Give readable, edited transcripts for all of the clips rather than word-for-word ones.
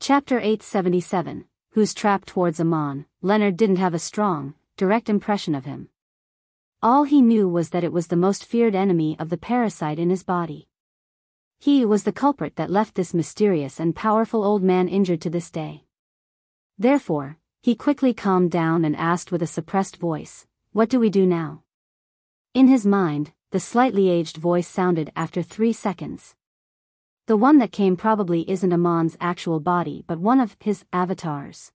Chapter 877, Who's Trapped Towards Amon. Leonard didn't have a strong, direct impression of him. All he knew was that it was the most feared enemy of the parasite in his body. He was the culprit that left this mysterious and powerful old man injured to this day. Therefore, he quickly calmed down and asked with a suppressed voice, "What do we do now?" In his mind, the slightly aged voice sounded after 3 seconds. The one that came probably isn't Amon's actual body but one of his avatars.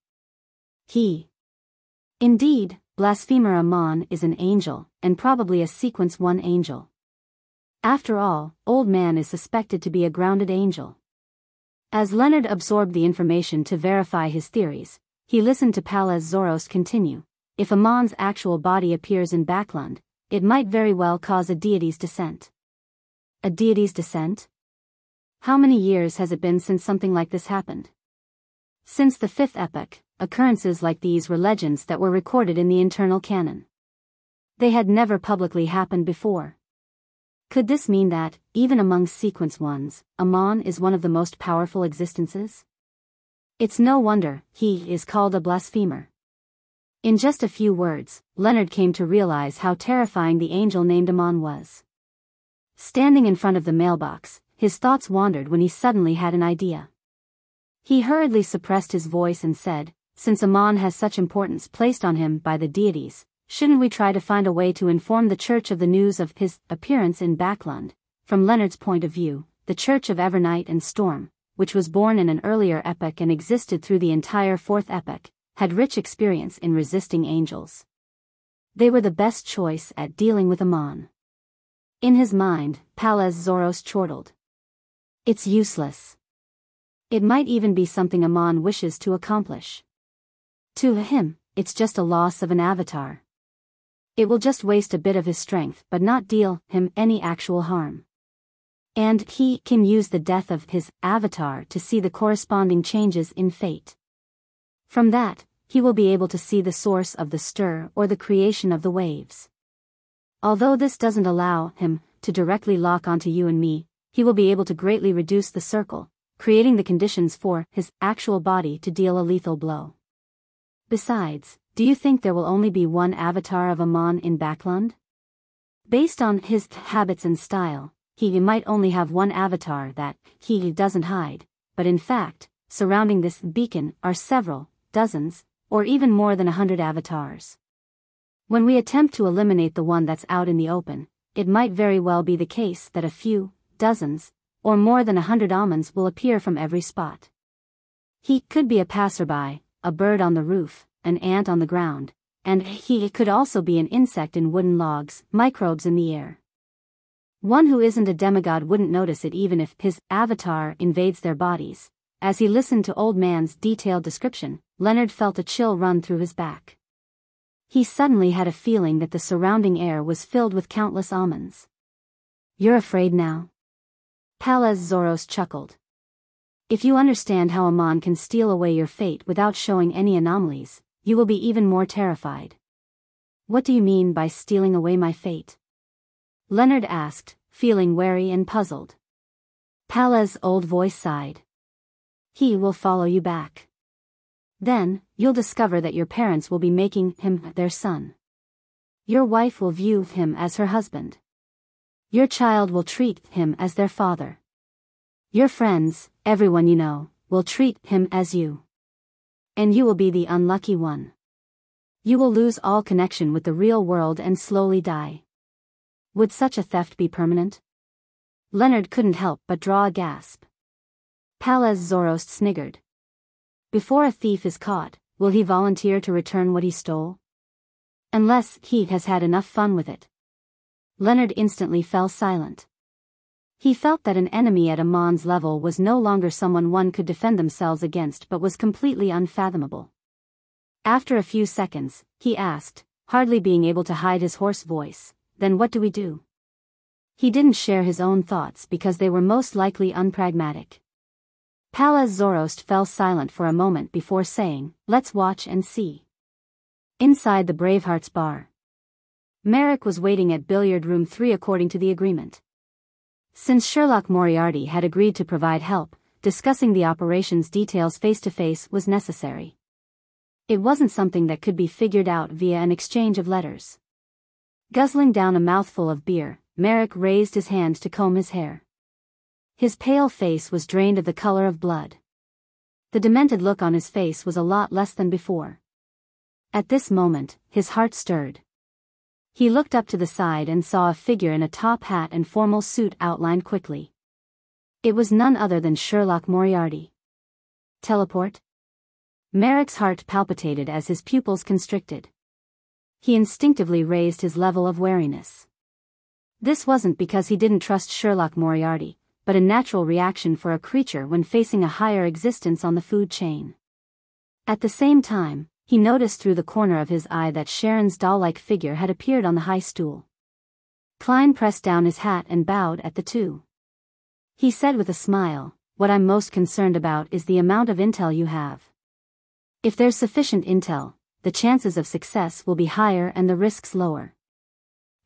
Indeed, blasphemer Amon is an angel, and probably a Sequence 1 angel. After all, Old Man is suspected to be a grounded angel. As Leonard absorbed the information to verify his theories, he listened to Palaz Zoroast continue. If Amon's actual body appears in Backland, it might very well cause a deity's descent. A deity's descent? How many years has it been since something like this happened? Since the 5th epoch, occurrences like these were legends that were recorded in the internal canon. They had never publicly happened before. Could this mean that, even among Sequence 1s, Amon is one of the most powerful existences? It's no wonder he is called a blasphemer. In just a few words, Leonard came to realize how terrifying the angel named Amon was. Standing in front of the mailbox, his thoughts wandered when he suddenly had an idea. He hurriedly suppressed his voice and said, "Since Amon has such importance placed on him by the deities, shouldn't we try to find a way to inform the Church of the news of his appearance in Backland?" From Leonard's point of view, the Church of Evernight and Storm, which was born in an earlier epoch and existed through the entire 4th epoch, had rich experience in resisting angels. They were the best choice at dealing with Amon. In his mind, Palaz Zoroast chortled. It's useless. It might even be something Amon wishes to accomplish. To him, it's just a loss of an avatar. It will just waste a bit of his strength but not deal him any actual harm. And he can use the death of his avatar to see the corresponding changes in fate. From that, he will be able to see the source of the stir or the creation of the waves. Although this doesn't allow him to directly lock onto you and me, he will be able to greatly reduce the circle, creating the conditions for his actual body to deal a lethal blow. Besides, do you think there will only be one avatar of Amon in Backland? Based on his habits and style, he might only have one avatar that he doesn't hide, but in fact, surrounding this beacon are several, dozens, or even more than 100 avatars. When we attempt to eliminate the one that's out in the open, it might very well be the case that a few, dozens, or more than 100 Amons will appear from every spot. He could be a passerby, a bird on the roof, an ant on the ground, and he could also be an insect in wooden logs, microbes in the air. One who isn't a demigod wouldn't notice it even if his avatar invades their bodies. As he listened to Old Man's detailed description, Leonard felt a chill run through his back. He suddenly had a feeling that the surrounding air was filled with countless Amons. "You're afraid now?" Palaz Zoroast chuckled. "If you understand how Amon can steal away your fate without showing any anomalies, you will be even more terrified." "What do you mean by stealing away my fate?" Leonard asked, feeling wary and puzzled. Palaz's old voice sighed. "He will follow you back. Then, you'll discover that your parents will be making him their son. Your wife will view him as her husband. Your child will treat him as their father. Your friends, everyone you know, will treat him as you. And you will be the unlucky one. You will lose all connection with the real world and slowly die." Would such a theft be permanent? Leonard couldn't help but draw a gasp. Palaz Zoroast sniggered. "Before a thief is caught, will he volunteer to return what he stole? Unless he has had enough fun with it." Leonard instantly fell silent. He felt that an enemy at Amon's level was no longer someone one could defend themselves against but was completely unfathomable. After a few seconds, he asked, hardly being able to hide his hoarse voice, "Then what do we do?" He didn't share his own thoughts because they were most likely unpragmatic. Palaz Zoroast fell silent for a moment before saying, "Let's watch and see." Inside the Bravehearts bar, Merrick was waiting at billiard room 3 according to the agreement. Since Sherlock Moriarty had agreed to provide help, discussing the operation's details face-to-face was necessary. It wasn't something that could be figured out via an exchange of letters. Guzzling down a mouthful of beer, Merrick raised his hand to comb his hair. His pale face was drained of the color of blood. The demented look on his face was a lot less than before. At this moment, his heart stirred. He looked up to the side and saw a figure in a top hat and formal suit outlined quickly. It was none other than Sherlock Moriarty. Teleport? Merrick's heart palpitated as his pupils constricted. He instinctively raised his level of wariness. This wasn't because he didn't trust Sherlock Moriarty, but a natural reaction for a creature when facing a higher existence on the food chain. At the same time, he noticed through the corner of his eye that Sharon's doll-like figure had appeared on the high stool. Klein pressed down his hat and bowed at the two. He said with a smile, "What I'm most concerned about is the amount of intel you have. If there's sufficient intel, the chances of success will be higher and the risks lower.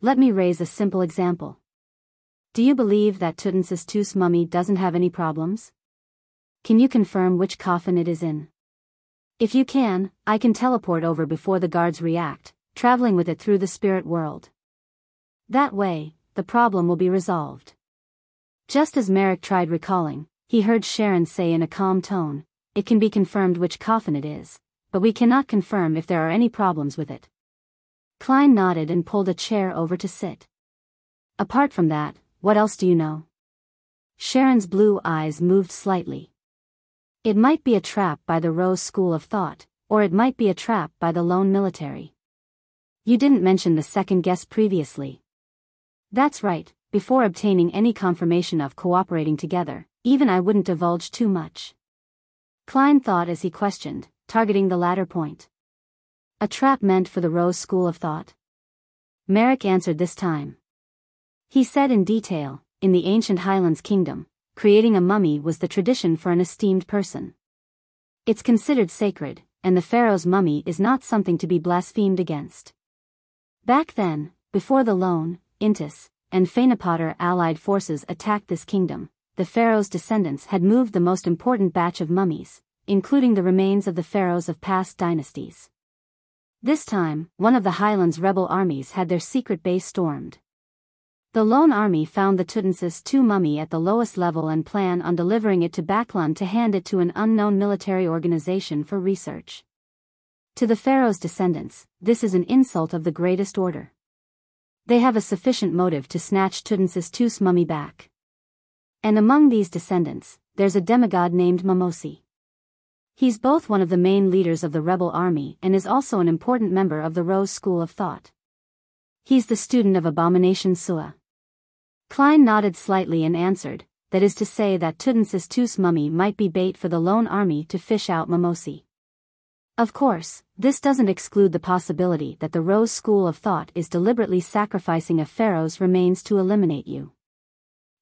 Let me raise a simple example. Do you believe that Tutmosis II's mummy doesn't have any problems? Can you confirm which coffin it is in? If you can, I can teleport over before the guards react, traveling with it through the spirit world. That way, the problem will be resolved." Just as Merrick tried recalling, he heard Sharon say in a calm tone, "It can be confirmed which coffin it is, but we cannot confirm if there are any problems with it." Klein nodded and pulled a chair over to sit. "Apart from that, what else do you know?" Sharon's blue eyes moved slightly. "It might be a trap by the Rose School of Thought, or it might be a trap by the lone military. You didn't mention the second guess previously." "That's right, before obtaining any confirmation of cooperating together, even I wouldn't divulge too much." Klein thought as he questioned, targeting the latter point. "A trap meant for the Rose School of Thought?" Merrick answered this time. He said in detail, "In the ancient Highlands Kingdom, creating a mummy was the tradition for an esteemed person. It's considered sacred, and the pharaoh's mummy is not something to be blasphemed against. Back then, before the Lone, Intis, and Phanepotter allied forces attacked this kingdom, the pharaoh's descendants had moved the most important batch of mummies, including the remains of the pharaohs of past dynasties. This time, one of the Highlands rebel armies had their secret base stormed. The lone army found the Tutmosis II mummy at the lowest level and planned on delivering it to Baklan to hand it to an unknown military organization for research. To the pharaoh's descendants, this is an insult of the greatest order. They have a sufficient motive to snatch Tutmosis II's mummy back. And among these descendants, there's a demigod named Mimosi. He's both one of the main leaders of the rebel army and is also an important member of the Rose School of Thought. He's the student of Abomination Sua." Klein nodded slightly and answered, "That is to say that Tutmosis II's mummy might be bait for the lone army to fish out Mimosi. Of course, this doesn't exclude the possibility that the Rose School of Thought is deliberately sacrificing a pharaoh's remains to eliminate you."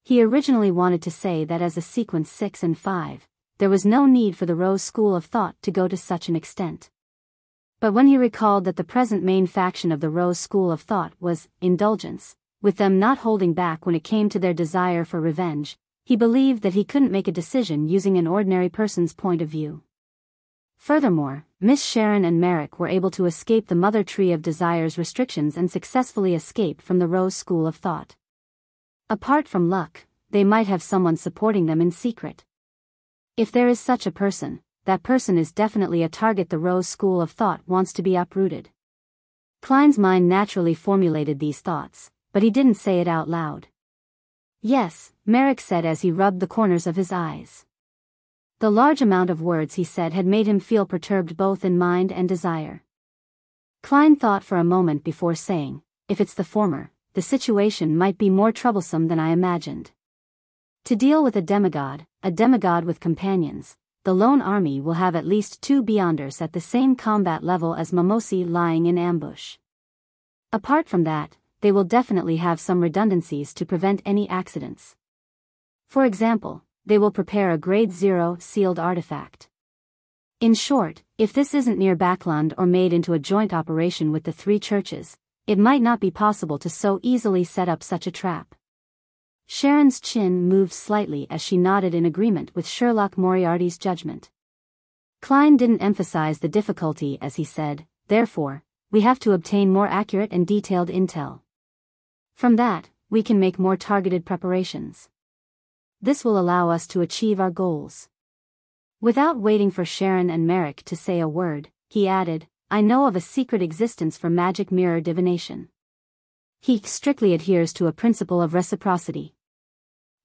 He originally wanted to say that as a sequence 6 and 5, there was no need for the Rose School of Thought to go to such an extent. But when he recalled that the present main faction of the Rose School of Thought was Indulgence, with them not holding back when it came to their desire for revenge, he believed that he couldn't make a decision using an ordinary person's point of view. Furthermore, Miss Sharon and Merrick were able to escape the Mother Tree of Desire's restrictions and successfully escape from the Rose School of Thought. Apart from luck, they might have someone supporting them in secret. If there is such a person, that person is definitely a target the Rose School of Thought wants to be uprooted. Klein's mind naturally formulated these thoughts, but he didn't say it out loud. "Yes," Merrick said as he rubbed the corners of his eyes. The large amount of words he said had made him feel perturbed both in mind and desire. Klein thought for a moment before saying, "If it's the former, the situation might be more troublesome than I imagined. To deal with a demigod with companions, the lone army will have at least 2 Beyonders at the same combat level as Mimosi lying in ambush. Apart from that, they will definitely have some redundancies to prevent any accidents. For example, they will prepare a Grade 0 sealed artifact. In short, if this isn't near Bakland or made into a joint operation with the 3 churches, it might not be possible to so easily set up such a trap." Sharon's chin moved slightly as she nodded in agreement with Sherlock Moriarty's judgment. Klein didn't emphasize the difficulty as he said, "Therefore, we have to obtain more accurate and detailed intel. From that, we can make more targeted preparations. This will allow us to achieve our goals." Without waiting for Sharon and Merrick to say a word, he added, "I know of a secret existence for magic mirror divination. He strictly adheres to a principle of reciprocity.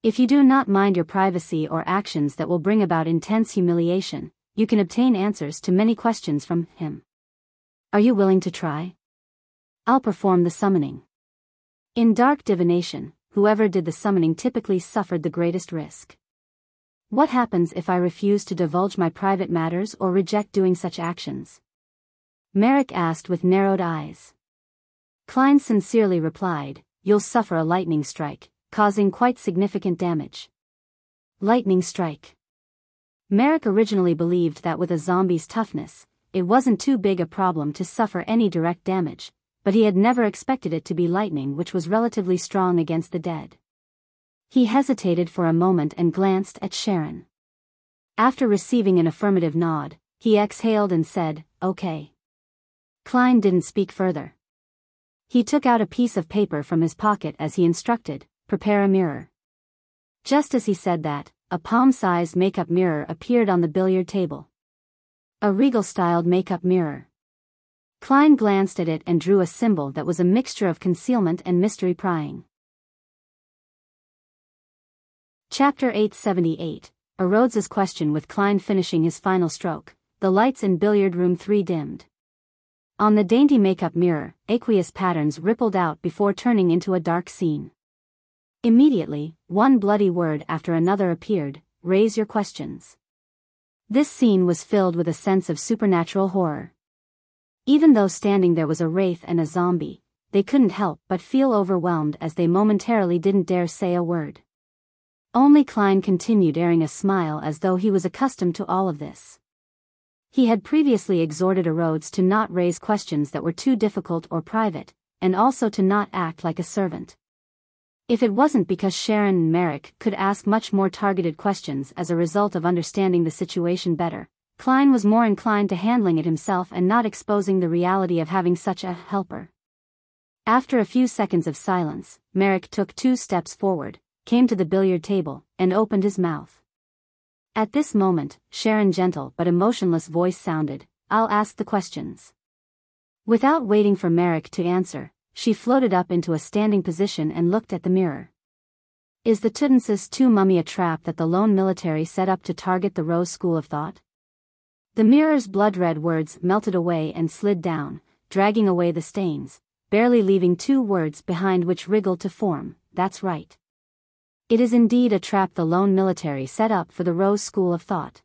If you do not mind your privacy or actions that will bring about intense humiliation, you can obtain answers to many questions from him. Are you willing to try? I'll perform the summoning." In dark divination, whoever did the summoning typically suffered the greatest risk. What happens if I refuse to divulge my private matters or reject doing such actions? Merrick asked with narrowed eyes. Klein sincerely replied, "You'll suffer a lightning strike, causing quite significant damage." Lightning strike. Merrick originally believed that with a zombie's toughness, it wasn't too big a problem to suffer any direct damage, but he had never expected it to be lightning, which was relatively strong against the dead. He hesitated for a moment and glanced at Sharon. After receiving an affirmative nod, he exhaled and said, "Okay." Klein didn't speak further. He took out a piece of paper from his pocket as he instructed, "Prepare a mirror." Just as he said that, a palm-sized makeup mirror appeared on the billiard table. A regal-styled makeup mirror. Klein glanced at it and drew a symbol that was a mixture of concealment and mystery prying. Chapter 878, A Rhodes's Question. With Klein finishing his final stroke, the lights in Billiard Room 3 dimmed. On the dainty makeup mirror, aqueous patterns rippled out before turning into a dark scene. Immediately, one bloody word after another appeared, "Raise your questions." This scene was filled with a sense of supernatural horror. Even though standing there was a wraith and a zombie, they couldn't help but feel overwhelmed as they momentarily didn't dare say a word. Only Klein continued, airing a smile as though he was accustomed to all of this. He had previously exhorted Rhodes to not raise questions that were too difficult or private, and also to not act like a servant. If it wasn't because Sharon and Merrick could ask much more targeted questions as a result of understanding the situation better, Klein was more inclined to handling it himself and not exposing the reality of having such a helper. After a few seconds of silence, Merrick took 2 steps forward, came to the billiard table, and opened his mouth. At this moment, Sharon's gentle but emotionless voice sounded, "I'll ask the questions." Without waiting for Merrick to answer, she floated up into a standing position and looked at the mirror. "Is the Tudensis II mummy a trap that the lone military set up to target the Rose School of Thought?" The mirror's blood-red words melted away and slid down, dragging away the stains, barely leaving 2 words behind which wriggled to form, "That's right. It is indeed a trap the lone military set up for the Rose School of Thought.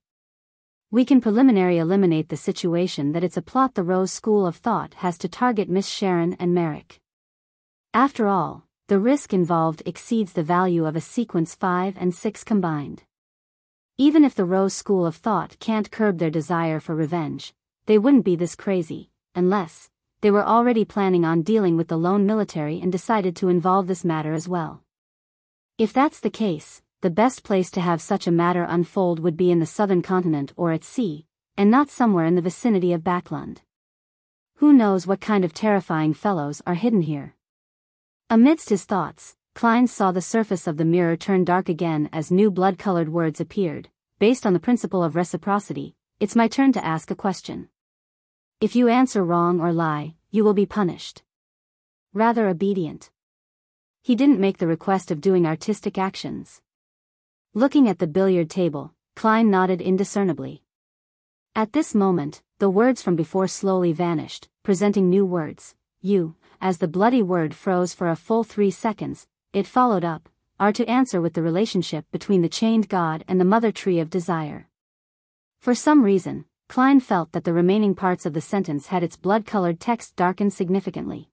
We can preliminarily eliminate the situation that it's a plot the Rose School of Thought has to target Miss Sharon and Merrick. After all, the risk involved exceeds the value of a sequence 5 and 6 combined. Even if the Rose School of Thought can't curb their desire for revenge, they wouldn't be this crazy, unless they were already planning on dealing with the lone military and decided to involve this matter as well. If that's the case, the best place to have such a matter unfold would be in the southern continent or at sea, and not somewhere in the vicinity of Backlund. Who knows what kind of terrifying fellows are hidden here? Amidst his thoughts, Klein saw the surface of the mirror turn dark again as new blood-colored words appeared. "Based on the principle of reciprocity, it's my turn to ask a question. If you answer wrong or lie, you will be punished. Rather obedient." He didn't make the request of doing artistic actions. Looking at the billiard table, Klein nodded indiscernibly. At this moment, the words from before slowly vanished, presenting new words. "You," as the bloody word froze for a full 3 seconds, it followed up, "are to answer with the relationship between the chained god and the mother tree of desire." For some reason, Klein felt that the remaining parts of the sentence had its blood-colored text darkened significantly.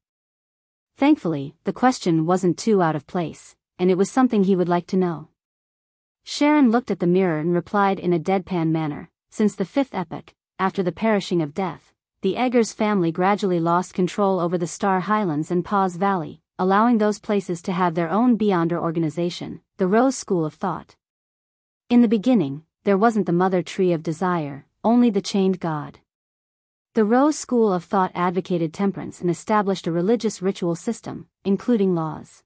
Thankfully, the question wasn't too out of place, and it was something he would like to know. Sharon looked at the mirror and replied in a deadpan manner, "Since the 5th epoch, after the perishing of death, the Eggers family gradually lost control over the Star Highlands and Paws Valley, allowing those places to have their own beyonder organization, the Rose School of Thought. In the beginning, there wasn't the mother tree of desire, only the chained god. The Rose School of Thought advocated temperance and established a religious ritual system, including laws.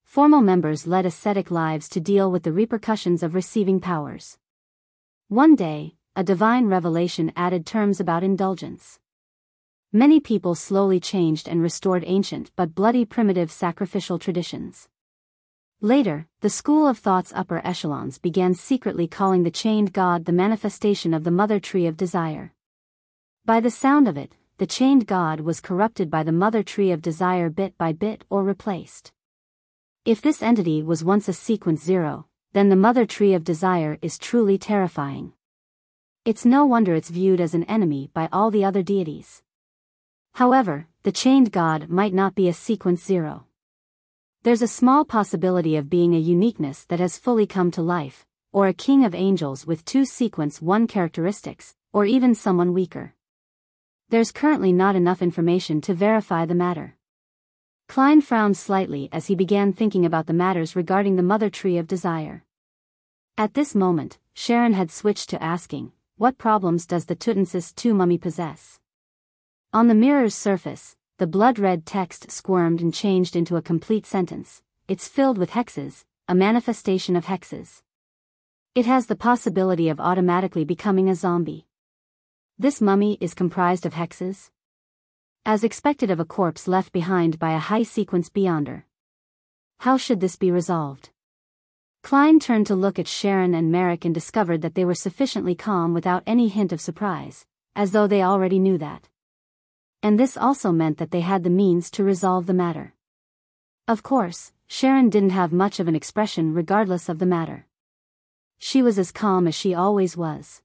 Formal members led ascetic lives to deal with the repercussions of receiving powers. One day, a divine revelation added terms about indulgence. Many people slowly changed and restored ancient but bloody primitive sacrificial traditions. Later, the school of thought's upper echelons began secretly calling the chained god the manifestation of the mother tree of desire. By the sound of it, the chained god was corrupted by the mother tree of desire bit by bit or replaced. If this entity was once a sequence 0, then the mother tree of desire is truly terrifying. It's no wonder it's viewed as an enemy by all the other deities. However, the chained god might not be a sequence 0. There's a small possibility of being a uniqueness that has fully come to life, or a king of angels with 2 sequence 1 characteristics, or even someone weaker. There's currently not enough information to verify the matter. Klein frowned slightly as he began thinking about the matters regarding the mother tree of desire. At this moment, Sharon had switched to asking, what problems does the Tutmosis II mummy possess? On the mirror's surface, the blood-red text squirmed and changed into a complete sentence. It's filled with hexes, a manifestation of hexes. It has the possibility of automatically becoming a zombie. This mummy is comprised of hexes? As expected of a corpse left behind by a high-sequence beyonder. How should this be resolved? Klein turned to look at Sharon and Merrick and discovered that they were sufficiently calm without any hint of surprise, as though they already knew that. And this also meant that they had the means to resolve the matter. Of course, Sharon didn't have much of an expression regardless of the matter. She was as calm as she always was.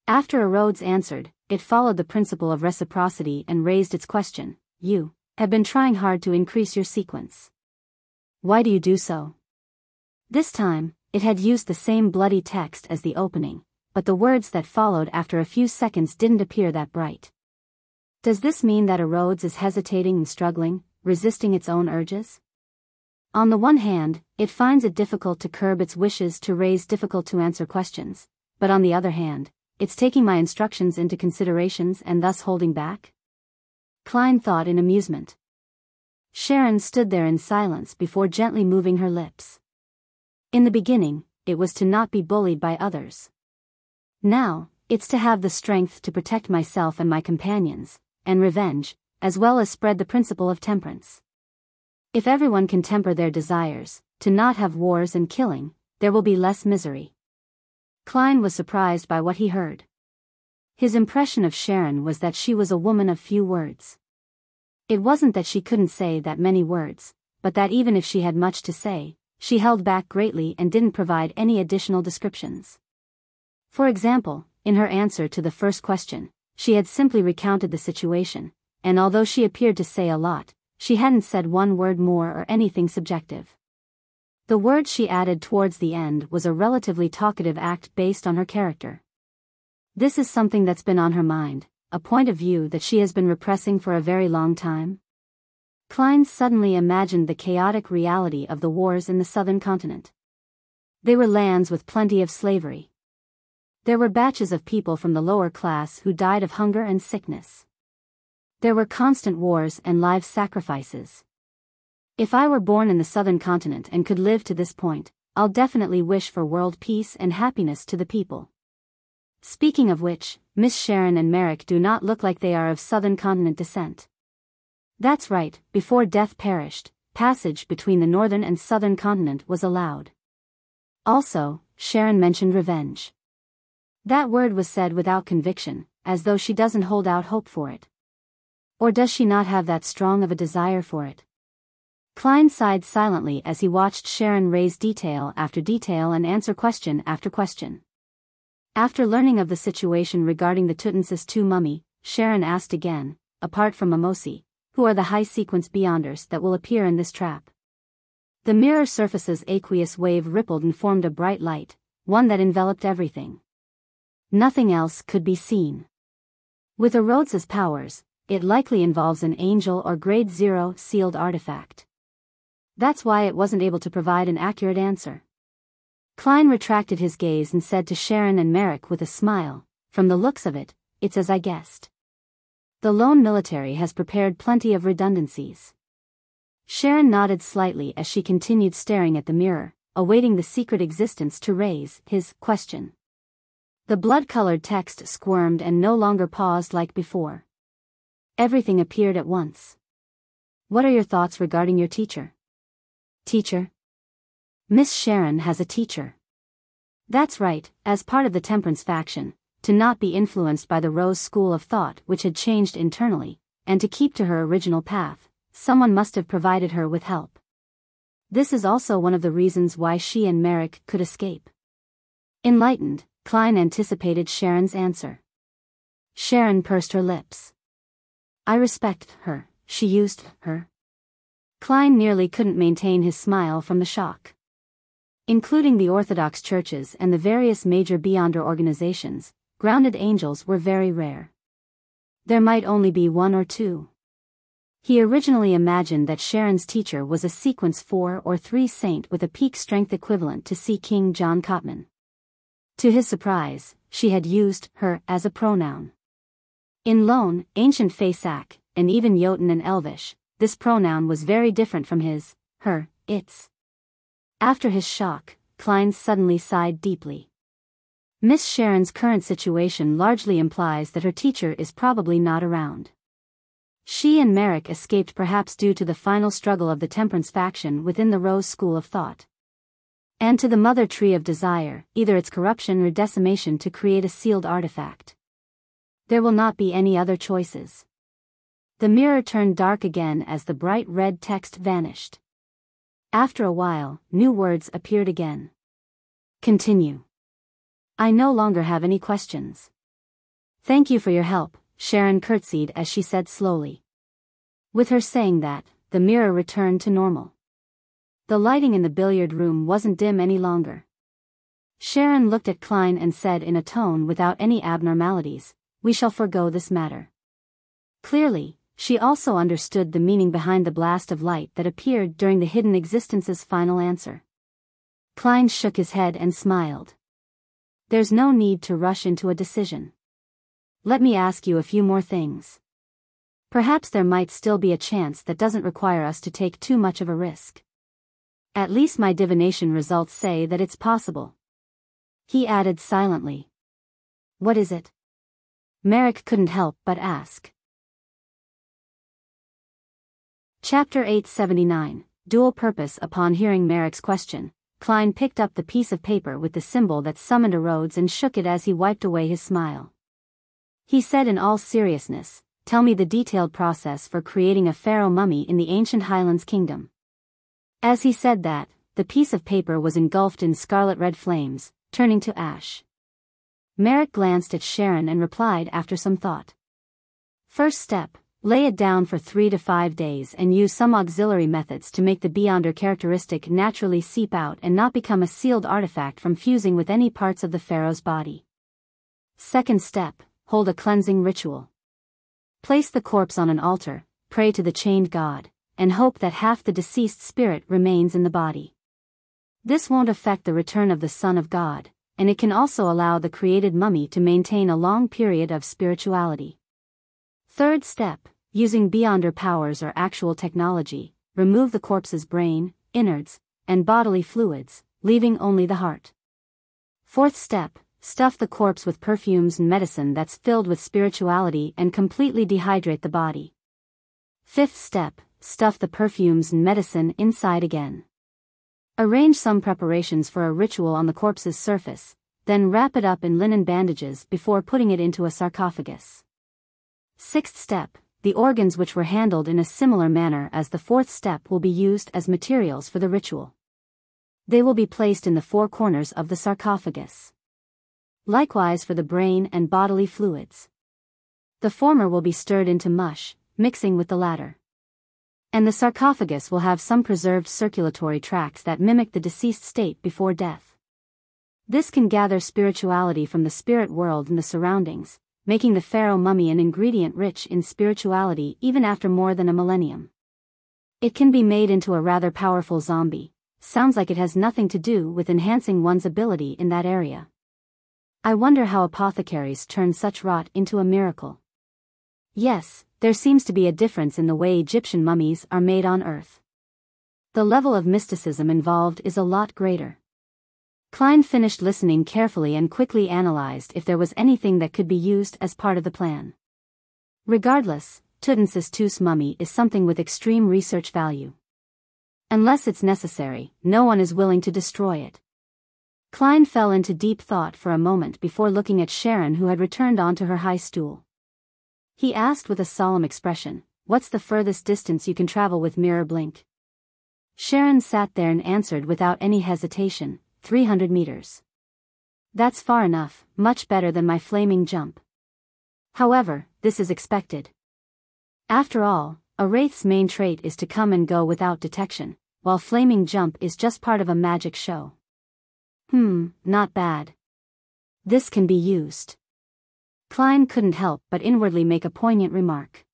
After Rhodes answered, it followed the principle of reciprocity and raised its question, you have been trying hard to increase your sequence. Why do you do so? This time, it had used the same bloody text as the opening, but the words that followed after a few seconds didn't appear that bright. Does this mean that Rhodes is hesitating and struggling, resisting its own urges? On the one hand, it finds it difficult to curb its wishes to raise difficult-to-answer questions, but on the other hand, it's taking my instructions into considerations and thus holding back? Klein thought in amusement. Sharon stood there in silence before gently moving her lips. In the beginning, it was to not be bullied by others. Now, it's to have the strength to protect myself and my companions, and revenge, as well as spread the principle of temperance. If everyone can temper their desires, to not have wars and killing, there will be less misery. Klein was surprised by what he heard. His impression of Sharon was that she was a woman of few words. It wasn't that she couldn't say that many words, but that even if she had much to say, she held back greatly and didn't provide any additional descriptions. For example, in her answer to the first question, she had simply recounted the situation, and although she appeared to say a lot, she hadn't said one word more or anything subjective. The word she added towards the end was a relatively talkative act based on her character. This is something that's been on her mind, a point of view that she has been repressing for a very long time. Klein suddenly imagined the chaotic reality of the wars in the southern continent. They were lands with plenty of slavery. There were batches of people from the lower class who died of hunger and sickness. There were constant wars and live sacrifices. If I were born in the southern continent and could live to this point, I'll definitely wish for world peace and happiness to the people. Speaking of which, Miss Sharon and Merrick do not look like they are of southern continent descent. That's right, before death perished, passage between the northern and southern continent was allowed. Also, Sharon mentioned revenge. That word was said without conviction, as though she doesn't hold out hope for it. Or does she not have that strong of a desire for it? Klein sighed silently as he watched Sharon raise detail after detail and answer question after question. After learning of the situation regarding the Tutmosis II mummy, Sharon asked again, apart from Mimosi, who are the high-sequence beyonders that will appear in this trap? The mirror surface's aqueous wave rippled and formed a bright light, one that enveloped everything. Nothing else could be seen. With Rhodes's powers, it likely involves an angel or grade 0 sealed artifact. That's why it wasn't able to provide an accurate answer. Klein retracted his gaze and said to Sharon and Merrick with a smile, "From the looks of it, it's as I guessed. The lone military has prepared plenty of redundancies." Sharon nodded slightly as she continued staring at the mirror, awaiting the secret existence to raise his question. The blood-colored text squirmed and no longer paused like before. Everything appeared at once. "What are your thoughts regarding your teacher?" "Teacher? Miss Sharon has a teacher." "That's right, as part of the Temperance faction, to not be influenced by the Rose school of thought which had changed internally, and to keep to her original path, someone must have provided her with help. This is also one of the reasons why she and Merrick could escape." Enlightened, Klein anticipated Sharon's answer. Sharon pursed her lips. "I respect her, she used her." Klein nearly couldn't maintain his smile from the shock. Including the Orthodox churches and the various major Beyonder organizations, grounded angels were very rare. There might only be one or two. He originally imagined that Sharon's teacher was a sequence 4 or 3 saint with a peak strength equivalent to Sea King John Cotman. To his surprise, she had used her as a pronoun. In Lone, Ancient Faesak, and even Jotun and Elvish, this pronoun was very different from his, her, its. After his shock, Klein suddenly sighed deeply. Miss Sharon's current situation largely implies that her teacher is probably not around. She and Merrick escaped perhaps due to the final struggle of the Temperance faction within the Rose school of thought. And to the Mother Tree of Desire, either its corruption or decimation to create a sealed artifact. There will not be any other choices. The mirror turned dark again as the bright red text vanished. After a while, new words appeared again. "Continue. I no longer have any questions." "Thank you for your help," Sharon curtsied as she said slowly. With her saying that, the mirror returned to normal. The lighting in the billiard room wasn't dim any longer. Sharon looked at Klein and said in a tone without any abnormalities, "We shall forgo this matter." Clearly, she also understood the meaning behind the blast of light that appeared during the hidden existence's final answer. Klein shook his head and smiled. "There's no need to rush into a decision. Let me ask you a few more things. Perhaps there might still be a chance that doesn't require us to take too much of a risk. At least my divination results say that it's possible." He added silently. "What is it?" Merrick couldn't help but ask. Chapter 879, Dual Purpose. Upon hearing Merrick's question, Klein picked up the piece of paper with the symbol that summoned a Rhodes and shook it as he wiped away his smile. He said in all seriousness, "Tell me the detailed process for creating a pharaoh mummy in the ancient Highlands Kingdom." As he said that, the piece of paper was engulfed in scarlet-red flames, turning to ash. Merrick glanced at Sharon and replied after some thought. "First step, lay it down for 3 to 5 days and use some auxiliary methods to make the Beyonder characteristic naturally seep out and not become a sealed artifact from fusing with any parts of the pharaoh's body. Second step, hold a cleansing ritual. Place the corpse on an altar, pray to the chained god, and hope that half the deceased spirit remains in the body. This won't affect the return of the Son of God, and it can also allow the created mummy to maintain a long period of spirituality. Third step, using Beyonder powers or actual technology, remove the corpse's brain, innards, and bodily fluids, leaving only the heart. Fourth step, stuff the corpse with perfumes and medicine that's filled with spirituality and completely dehydrate the body. Fifth step, stuff the perfumes and medicine inside again. Arrange some preparations for a ritual on the corpse's surface, then wrap it up in linen bandages before putting it into a sarcophagus. Sixth step, the organs which were handled in a similar manner as the fourth step will be used as materials for the ritual. They will be placed in the 4 corners of the sarcophagus. Likewise for the brain and bodily fluids. The former will be stirred into mush, mixing with the latter. And the sarcophagus will have some preserved circulatory tracts that mimic the deceased state before death. This can gather spirituality from the spirit world and the surroundings, making the pharaoh mummy an ingredient rich in spirituality even after more than a millennium. It can be made into a rather powerful zombie. Sounds like it has nothing to do with enhancing one's ability in that area. I wonder how apothecaries turn such rot into a miracle. Yes, there seems to be a difference in the way Egyptian mummies are made on Earth. The level of mysticism involved is a lot greater. Klein finished listening carefully and quickly analyzed if there was anything that could be used as part of the plan. Regardless, Tutmosis II's mummy is something with extreme research value. Unless it's necessary, no one is willing to destroy it. Klein fell into deep thought for a moment before looking at Sharon, who had returned onto her high stool. He asked with a solemn expression, "What's the furthest distance you can travel with mirror blink?" Sharon sat there and answered without any hesitation, 300 meters. That's far enough, much better than my flaming jump. However, this is expected. After all, a wraith's main trait is to come and go without detection, while flaming jump is just part of a magic show. Not bad. This can be used. Klein couldn't help but inwardly make a poignant remark.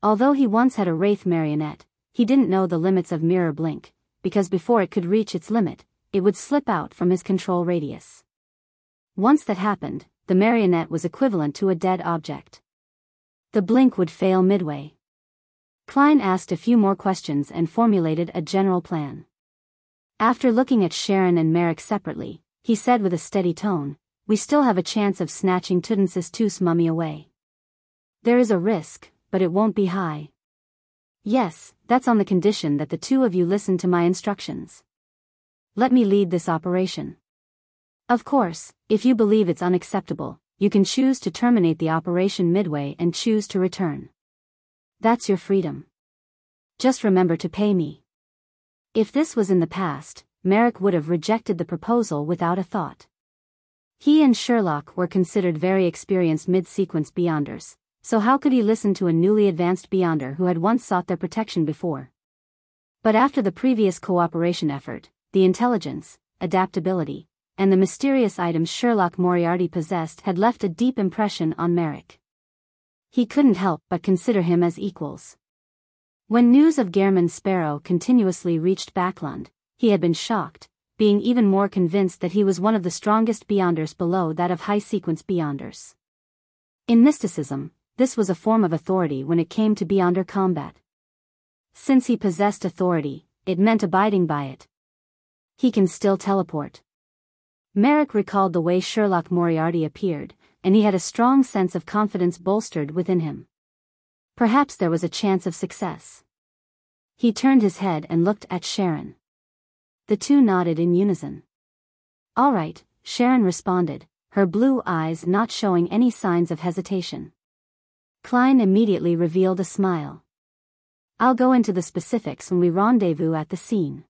Although he once had a wraith marionette, he didn't know the limits of mirror blink, because before it could reach its limit, it would slip out from his control radius. Once that happened, the marionette was equivalent to a dead object. The blink would fail midway. Klein asked a few more questions and formulated a general plan. After looking at Sharon and Merrick separately, he said with a steady tone, "We still have a chance of snatching Tutmosis II's mummy away. There is a risk, but it won't be high. Yes, that's on the condition that the two of you listen to my instructions. Let me lead this operation. Of course, if you believe it's unacceptable, you can choose to terminate the operation midway and choose to return. That's your freedom. Just remember to pay me." If this was in the past, Merrick would have rejected the proposal without a thought. He and Sherlock were considered very experienced mid-sequence beyonders, so how could he listen to a newly advanced beyonder who had once sought their protection before? But after the previous cooperation effort, the intelligence, adaptability, and the mysterious items Sherlock Moriarty possessed had left a deep impression on Merrick. He couldn't help but consider him as equals. When news of Gehrman Sparrow continuously reached Backlund, he had been shocked, being even more convinced that he was one of the strongest beyonders below that of high-sequence beyonders. In mysticism, this was a form of authority when it came to beyonder combat. Since he possessed authority, it meant abiding by it. He can still teleport. Merrick recalled the way Sherlock Moriarty appeared, and he had a strong sense of confidence bolstered within him. Perhaps there was a chance of success. He turned his head and looked at Sharon. The two nodded in unison. "All right," Sharon responded, her blue eyes not showing any signs of hesitation. Klein immediately revealed a smile. "I'll go into the specifics when we rendezvous at the scene."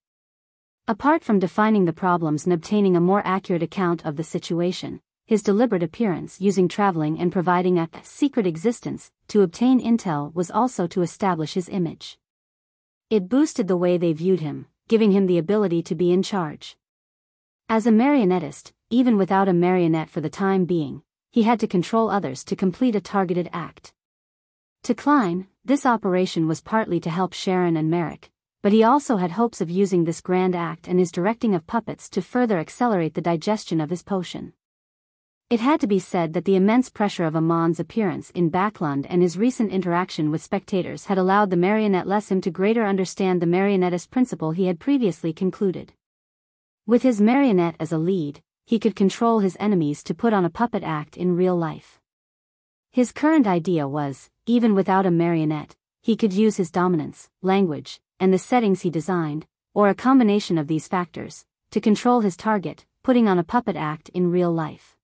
Apart from defining the problems and obtaining a more accurate account of the situation, his deliberate appearance using traveling and providing a secret existence to obtain intel was also to establish his image. It boosted the way they viewed him, giving him the ability to be in charge. As a marionettist, even without a marionette for the time being, he had to control others to complete a targeted act. To Klein, this operation was partly to help Sharon and Merrick, but he also had hopes of using this grand act and his directing of puppets to further accelerate the digestion of his potion. It had to be said that the immense pressure of Amon's appearance in Backlund and his recent interaction with spectators had allowed the marionette him to greater understand the marionettist principle he had previously concluded. With his marionette as a lead, he could control his enemies to put on a puppet act in real life. His current idea was, even without a marionette, he could use his dominance, language, and the settings he designed, or a combination of these factors, to control his target, putting on a puppet act in real life.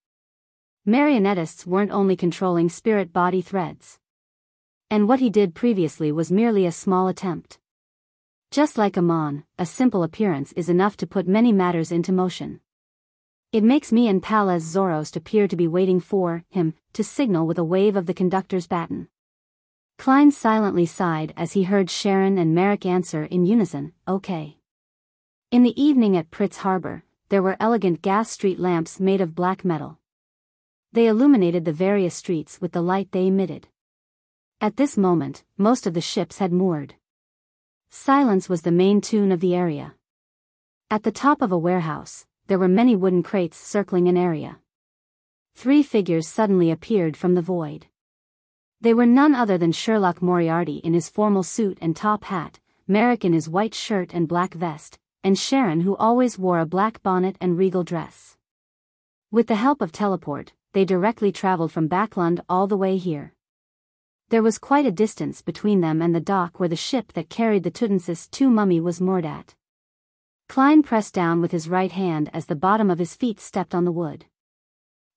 Marionettists weren't only controlling spirit-body threads. And what he did previously was merely a small attempt. Just like Amon, a simple appearance is enough to put many matters into motion. It makes me and Palaz Zorost appear to be waiting for him to signal with a wave of the conductor's baton. Klein silently sighed as he heard Sharon and Merrick answer in unison, "Okay." In the evening at Pritz Harbor, there were elegant gas street lamps made of black metal. They illuminated the various streets with the light they emitted. At this moment, most of the ships had moored. Silence was the main tune of the area. At the top of a warehouse, there were many wooden crates circling an area. 3 figures suddenly appeared from the void. They were none other than Sherlock Moriarty in his formal suit and top hat, Merrick in his white shirt and black vest, and Sharon, who always wore a black bonnet and regal dress. With the help of teleport, they directly traveled from Backlund all the way here. There was quite a distance between them and the dock where the ship that carried the Tuttensis II mummy was moored at. Klein pressed down with his right hand as the bottom of his feet stepped on the wood.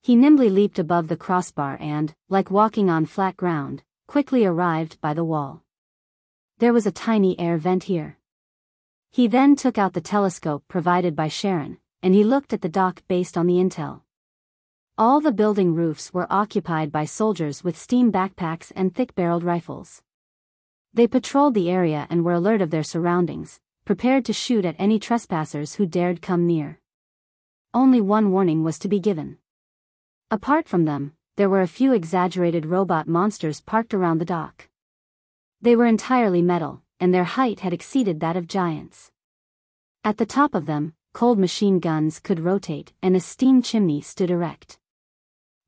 He nimbly leaped above the crossbar and, like walking on flat ground, quickly arrived by the wall. There was a tiny air vent here. He then took out the telescope provided by Sharon, and he looked at the dock based on the intel. All the building roofs were occupied by soldiers with steam backpacks and thick-barreled rifles. They patrolled the area and were alert of their surroundings, prepared to shoot at any trespassers who dared come near. Only one warning was to be given. Apart from them, there were a few exaggerated robot monsters parked around the dock. They were entirely metal, and their height had exceeded that of giants. At the top of them, cold machine guns could rotate and a steam chimney stood erect.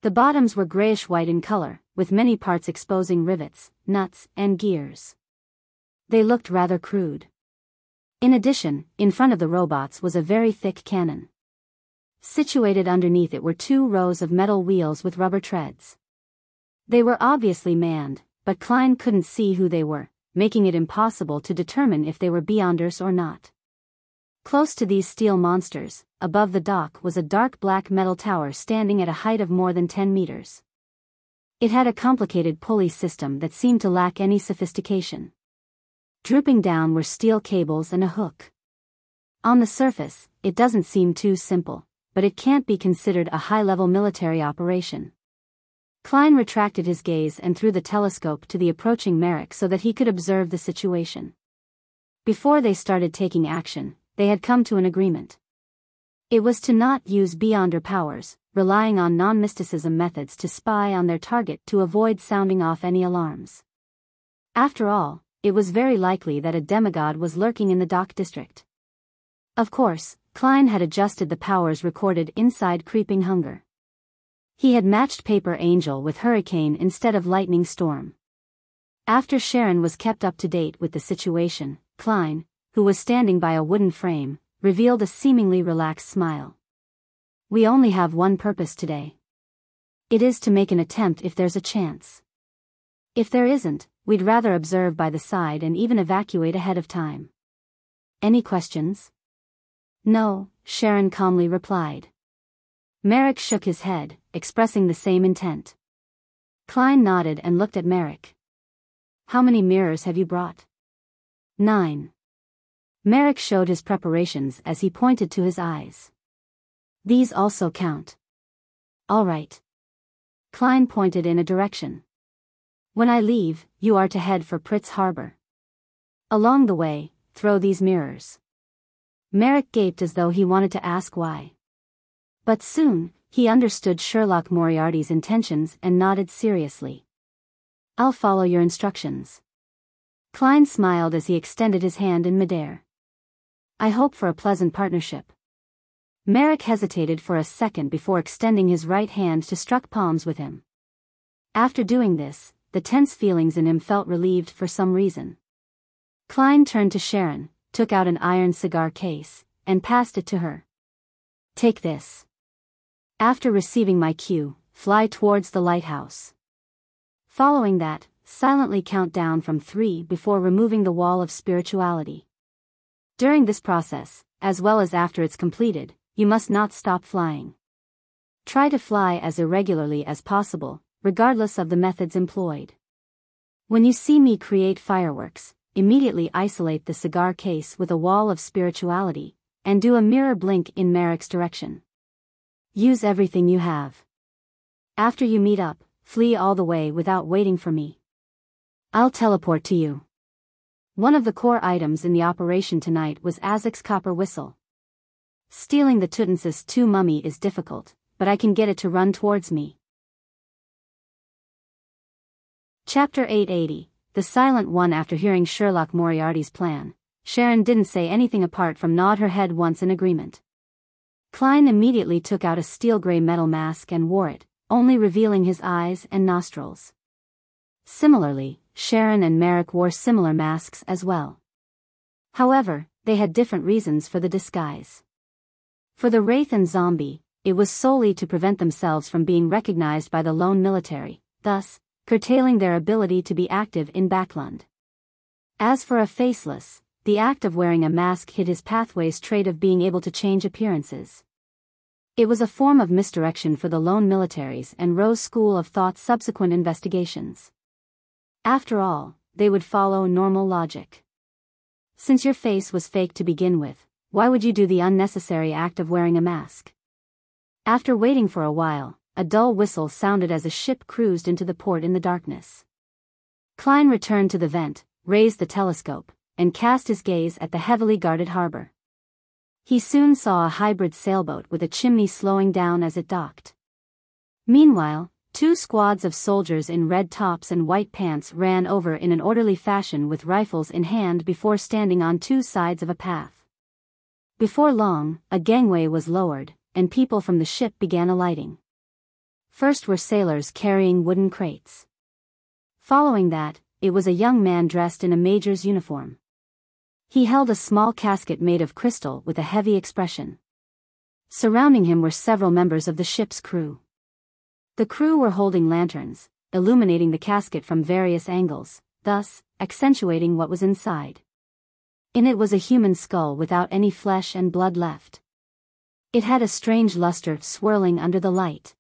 The bottoms were grayish-white in color, with many parts exposing rivets, nuts, and gears. They looked rather crude. In addition, in front of the robots was a very thick cannon. Situated underneath it were 2 rows of metal wheels with rubber treads. They were obviously manned, but Klein couldn't see who they were, making it impossible to determine if they were Beyonders or not. Close to these steel monsters, above the dock was a dark black metal tower standing at a height of more than 10 meters. It had a complicated pulley system that seemed to lack any sophistication. Drooping down were steel cables and a hook. On the surface, it doesn't seem too simple, but it can't be considered a high-level military operation. Klein retracted his gaze and threw the telescope to the approaching Merrick so that he could observe the situation. Before they started taking action, they had come to an agreement. It was to not use Beyonder powers, relying on non-mysticism methods to spy on their target to avoid sounding off any alarms. After all, it was very likely that a demigod was lurking in the dock district. Of course, Klein had adjusted the powers recorded inside Creeping Hunger. He had matched Paper Angel with Hurricane instead of Lightning Storm. After Sharon was kept up to date with the situation, Klein, who was standing by a wooden frame, revealed a seemingly relaxed smile. We only have one purpose today. It is to make an attempt if there's a chance. If there isn't, we'd rather observe by the side and even evacuate ahead of time. Any questions? No, Sharon calmly replied. Merrick shook his head, expressing the same intent. Klein nodded and looked at Merrick. How many mirrors have you brought? 9. Merrick showed his preparations as he pointed to his eyes. These also count. All right. Klein pointed in a direction. When I leave, you are to head for Pritz Harbor. Along the way, throw these mirrors. Merrick gaped as though he wanted to ask why. But soon, he understood Sherlock Moriarty's intentions and nodded seriously. I'll follow your instructions. Klein smiled as he extended his hand in midair. I hope for a pleasant partnership. Merrick hesitated for a second before extending his right hand to struck palms with him. After doing this, the tense feelings in him felt relieved for some reason. Klein turned to Sharon, took out an iron cigar case, and passed it to her. Take this. After receiving my cue, fly towards the lighthouse. Following that, silently count down from 3 before removing the wall of spirituality. During this process, as well as after it's completed, you must not stop flying. Try to fly as irregularly as possible, regardless of the methods employed. When you see me create fireworks, immediately isolate the cigar case with a wall of spirituality, and do a mirror blink in Merrick's direction. Use everything you have. After you meet up, flee all the way without waiting for me. I'll teleport to you. One of the core items in the operation tonight was Azek's copper whistle. Stealing the Tuttensis II mummy is difficult, but I can get it to run towards me. Chapter 880, The Silent One. After hearing Sherlock Moriarty's plan, Sharon didn't say anything apart from nod her head once in agreement. Klein immediately took out a steel-gray metal mask and wore it, only revealing his eyes and nostrils. Similarly, Sharon and Merrick wore similar masks as well. However, they had different reasons for the disguise. For the Wraith and Zombie, it was solely to prevent themselves from being recognized by the lone military, thus, curtailing their ability to be active in Backland. As for a Faceless, the act of wearing a mask hid his pathway's trait of being able to change appearances. It was a form of misdirection for the lone militaries and Rose's school of thought's subsequent investigations. After all, they would follow normal logic. Since your face was fake to begin with, why would you do the unnecessary act of wearing a mask? After waiting for a while, a dull whistle sounded as a ship cruised into the port in the darkness. Klein returned to the vent, raised the telescope, and cast his gaze at the heavily guarded harbor. He soon saw a hybrid sailboat with a chimney slowing down as it docked. Meanwhile, two squads of soldiers in red tops and white pants ran over in an orderly fashion with rifles in hand before standing on two sides of a path. Before long, a gangway was lowered, and people from the ship began alighting. First were sailors carrying wooden crates. Following that, it was a young man dressed in a major's uniform. He held a small casket made of crystal with a heavy expression. Surrounding him were several members of the ship's crew. The crew were holding lanterns, illuminating the casket from various angles, thus, accentuating what was inside. In it was a human skull without any flesh and blood left. It had a strange luster swirling under the light.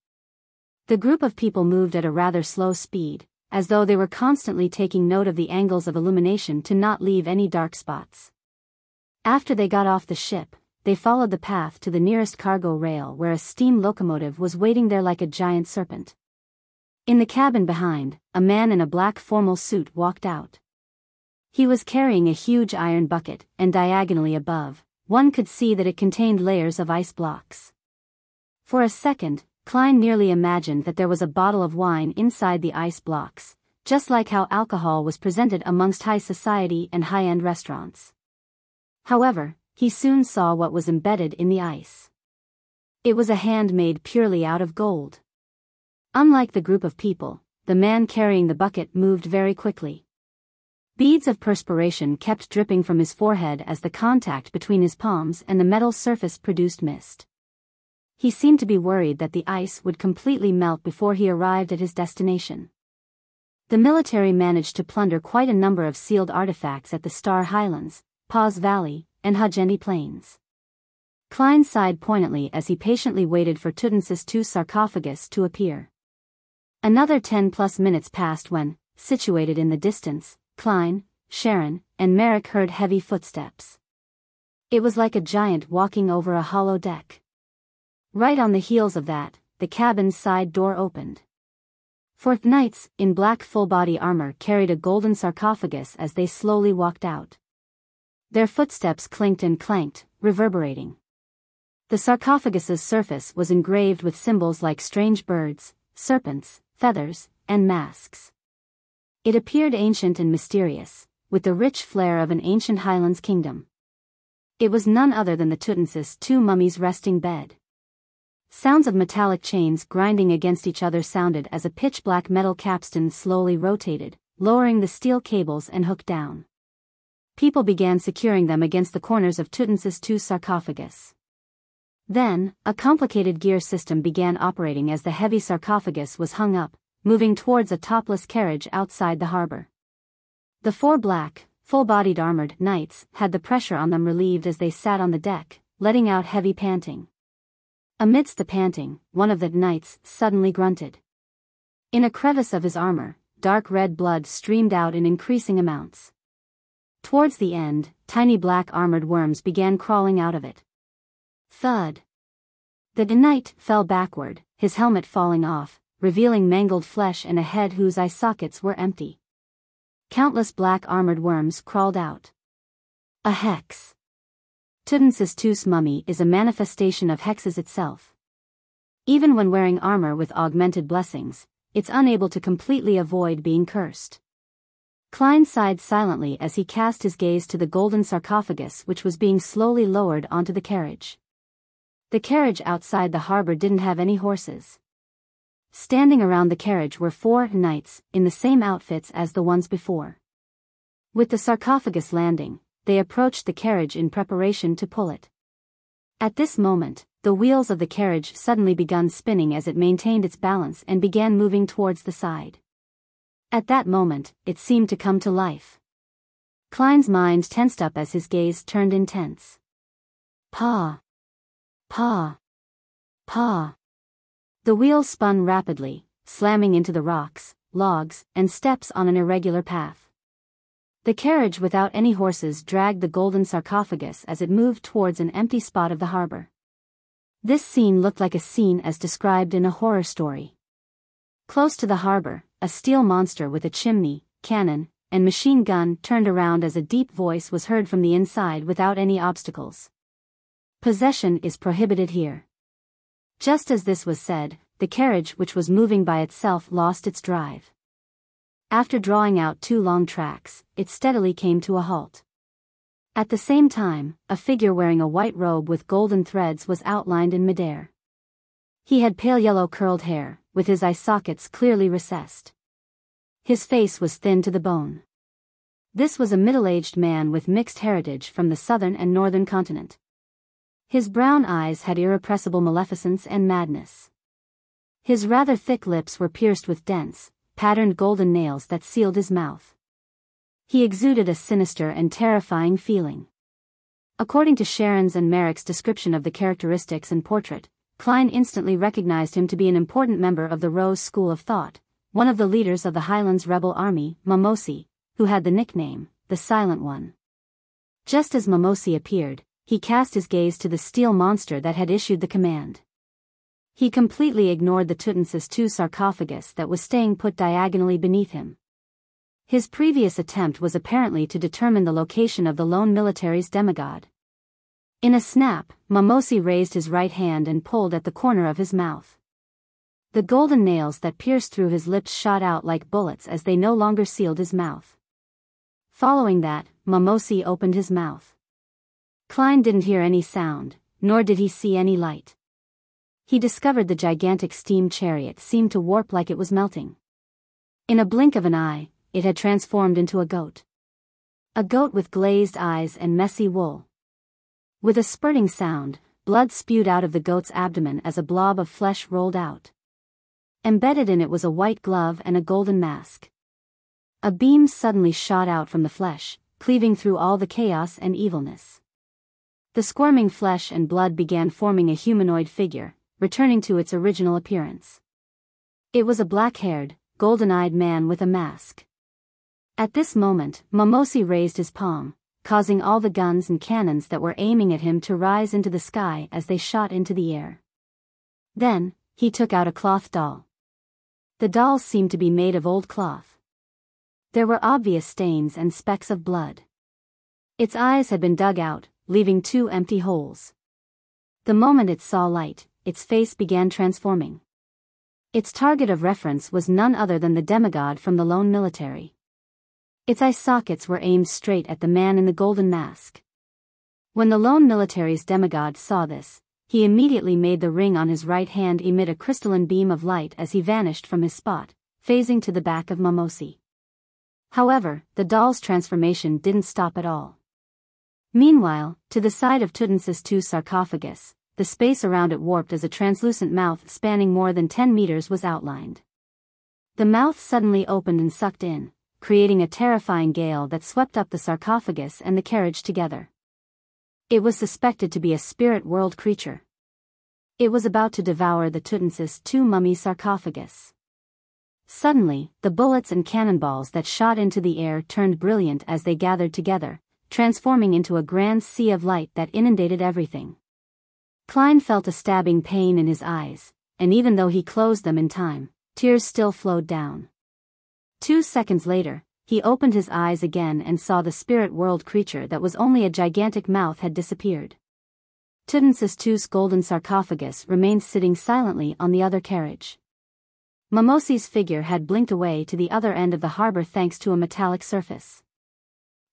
The group of people moved at a rather slow speed, as though they were constantly taking note of the angles of illumination to not leave any dark spots. After they got off the ship, they followed the path to the nearest cargo rail where a steam locomotive was waiting there like a giant serpent. In the cabin behind, a man in a black formal suit walked out. He was carrying a huge iron bucket, and diagonally above, one could see that it contained layers of ice blocks. For a second, Klein nearly imagined that there was a bottle of wine inside the ice blocks, just like how alcohol was presented amongst high society and high-end restaurants. However, he soon saw what was embedded in the ice. It was a hand made purely out of gold. Unlike the group of people, the man carrying the bucket moved very quickly. Beads of perspiration kept dripping from his forehead as the contact between his palms and the metal surface produced mist. He seemed to be worried that the ice would completely melt before he arrived at his destination. The military managed to plunder quite a number of sealed artifacts at the Star Highlands, Paws Valley, and Hajenti Plains. Klein sighed poignantly as he patiently waited for Tudensis II's sarcophagus to appear. Another 10+ minutes passed when, situated in the distance, Klein, Sharon, and Merrick heard heavy footsteps. It was like a giant walking over a hollow deck. Right on the heels of that, the cabin's side door opened. 4 knights, in black full-body armor, carried a golden sarcophagus as they slowly walked out. Their footsteps clinked and clanked, reverberating. The sarcophagus's surface was engraved with symbols like strange birds, serpents, feathers, and masks. It appeared ancient and mysterious, with the rich flair of an ancient Highlands kingdom. It was none other than the Tudensis II mummy's resting bed. Sounds of metallic chains grinding against each other sounded as a pitch-black metal capstan slowly rotated, lowering the steel cables and hooked down. People began securing them against the corners of Tudensis II's sarcophagus. Then, a complicated gear system began operating as the heavy sarcophagus was hung up, moving towards a topless carriage outside the harbor. The 4 black, full-bodied armored knights had the pressure on them relieved as they sat on the deck, letting out heavy panting. Amidst the panting, one of the knights suddenly grunted. In a crevice of his armor, dark red blood streamed out in increasing amounts. Towards the end, tiny black armored worms began crawling out of it. Thud. The knight fell backward, his helmet falling off, revealing mangled flesh and a head whose eye sockets were empty. Countless black armored worms crawled out. A hex. Tudensis II's mummy is a manifestation of hexes itself. Even when wearing armor with augmented blessings, it's unable to completely avoid being cursed. Klein sighed silently as he cast his gaze to the golden sarcophagus which was being slowly lowered onto the carriage. The carriage outside the harbor didn't have any horses. Standing around the carriage were 4 knights, in the same outfits as the ones before. With the sarcophagus landing, they approached the carriage in preparation to pull it. At this moment, the wheels of the carriage suddenly began spinning as it maintained its balance and began moving towards the side. At that moment, it seemed to come to life. Klein's mind tensed up as his gaze turned intense. Pa! Pa! Pa! The wheels spun rapidly, slamming into the rocks, logs, and steps on an irregular path. The carriage without any horses dragged the golden sarcophagus as it moved towards an empty spot of the harbor. This scene looked like a scene as described in a horror story. Close to the harbor, a steel monster with a chimney, cannon, and machine gun turned around as a deep voice was heard from the inside without any obstacles. Possession is prohibited here. Just as this was said, the carriage which was moving by itself lost its drive. After drawing out 2 long tracks, it steadily came to a halt. At the same time, a figure wearing a white robe with golden threads was outlined in midair. He had pale yellow curled hair, with his eye sockets clearly recessed. His face was thin to the bone. This was a middle-aged man with mixed heritage from the southern and northern continent. His brown eyes had irrepressible maleficence and madness. His rather thick lips were pierced with dense, patterned golden nails that sealed his mouth. He exuded a sinister and terrifying feeling. According to Sharon's and Merrick's description of the characteristics and portrait, Klein instantly recognized him to be an important member of the Rose School of Thought, one of the leaders of the Highlands rebel army, Mamosi, who had the nickname, the Silent One. Just as Mamosi appeared, he cast his gaze to the steel monster that had issued the command. He completely ignored the Tutmosis II sarcophagus that was staying put diagonally beneath him. His previous attempt was apparently to determine the location of the lone military's demigod. In a snap, Mamosi raised his right hand and pulled at the corner of his mouth. The golden nails that pierced through his lips shot out like bullets as they no longer sealed his mouth. Following that, Mamosi opened his mouth. Klein didn't hear any sound, nor did he see any light. He discovered the gigantic steam chariot seemed to warp like it was melting. In a blink of an eye, it had transformed into a goat. A goat with glazed eyes and messy wool. With a spurting sound, blood spewed out of the goat's abdomen as a blob of flesh rolled out. Embedded in it was a white glove and a golden mask. A beam suddenly shot out from the flesh, cleaving through all the chaos and evilness. The squirming flesh and blood began forming a humanoid figure, returning to its original appearance. It was a black-haired, golden-eyed man with a mask. At this moment, Mamosi raised his palm, causing all the guns and cannons that were aiming at him to rise into the sky as they shot into the air. Then, he took out a cloth doll. The doll seemed to be made of old cloth. There were obvious stains and specks of blood. Its eyes had been dug out, leaving 2 empty holes. The moment it saw light, its face began transforming. Its target of reference was none other than the demigod from the lone military. Its eye sockets were aimed straight at the man in the golden mask. When the lone military's demigod saw this, he immediately made the ring on his right hand emit a crystalline beam of light as he vanished from his spot, phasing to the back of Mamosi. However, the doll's transformation didn't stop at all. Meanwhile, to the side of Tutmosis II's sarcophagus, the space around it warped as a translucent mouth spanning more than 10 meters was outlined. The mouth suddenly opened and sucked in, creating a terrifying gale that swept up the sarcophagus and the carriage together. It was suspected to be a spirit world creature. It was about to devour the Tutmosis II mummy sarcophagus. Suddenly, the bullets and cannonballs that shot into the air turned brilliant as they gathered together, transforming into a grand sea of light that inundated everything. Klein felt a stabbing pain in his eyes, and even though he closed them in time, tears still flowed down. 2 seconds later, he opened his eyes again and saw the spirit world creature that was only a gigantic mouth had disappeared. Tutmosis II's golden sarcophagus remained sitting silently on the other carriage. Momosi's figure had blinked away to the other end of the harbor thanks to a metallic surface.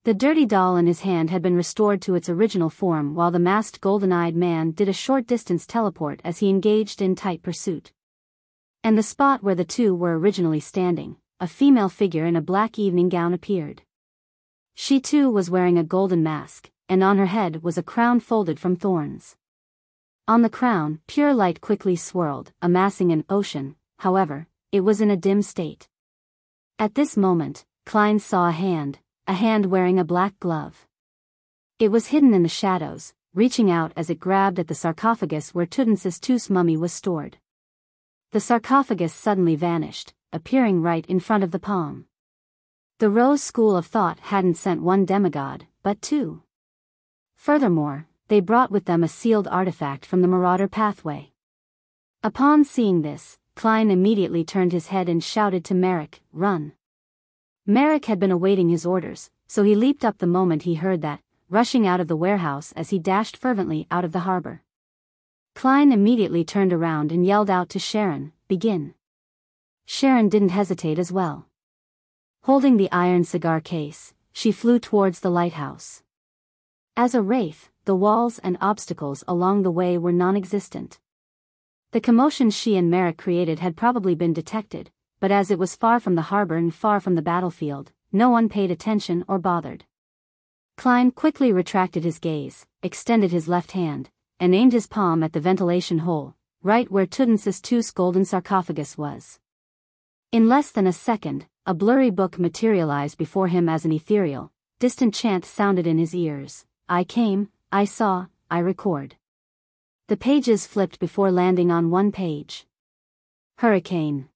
The dirty doll in his hand had been restored to its original form while the masked golden-eyed man did a short-distance teleport as he engaged in tight pursuit. And the spot where the two were originally standing, a female figure in a black evening gown appeared. She too was wearing a golden mask, and on her head was a crown folded from thorns. On the crown, pure light quickly swirled, amassing an ocean. However, it was in a dim state. At this moment, Klein saw a hand wearing a black glove. It was hidden in the shadows, reaching out as it grabbed at the sarcophagus where Tutmosis II's mummy was stored. The sarcophagus suddenly vanished, appearing right in front of the palm. The Rose School of Thought hadn't sent one demigod, but two. Furthermore, they brought with them a sealed artifact from the Marauder pathway. Upon seeing this, Klein immediately turned his head and shouted to Merrick, "Run!" Merrick had been awaiting his orders, so he leaped up the moment he heard that, rushing out of the warehouse as he dashed fervently out of the harbor. Klein immediately turned around and yelled out to Sharon, "Begin!" Sharon didn't hesitate as well. Holding the iron cigar case, she flew towards the lighthouse. As a wraith, the walls and obstacles along the way were non-existent. The commotion she and Merrick created had probably been detected, but as it was far from the harbor and far from the battlefield, no one paid attention or bothered. Klein quickly retracted his gaze, extended his left hand, and aimed his palm at the ventilation hole, right where Tutmosis II's golden sarcophagus was. In less than a second, a blurry book materialized before him as an ethereal, distant chant sounded in his ears. "I came, I saw, I record." The pages flipped before landing on one page. Hurricane.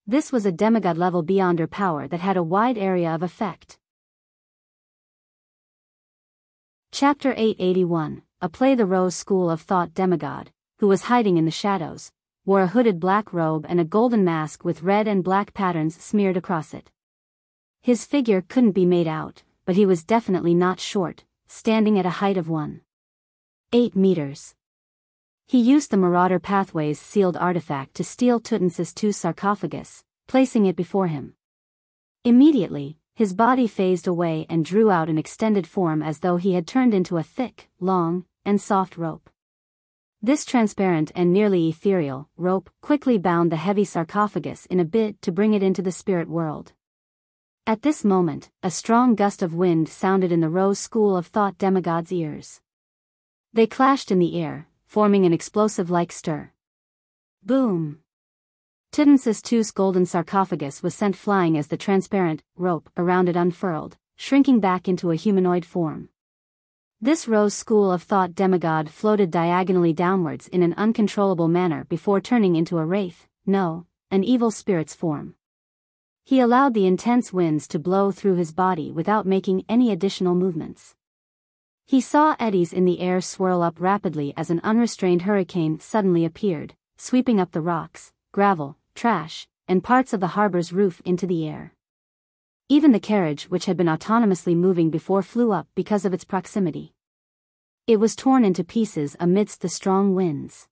This was a demigod level beyonder power that had a wide area of effect. Chapter 881, a play. The Rose School of Thought demigod, who was hiding in the shadows, wore a hooded black robe and a golden mask with red and black patterns smeared across it. His figure couldn't be made out, but he was definitely not short, standing at a height of 1.8 meters. He used the Marauder Pathway's sealed artifact to steal Tutmosis II's sarcophagus, placing it before him. Immediately, his body phased away and drew out an extended form as though he had turned into a thick, long, and soft rope. This transparent and nearly ethereal rope quickly bound the heavy sarcophagus in a bid to bring it into the spirit world. At this moment, a strong gust of wind sounded in the Rose School of Thought demigod's ears. They clashed in the air, forming an explosive-like stir. Boom! Tutmosis II's golden sarcophagus was sent flying as the transparent rope around it unfurled, shrinking back into a humanoid form. This Rose School of Thought demigod floated diagonally downwards in an uncontrollable manner before turning into a wraith, no, an evil spirit's form. He allowed the intense winds to blow through his body without making any additional movements. He saw eddies in the air swirl up rapidly as an unrestrained hurricane suddenly appeared, sweeping up the rocks, gravel, trash, and parts of the harbor's roof into the air. Even the carriage which had been autonomously moving before flew up because of its proximity. It was torn into pieces amidst the strong winds.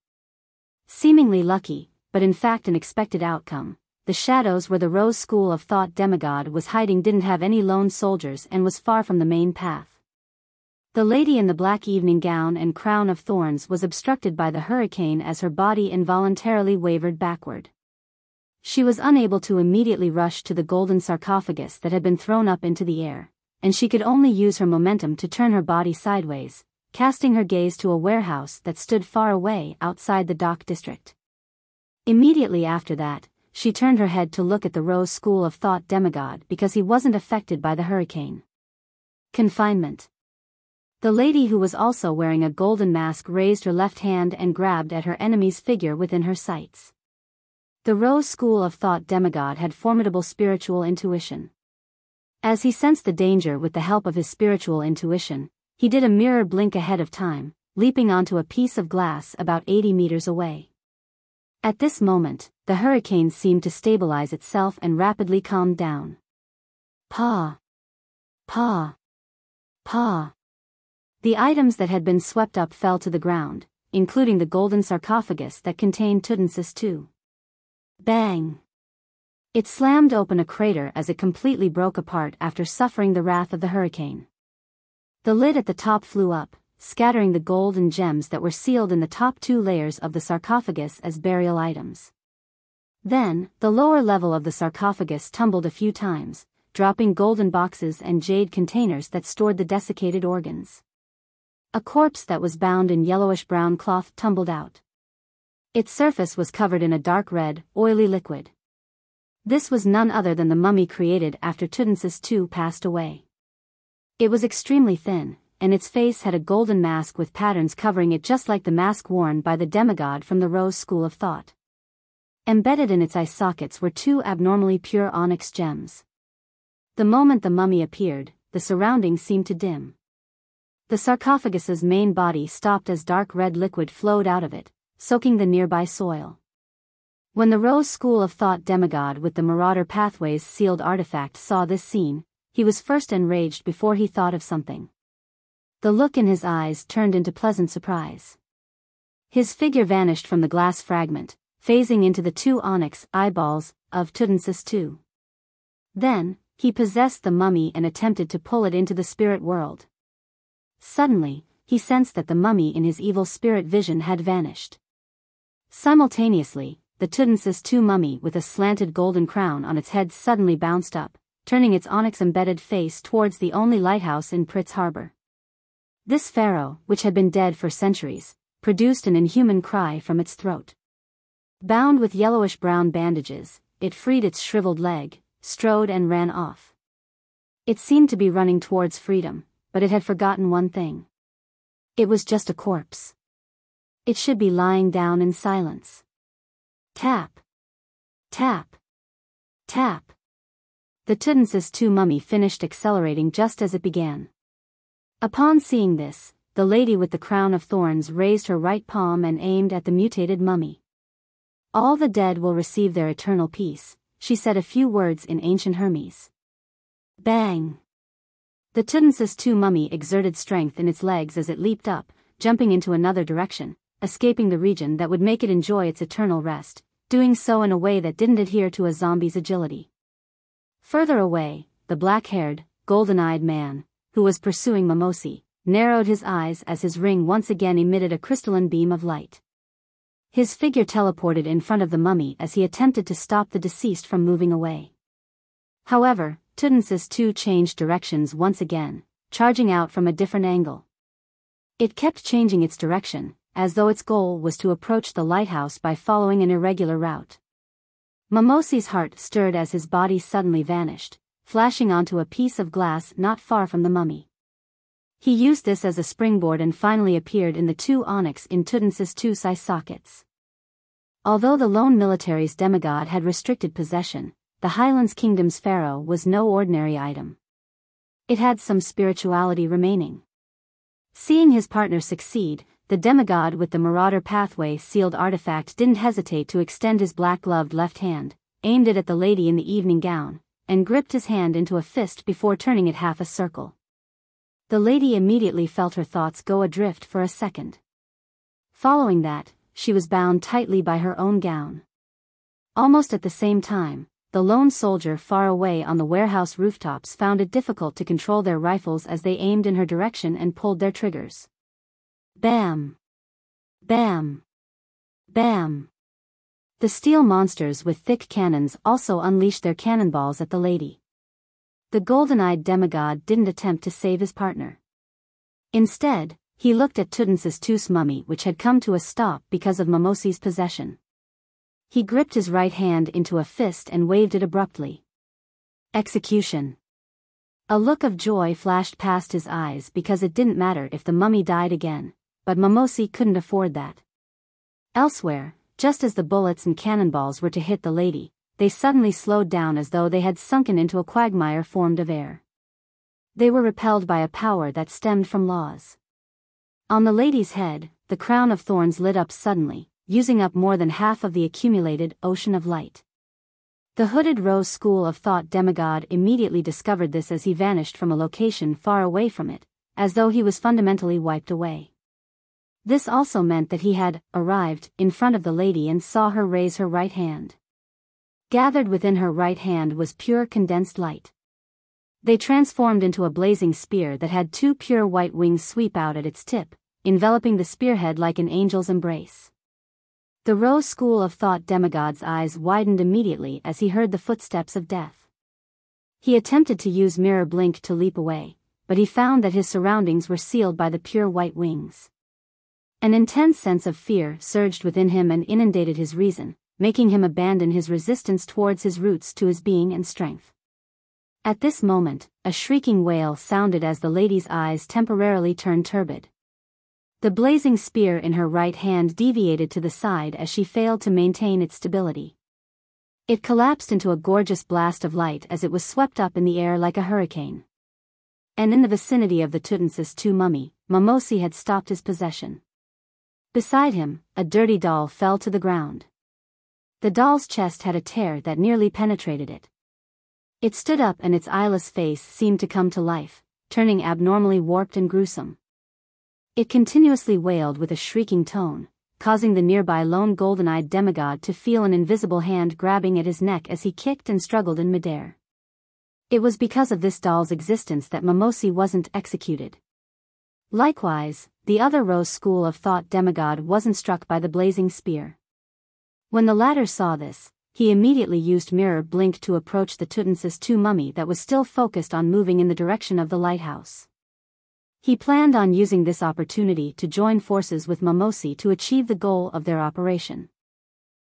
Seemingly lucky, but in fact an expected outcome, the shadows where the Rose School of Thought demigod was hiding didn't have any lone soldiers and was far from the main path. The lady in the black evening gown and crown of thorns was obstructed by the hurricane as her body involuntarily wavered backward. She was unable to immediately rush to the golden sarcophagus that had been thrown up into the air, and she could only use her momentum to turn her body sideways, casting her gaze to a warehouse that stood far away outside the dock district. Immediately after that, she turned her head to look at the Rose School of Thought demigod because he wasn't affected by the hurricane. Confinement. The lady who was also wearing a golden mask raised her left hand and grabbed at her enemy's figure within her sights. The Rose School of Thought demigod had formidable spiritual intuition. As he sensed the danger with the help of his spiritual intuition, he did a mirror blink ahead of time, leaping onto a piece of glass about 80 meters away. At this moment, the hurricane seemed to stabilize itself and rapidly calmed down. Pa! Pa! Pa! The items that had been swept up fell to the ground, including the golden sarcophagus that contained Tutmosis II. Bang! It slammed open a crater as it completely broke apart after suffering the wrath of the hurricane. The lid at the top flew up, scattering the gold and gems that were sealed in the top 2 layers of the sarcophagus as burial items. Then, the lower level of the sarcophagus tumbled a few times, dropping golden boxes and jade containers that stored the desiccated organs. A corpse that was bound in yellowish-brown cloth tumbled out. Its surface was covered in a dark red, oily liquid. This was none other than the mummy created after Tutmosis II passed away. It was extremely thin, and its face had a golden mask with patterns covering it just like the mask worn by the demigod from the Rose School of Thought. Embedded in its eye sockets were 2 abnormally pure onyx gems. The moment the mummy appeared, the surroundings seemed to dim. The sarcophagus's main body stopped as dark red liquid flowed out of it, soaking the nearby soil. When the Rose School of Thought demigod with the Marauder Pathways sealed artifact saw this scene, he was first enraged before he thought of something. The look in his eyes turned into pleasant surprise. His figure vanished from the glass fragment, phasing into the 2 onyx eyeballs of Tutmosis II. Then, he possessed the mummy and attempted to pull it into the spirit world. Suddenly, he sensed that the mummy in his evil spirit vision had vanished. Simultaneously, the Tutmosis II mummy with a slanted golden crown on its head suddenly bounced up, turning its onyx-embedded face towards the only lighthouse in Pritz Harbor. This pharaoh, which had been dead for centuries, produced an inhuman cry from its throat. Bound with yellowish-brown bandages, it freed its shriveled leg, strode and ran off. It seemed to be running towards freedom, but it had forgotten one thing. It was just a corpse. It should be lying down in silence. Tap. Tap. Tap. The Tutmosis II mummy finished accelerating just as it began. Upon seeing this, the lady with the crown of thorns raised her right palm and aimed at the mutated mummy. "All the dead will receive their eternal peace," she said a few words in ancient Hermes. Bang! The Tutmosis II mummy exerted strength in its legs as it leaped up, jumping into another direction, escaping the region that would make it enjoy its eternal rest, doing so in a way that didn't adhere to a zombie's agility. Further away, the black-haired, golden-eyed man, who was pursuing Mimosi, narrowed his eyes as his ring once again emitted a crystalline beam of light. His figure teleported in front of the mummy as he attempted to stop the deceased from moving away. However, Tutmosis II changed directions once again, charging out from a different angle. It kept changing its direction, as though its goal was to approach the lighthouse by following an irregular route. Mimosi's heart stirred as his body suddenly vanished, flashing onto a piece of glass not far from the mummy. He used this as a springboard and finally appeared in the 2 onyx in Tutmosis II's eye sockets. Although the lone military's demigod had restricted possession, the Highlands Kingdom's pharaoh was no ordinary item. It had some spirituality remaining. Seeing his partner succeed, the demigod with the Marauder Pathway sealed artifact didn't hesitate to extend his black-gloved left hand, aimed it at the lady in the evening gown, and gripped his hand into a fist before turning it half a circle. The lady immediately felt her thoughts go adrift for a second. Following that, she was bound tightly by her own gown. Almost at the same time, the lone soldier far away on the warehouse rooftops found it difficult to control their rifles as they aimed in her direction and pulled their triggers. Bam! Bam! Bam! The steel monsters with thick cannons also unleashed their cannonballs at the lady. The golden-eyed demigod didn't attempt to save his partner. Instead, he looked at Tutmosis II's mummy, which had come to a stop because of Mimosi's possession. He gripped his right hand into a fist and waved it abruptly. Execution. A look of joy flashed past his eyes because it didn't matter if the mummy died again, but Mimosi couldn't afford that. Elsewhere, just as the bullets and cannonballs were to hit the lady, they suddenly slowed down as though they had sunken into a quagmire formed of air. They were repelled by a power that stemmed from laws. On the lady's head, the crown of thorns lit up suddenly, using up more than half of the accumulated ocean of light. The hooded Rose School of Thought demigod immediately discovered this as he vanished from a location far away from it, as though he was fundamentally wiped away. This also meant that he had arrived in front of the lady and saw her raise her right hand. Gathered within her right hand was pure condensed light. They transformed into a blazing spear that had two pure white wings sweep out at its tip, enveloping the spearhead like an angel's embrace. The Rose School of Thought demigod's eyes widened immediately as he heard the footsteps of death. He attempted to use mirror blink to leap away, but he found that his surroundings were sealed by the pure white wings. An intense sense of fear surged within him and inundated his reason, making him abandon his resistance towards his roots to his being and strength. At this moment, a shrieking wail sounded as the lady's eyes temporarily turned turbid. The blazing spear in her right hand deviated to the side as she failed to maintain its stability. It collapsed into a gorgeous blast of light as it was swept up in the air like a hurricane. And in the vicinity of the Tutmosis II mummy, Momosi had stopped his possession. Beside him, a dirty doll fell to the ground. The doll's chest had a tear that nearly penetrated it. It stood up and its eyeless face seemed to come to life, turning abnormally warped and gruesome. It continuously wailed with a shrieking tone, causing the nearby lone golden-eyed demigod to feel an invisible hand grabbing at his neck as he kicked and struggled in midair. It was because of this doll's existence that Momosi wasn't executed. Likewise, the other Rose School of Thought demigod wasn't struck by the blazing spear. When the latter saw this, he immediately used mirror blink to approach the Tutmosis II mummy that was still focused on moving in the direction of the lighthouse. He planned on using this opportunity to join forces with Momosi to achieve the goal of their operation.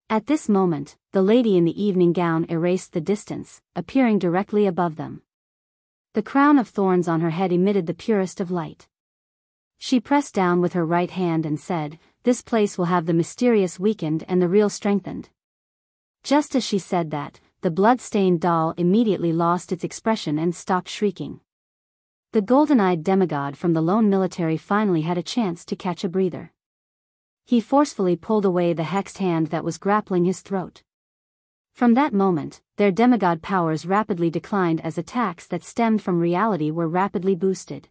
At this moment, the lady in the evening gown erased the distance, appearing directly above them. The crown of thorns on her head emitted the purest of light. She pressed down with her right hand and said, "This place will have the mysterious weakened and the real strengthened." Just as she said that, the blood-stained doll immediately lost its expression and stopped shrieking. The golden-eyed demigod from the lone military finally had a chance to catch a breather. He forcefully pulled away the hexed hand that was grappling his throat. From that moment, their demigod powers rapidly declined as attacks that stemmed from reality were rapidly boosted.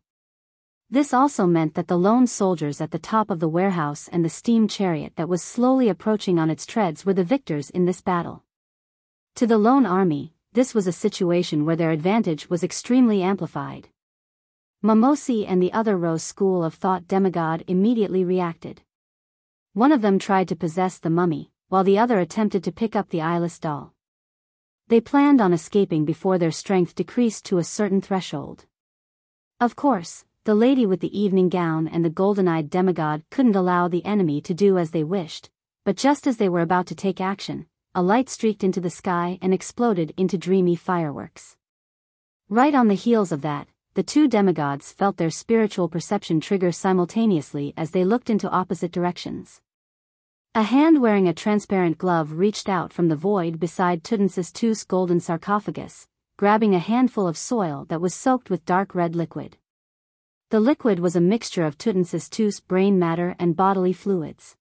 This also meant that the lone soldiers at the top of the warehouse and the steam chariot that was slowly approaching on its treads were the victors in this battle. To the lone army, this was a situation where their advantage was extremely amplified. Momosi and the other Rose School of Thought demigod immediately reacted. One of them tried to possess the mummy, while the other attempted to pick up the eyeless doll. They planned on escaping before their strength decreased to a certain threshold. Of course, the lady with the evening gown and the golden-eyed demigod couldn't allow the enemy to do as they wished, but just as they were about to take action, a light streaked into the sky and exploded into dreamy fireworks. Right on the heels of that, the two demigods felt their spiritual perception trigger simultaneously as they looked into opposite directions. A hand wearing a transparent glove reached out from the void beside Tutmosis II's golden sarcophagus, grabbing a handful of soil that was soaked with dark red liquid. The liquid was a mixture of Tutmosis II's brain matter and bodily fluids.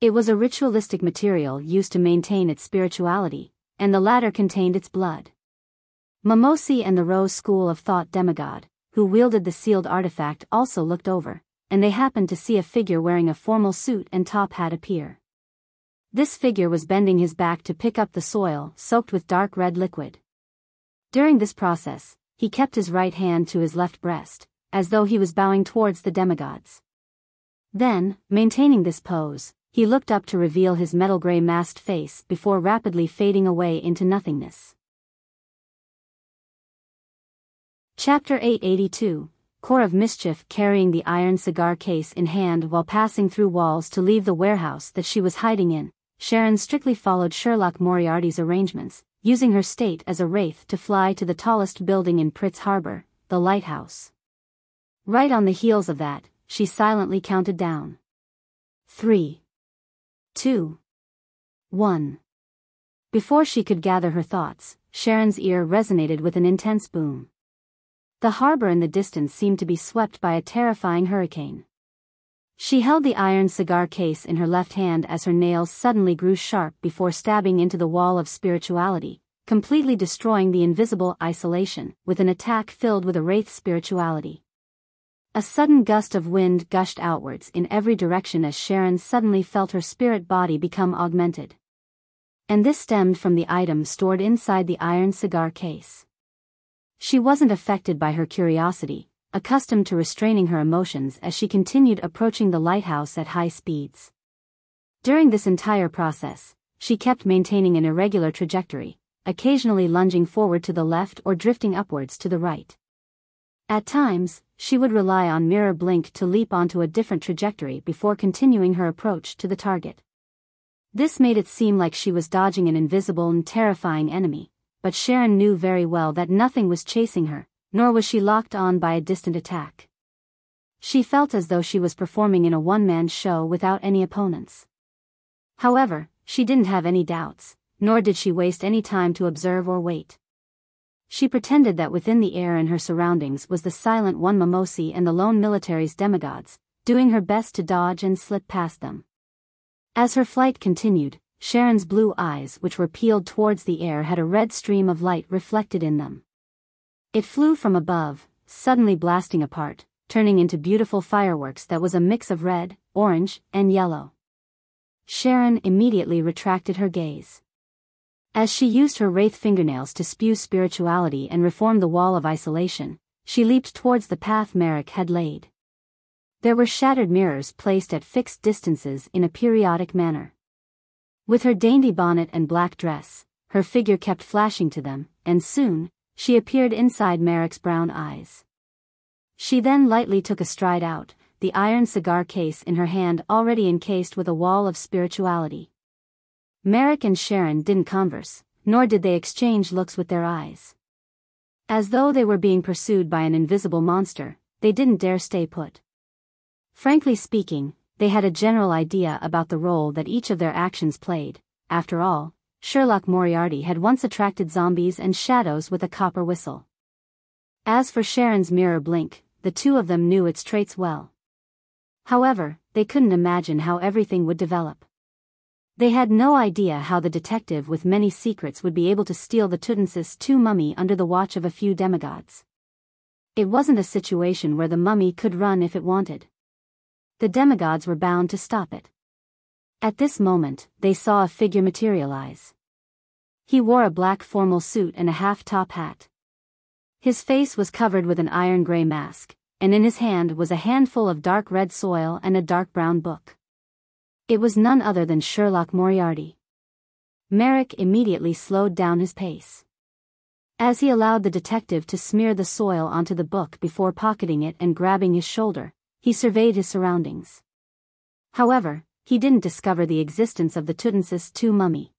It was a ritualistic material used to maintain its spirituality, and the latter contained its blood. Momosi and the Rose School of Thought demigod, who wielded the sealed artifact, also looked over, and they happened to see a figure wearing a formal suit and top hat appear. This figure was bending his back to pick up the soil soaked with dark red liquid. During this process, he kept his right hand to his left breast, as though he was bowing towards the demigods. Then, maintaining this pose, he looked up to reveal his metal gray masked face before rapidly fading away into nothingness. Chapter 882, Core of Mischief. Carrying the iron cigar case in hand while passing through walls to leave the warehouse that she was hiding in, Sharon strictly followed Sherlock Moriarty's arrangements, using her state as a wraith to fly to the tallest building in Pritz Harbor, the lighthouse. Right on the heels of that, she silently counted down. 3, 2, 1. Before she could gather her thoughts, Sharon's ear resonated with an intense boom. The harbor in the distance seemed to be swept by a terrifying hurricane. She held the iron cigar case in her left hand as her nails suddenly grew sharp before stabbing into the wall of spirituality, completely destroying the invisible isolation with an attack filled with a wraith spirituality. A sudden gust of wind gushed outwards in every direction as Sharon suddenly felt her spirit body become augmented. And this stemmed from the items stored inside the iron cigar case. She wasn't affected by her curiosity, accustomed to restraining her emotions as she continued approaching the lighthouse at high speeds. During this entire process, she kept maintaining an irregular trajectory, occasionally lunging forward to the left or drifting upwards to the right. At times, she would rely on mirror blink to leap onto a different trajectory before continuing her approach to the target. This made it seem like she was dodging an invisible and terrifying enemy, but Sharon knew very well that nothing was chasing her, nor was she locked on by a distant attack. She felt as though she was performing in a one-man show without any opponents. However, she didn't have any doubts, nor did she waste any time to observe or wait. She pretended that within the air and her surroundings was the silent one Momosi and the lone military's demigods, doing her best to dodge and slip past them. As her flight continued, Sharon's blue eyes, which were peeled towards the air, had a red stream of light reflected in them. It flew from above, suddenly blasting apart, turning into beautiful fireworks that was a mix of red, orange, and yellow. Sharon immediately retracted her gaze. As she used her wraith fingernails to spew spirituality and reform the wall of isolation, she leaped towards the path Merrick had laid. There were shattered mirrors placed at fixed distances in a periodic manner. With her dainty bonnet and black dress, her figure kept flashing to them, and soon, she appeared inside Merrick's brown eyes. She then lightly took a stride out, the iron cigar case in her hand already encased with a wall of spirituality. Merrick and Sharon didn't converse, nor did they exchange looks with their eyes. As though they were being pursued by an invisible monster, they didn't dare stay put. Frankly speaking, they had a general idea about the role that each of their actions played. After all, Sherlock Moriarty had once attracted zombies and shadows with a copper whistle. As for Sharon's mirror blink, the two of them knew its traits well. However, they couldn't imagine how everything would develop. They had no idea how the detective with many secrets would be able to steal the Tutmosis II mummy under the watch of a few demigods. It wasn't a situation where the mummy could run if it wanted. The demigods were bound to stop it. At this moment, they saw a figure materialize. He wore a black formal suit and a half-top hat. His face was covered with an iron-gray mask, and in his hand was a handful of dark red soil and a dark brown book. It was none other than Sherlock Moriarty. Merrick immediately slowed down his pace. As he allowed the detective to smear the soil onto the book before pocketing it and grabbing his shoulder, he surveyed his surroundings. However, he didn't discover the existence of the Tutmosis II mummy.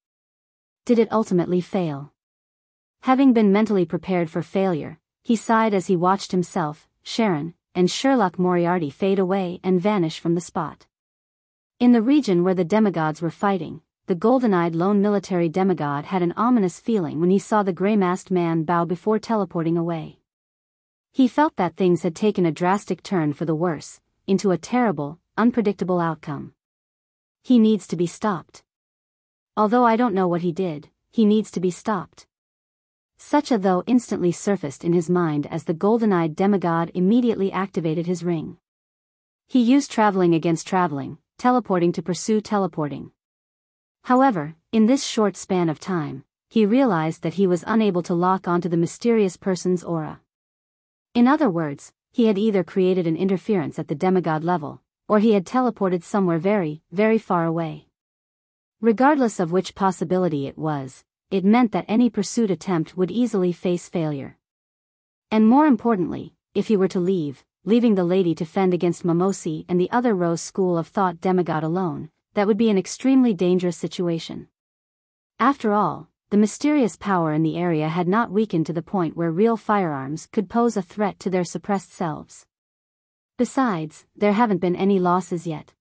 Did it ultimately fail? Having been mentally prepared for failure, he sighed as he watched himself, Sharon, and Sherlock Moriarty fade away and vanish from the spot. In the region where the demigods were fighting, the golden-eyed lone military demigod had an ominous feeling when he saw the gray-masked man bow before teleporting away. He felt that things had taken a drastic turn for the worse, into a terrible, unpredictable outcome. He needs to be stopped. Although I don't know what he did, he needs to be stopped. Such a thought instantly surfaced in his mind as the golden-eyed demigod immediately activated his ring. He used traveling against traveling, teleporting to pursue teleporting. However, in this short span of time, he realized that he was unable to lock onto the mysterious person's aura. In other words, he had either created an interference at the demigod level, or he had teleported somewhere very, very far away. Regardless of which possibility it was, it meant that any pursuit attempt would easily face failure. And more importantly, if he were to leaving the lady to fend against Momosi and the other Rose school of thought demigod alone, that would be an extremely dangerous situation. After all, the mysterious power in the area had not weakened to the point where real firearms could pose a threat to their suppressed selves. Besides, there haven't been any losses yet.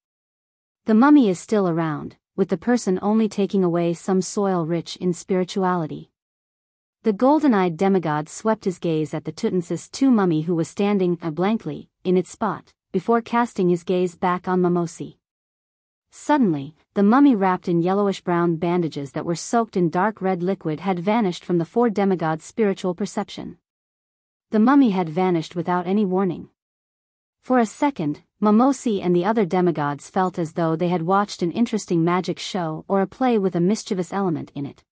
The mummy is still around, with the person only taking away some soil rich in spirituality. The golden-eyed demigod swept his gaze at the Tutmosis II mummy who was standing blankly in its spot, before casting his gaze back on Momosi. Suddenly, the mummy wrapped in yellowish-brown bandages that were soaked in dark red liquid had vanished from the four demigods' spiritual perception. The mummy had vanished without any warning. For a second, Momosi and the other demigods felt as though they had watched an interesting magic show or a play with a mischievous element in it.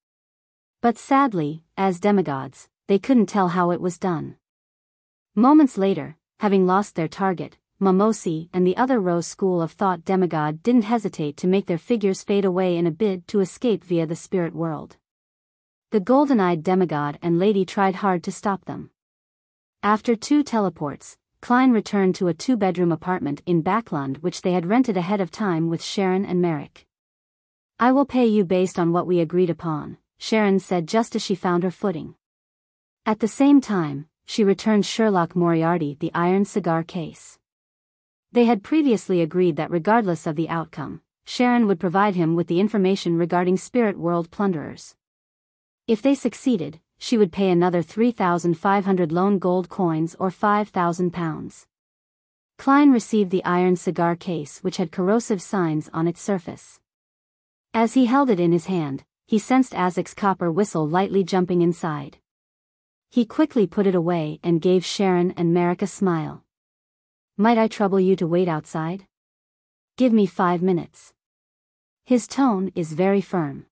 But sadly, as demigods, they couldn't tell how it was done. Moments later, having lost their target, Momosi and the other Rose School of Thought demigod didn't hesitate to make their figures fade away in a bid to escape via the spirit world. The golden-eyed demigod and lady tried hard to stop them. After 2 teleports, Klein returned to a 2-bedroom apartment in Backland which they had rented ahead of time with Sharon and Merrick. "I will pay you based on what we agreed upon," Sharon said just as she found her footing. At the same time, she returned Sherlock Moriarty the iron cigar case. They had previously agreed that regardless of the outcome, Sharon would provide him with the information regarding spirit world plunderers. If they succeeded, she would pay another 3,500 lone gold coins or £5,000. Klein received the iron cigar case which had corrosive signs on its surface. As he held it in his hand, he sensed Azek's copper whistle lightly jumping inside. He quickly put it away and gave Sharon and Merrick a smile. "Might I trouble you to wait outside? Give me 5 minutes." His tone is very firm.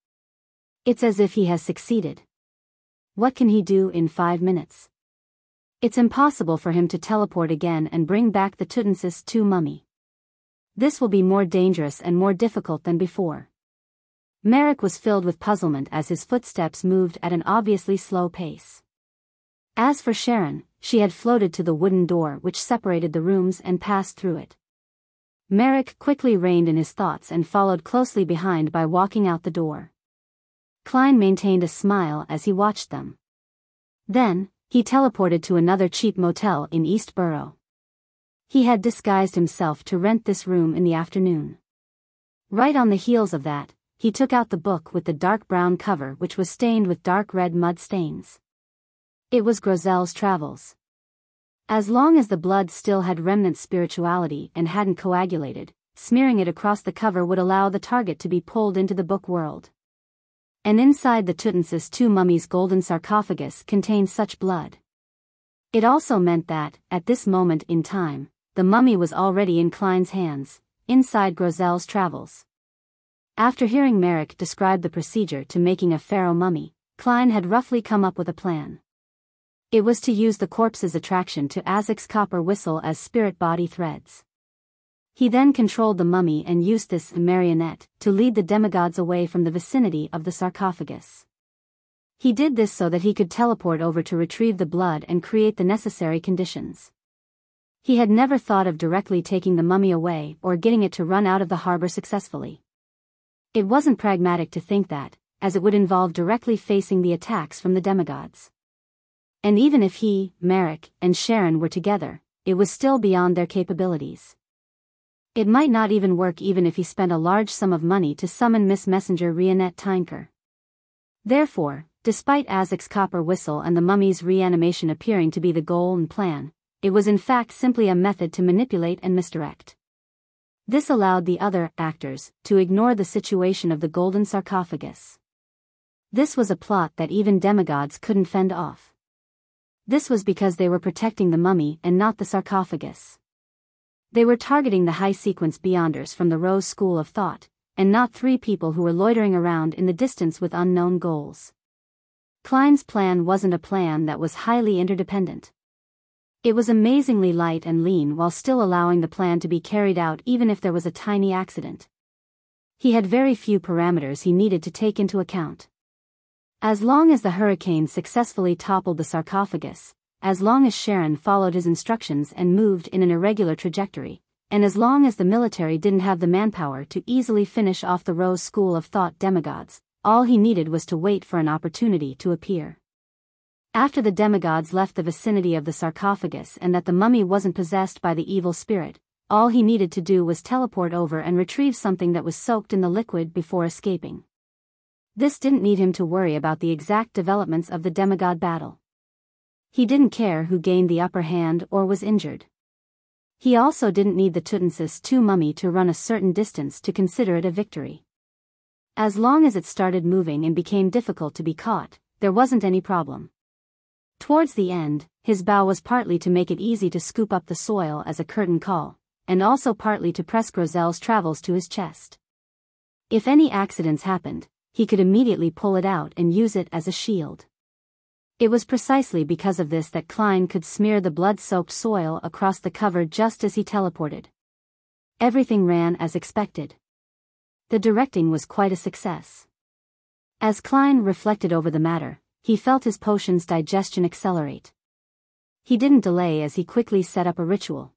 It's as if he has succeeded. What can he do in 5 minutes? It's impossible for him to teleport again and bring back the Tutensis II mummy. This will be more dangerous and more difficult than before. Merrick was filled with puzzlement as his footsteps moved at an obviously slow pace. As for Sharon, she had floated to the wooden door which separated the rooms and passed through it. Merrick quickly reined in his thoughts and followed closely behind by walking out the door. Klein maintained a smile as he watched them. Then, he teleported to another cheap motel in East Borough. He had disguised himself to rent this room in the afternoon. Right on the heels of that, he took out the book with the dark brown cover which was stained with dark red mud stains. It was Grozel's Travels. As long as the blood still had remnant spirituality and hadn't coagulated, smearing it across the cover would allow the target to be pulled into the book world. And inside the Tutensis II mummy's golden sarcophagus contained such blood. It also meant that, at this moment in time, the mummy was already in Klein's hands, inside Grozel's Travels. After hearing Merrick describe the procedure to making a pharaoh mummy, Klein had roughly come up with a plan. It was to use the corpse's attraction to Azek's copper whistle as spirit body threads. He then controlled the mummy and used this marionette to lead the demigods away from the vicinity of the sarcophagus. He did this so that he could teleport over to retrieve the blood and create the necessary conditions. He had never thought of directly taking the mummy away or getting it to run out of the harbor successfully. It wasn't pragmatic to think that, as it would involve directly facing the attacks from the demigods. And even if he, Merrick, and Sharon were together, it was still beyond their capabilities. It might not even work even if he spent a large sum of money to summon Miss Messenger Rionette Tinker. Therefore, despite Azek's copper whistle and the mummy's reanimation appearing to be the goal and plan, it was in fact simply a method to manipulate and misdirect. This allowed the other actors to ignore the situation of the golden sarcophagus. This was a plot that even demigods couldn't fend off. This was because they were protecting the mummy and not the sarcophagus. They were targeting the high-sequence Beyonders from the Rose School of Thought, and not 3 people who were loitering around in the distance with unknown goals. Klein's plan wasn't a plan that was highly interdependent. It was amazingly light and lean while still allowing the plan to be carried out even if there was a tiny accident. He had very few parameters he needed to take into account. As long as the hurricane successfully toppled the sarcophagus, as long as Sharon followed his instructions and moved in an irregular trajectory, and as long as the military didn't have the manpower to easily finish off the Rose School of Thought demigods, all he needed was to wait for an opportunity to appear. After the demigods left the vicinity of the sarcophagus and that the mummy wasn't possessed by the evil spirit, all he needed to do was teleport over and retrieve something that was soaked in the liquid before escaping. This didn't need him to worry about the exact developments of the demigod battle. He didn't care who gained the upper hand or was injured. He also didn't need the Tutensis II mummy to run a certain distance to consider it a victory. As long as it started moving and became difficult to be caught, there wasn't any problem. Towards the end, his bow was partly to make it easy to scoop up the soil as a curtain call, and also partly to press Groselle's travels to his chest. If any accidents happened, he could immediately pull it out and use it as a shield. It was precisely because of this that Klein could smear the blood-soaked soil across the cover just as he teleported. Everything ran as expected. The directing was quite a success. As Klein reflected over the matter, he felt his potion's digestion accelerate. He didn't delay as he quickly set up a ritual.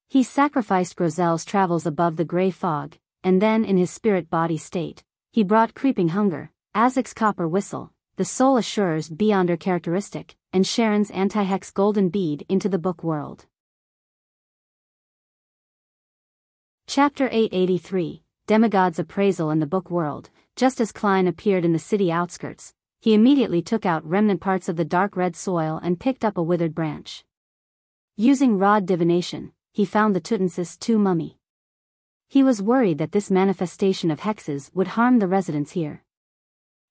He sacrificed Groselle's travels above the gray fog, and then in his spirit-body state, he brought Creeping Hunger, Azek's copper whistle, the Soul Assurer's Beyonder characteristic, and Sharon's anti-hex golden bead into the book world. Chapter 883, Demigod's Appraisal in the Book World. Just as Klein appeared in the city outskirts, he immediately took out remnant parts of the dark red soil and picked up a withered branch. Using rod divination, he found the Tuttensis II mummy. He was worried that this manifestation of hexes would harm the residents here.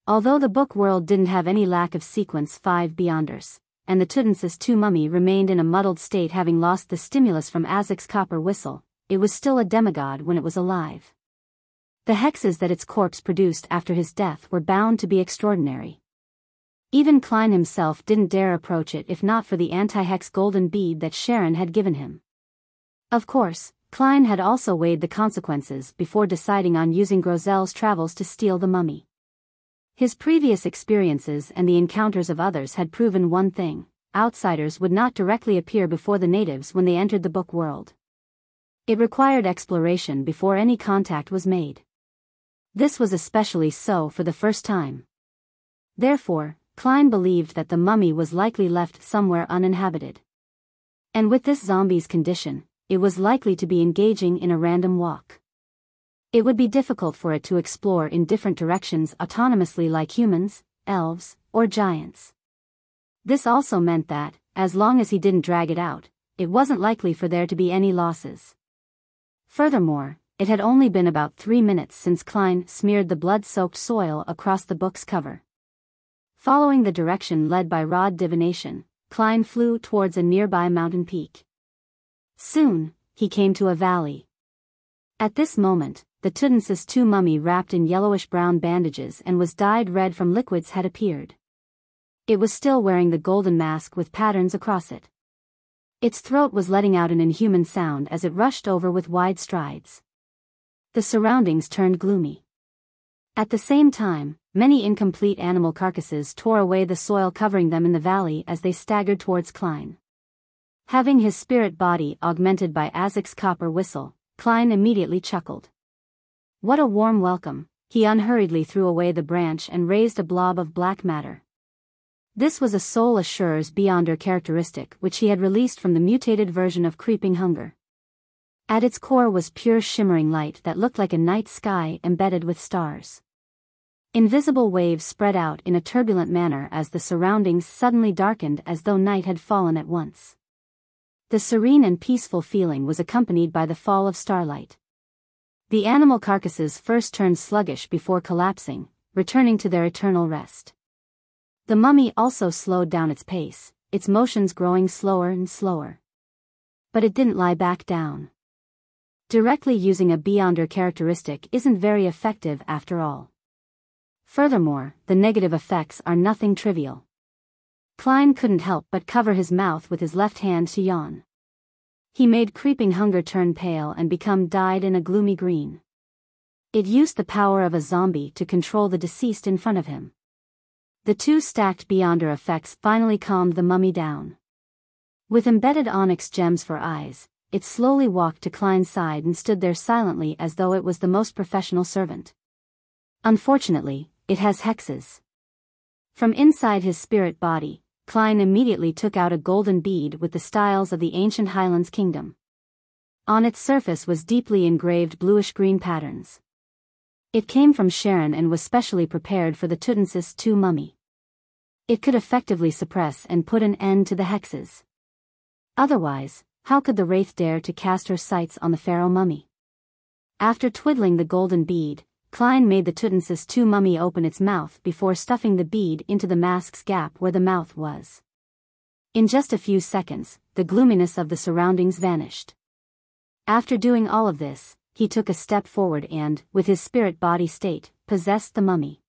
Although the book world didn't have any lack of sequence 5 Beyonders, and the Tuttensis II mummy remained in a muddled state having lost the stimulus from Azek's copper whistle, it was still a demigod when it was alive. The hexes that its corpse produced after his death were bound to be extraordinary. Even Klein himself didn't dare approach it if not for the anti-hex golden bead that Sharon had given him. Of course, Klein had also weighed the consequences before deciding on using Groselle's travels to steal the mummy. His previous experiences and the encounters of others had proven one thing: outsiders would not directly appear before the natives when they entered the book world. It required exploration before any contact was made. This was especially so for the first time. Therefore, Klein believed that the mummy was likely left somewhere uninhabited. And with this zombie's condition, it was likely to be engaging in a random walk. It would be difficult for it to explore in different directions autonomously like humans, elves, or giants. This also meant that, as long as he didn't drag it out, it wasn't likely for there to be any losses. Furthermore, it had only been about 3 minutes since Klein smeared the blood-soaked soil across the book's cover. Following the direction led by rod divination, Klein flew towards a nearby mountain peak. Soon, he came to a valley. At this moment, the Tuttensis II mummy wrapped in yellowish-brown bandages and was dyed red from liquids had appeared. It was still wearing the golden mask with patterns across it. Its throat was letting out an inhuman sound as it rushed over with wide strides. The surroundings turned gloomy. At the same time, many incomplete animal carcasses tore away the soil covering them in the valley as they staggered towards Klein. Having his spirit body augmented by Azek's copper whistle, Klein immediately chuckled. What a warm welcome. He unhurriedly threw away the branch and raised a blob of black matter. This was a Soul Assurer's Beyonder characteristic which he had released from the mutated version of Creeping Hunger. At its core was pure shimmering light that looked like a night sky embedded with stars. Invisible waves spread out in a turbulent manner as the surroundings suddenly darkened as though night had fallen at once. The serene and peaceful feeling was accompanied by the fall of starlight. The animal carcasses first turned sluggish before collapsing, returning to their eternal rest. The mummy also slowed down its pace, its motions growing slower and slower. But it didn't lie back down. Directly using a Beyonder characteristic isn't very effective after all. Furthermore, the negative effects are nothing trivial. Klein couldn't help but cover his mouth with his left hand to yawn. He made Creeping Hunger turn pale and become dyed in a gloomy green. It used the power of a zombie to control the deceased in front of him. The two stacked Beyonder effects finally calmed the mummy down. With embedded onyx gems for eyes, it slowly walked to Klein's side and stood there silently as though it was the most professional servant. Unfortunately, it has hexes. From inside his spirit body, Klein immediately took out a golden bead with the styles of the ancient Highlands kingdom. On its surface was deeply engraved bluish-green patterns. It came from Sharon and was specially prepared for the Tuttensis II mummy. It could effectively suppress and put an end to the hexes. Otherwise, how could the wraith dare to cast her sights on the pharaoh mummy? After twiddling the golden bead, Klein made the Tuttensis II mummy open its mouth before stuffing the bead into the mask's gap where the mouth was. In just a few seconds, the gloominess of the surroundings vanished. After doing all of this, he took a step forward and, with his spirit-body state, possessed the mummy.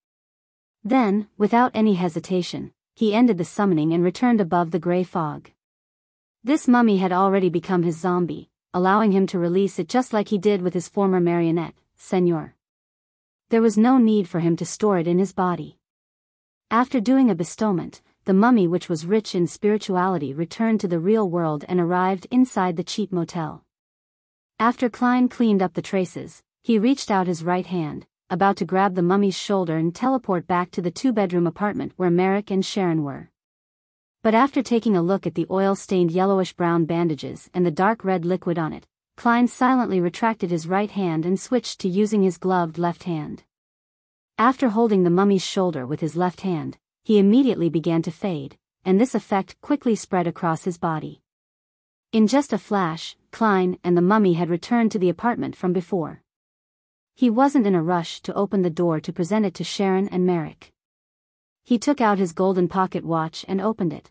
Then, without any hesitation, he ended the summoning and returned above the gray fog. This mummy had already become his zombie, allowing him to release it just like he did with his former marionette, Senor. There was no need for him to store it in his body. After doing a bestowment, the mummy, which was rich in spirituality, returned to the real world and arrived inside the cheap motel. After Klein cleaned up the traces, he reached out his right hand, about to grab the mummy's shoulder and teleport back to the two-bedroom apartment where Merrick and Sharon were. But after taking a look at the oil-stained yellowish-brown bandages and the dark red liquid on it, Klein silently retracted his right hand and switched to using his gloved left hand. After holding the mummy's shoulder with his left hand, he immediately began to fade, and this effect quickly spread across his body. In just a flash, Klein and the mummy had returned to the apartment from before. He wasn't in a rush to open the door to present it to Sharon and Merrick. He took out his golden pocket watch and opened it.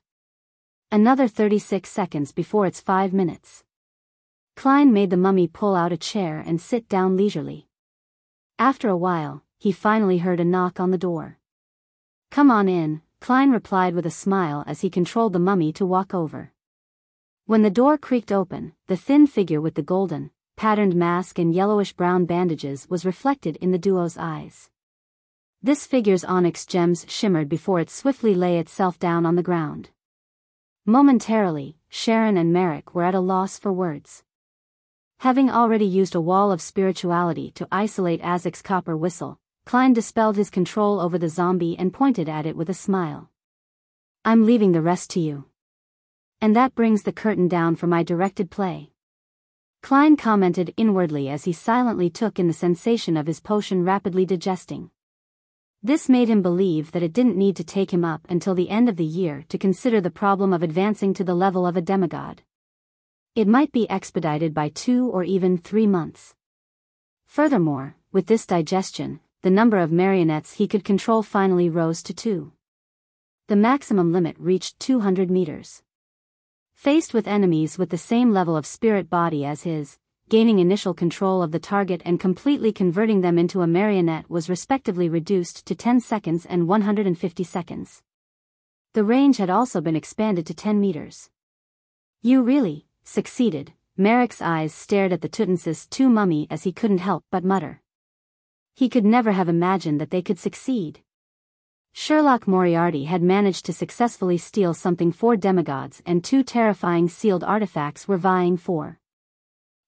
Another 36 seconds before it's 5 minutes. Klein made the mummy pull out a chair and sit down leisurely. After a while, he finally heard a knock on the door. "Come on in," Klein replied with a smile as he controlled the mummy to walk over. When the door creaked open, the thin figure with the golden, patterned mask and yellowish-brown bandages was reflected in the duo's eyes. This figure's onyx gems shimmered before it swiftly lay itself down on the ground. Momentarily, Sharon and Merrick were at a loss for words. Having already used a wall of spirituality to isolate Azek's copper whistle, Klein dispelled his control over the zombie and pointed at it with a smile. "I'm leaving the rest to you. And that brings the curtain down for my directed play," Klein commented inwardly as he silently took in the sensation of his potion rapidly digesting. This made him believe that it didn't need to take him up until the end of the year to consider the problem of advancing to the level of a demigod. It might be expedited by 2 or even 3 months. Furthermore, with this digestion, the number of marionettes he could control finally rose to 2. The maximum limit reached 200 meters. Faced with enemies with the same level of spirit body as his, gaining initial control of the target and completely converting them into a marionette was respectively reduced to 10 seconds and 150 seconds. The range had also been expanded to 10 meters. "You really succeeded," Merrick's eyes stared at the Tutensis II mummy as he couldn't help but mutter. He could never have imagined that they could succeed. Sherlock Moriarty had managed to successfully steal something 4 demigods and 2 terrifying sealed artifacts were vying for.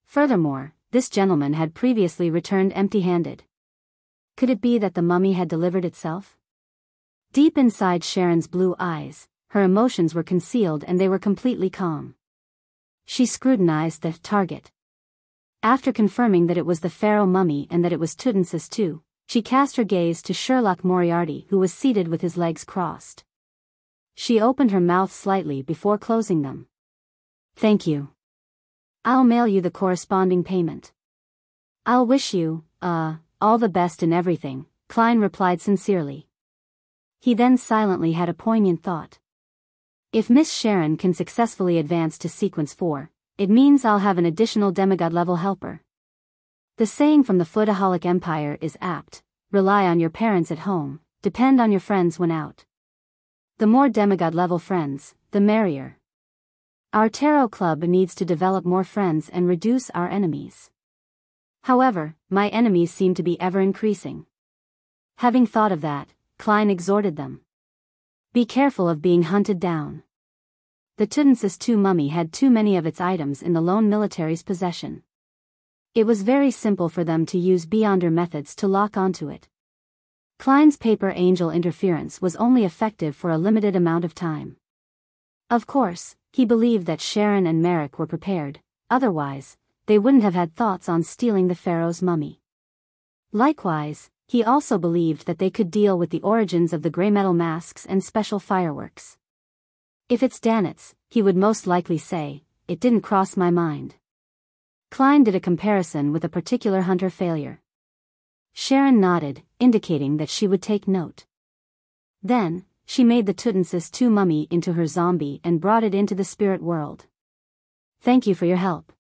Furthermore, this gentleman had previously returned empty-handed. Could it be that the mummy had delivered itself? Deep inside Sharon's blue eyes, her emotions were concealed and they were completely calm. She scrutinized the target. After confirming that it was the pharaoh mummy and that it was Tutensis II, she cast her gaze to Sherlock Moriarty, who was seated with his legs crossed. She opened her mouth slightly before closing them. "Thank you. I'll mail you the corresponding payment." "I'll wish you, all the best in everything," Klein replied sincerely. He then silently had a poignant thought. If Miss Sharon can successfully advance to Sequence 4, it means I'll have an additional demigod-level helper. The saying from the Foodaholic Empire is apt: rely on your parents at home, depend on your friends when out. The more demigod-level friends, the merrier. Our tarot club needs to develop more friends and reduce our enemies. However, my enemies seem to be ever increasing. Having thought of that, Klein exhorted them. Be careful of being hunted down. The Tutensis II mummy had too many of its items in the lone military's possession. It was very simple for them to use Beyonder methods to lock onto it. Klein's paper angel interference was only effective for a limited amount of time. Of course, he believed that Sharon and Merrick were prepared, otherwise, they wouldn't have had thoughts on stealing the pharaoh's mummy. Likewise, he also believed that they could deal with the origins of the grey metal masks and special fireworks. If it's Danitz, he would most likely say, "It didn't cross my mind." Klein did a comparison with a particular hunter failure. Sharon nodded, indicating that she would take note. Then, she made the Tutansis II mummy into her zombie and brought it into the spirit world. Thank you for your help.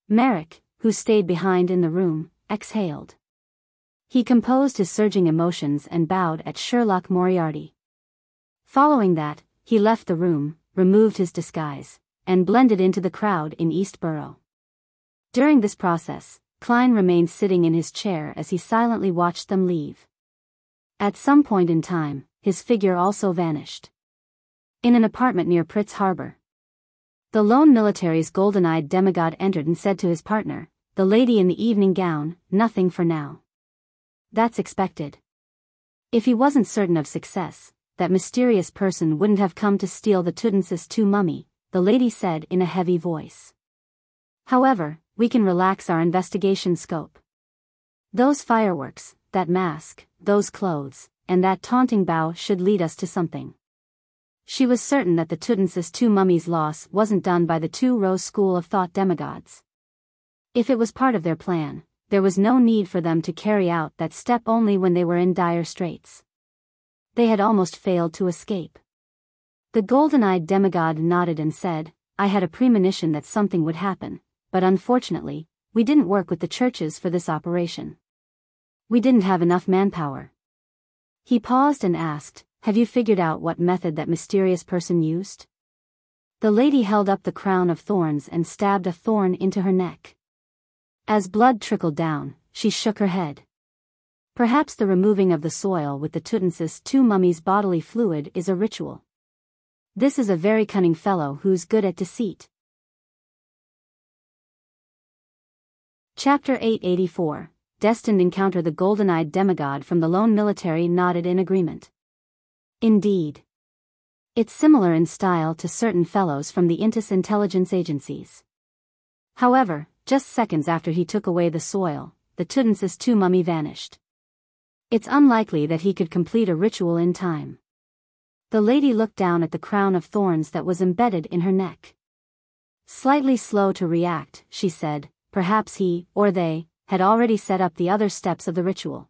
Merrick, who stayed behind in the room, exhaled. He composed his surging emotions and bowed at Sherlock Moriarty. Following that, he left the room, removed his disguise, and blended into the crowd in Eastborough. During this process, Klein remained sitting in his chair as he silently watched them leave. At some point in time, his figure also vanished. In an apartment near Pritz Harbor, the lone military's golden-eyed demigod entered and said to his partner, "The lady in the evening gown, nothing for now." That's expected. If he wasn't certain of success, that mysterious person wouldn't have come to steal the Tutansis II mummy, the lady said in a heavy voice. However, we can relax our investigation scope. Those fireworks, that mask, those clothes, and that taunting bow should lead us to something. She was certain that the Tutansis II mummy's loss wasn't done by the two-row school of thought demigods. If it was part of their plan, there was no need for them to carry out that step only when they were in dire straits. They had almost failed to escape. The golden-eyed demigod nodded and said, "I had a premonition that something would happen, but unfortunately, we didn't work with the churches for this operation. We didn't have enough manpower." He paused and asked, "Have you figured out what method that mysterious person used?" The lady held up the crown of thorns and stabbed a thorn into her neck. As blood trickled down, she shook her head. Perhaps the removing of the soil with the Tutansis II mummy's bodily fluid is a ritual. This is a very cunning fellow who's good at deceit. Chapter 884, Destined Encounter. The golden-eyed demigod from the lone military nodded in agreement. Indeed. It's similar in style to certain fellows from the Intis intelligence agencies. However, just seconds after he took away the soil, the Tutansis II mummy vanished. It's unlikely that he could complete a ritual in time. The lady looked down at the crown of thorns that was embedded in her neck. Slightly slow to react, she said, perhaps he, or they, had already set up the other steps of the ritual.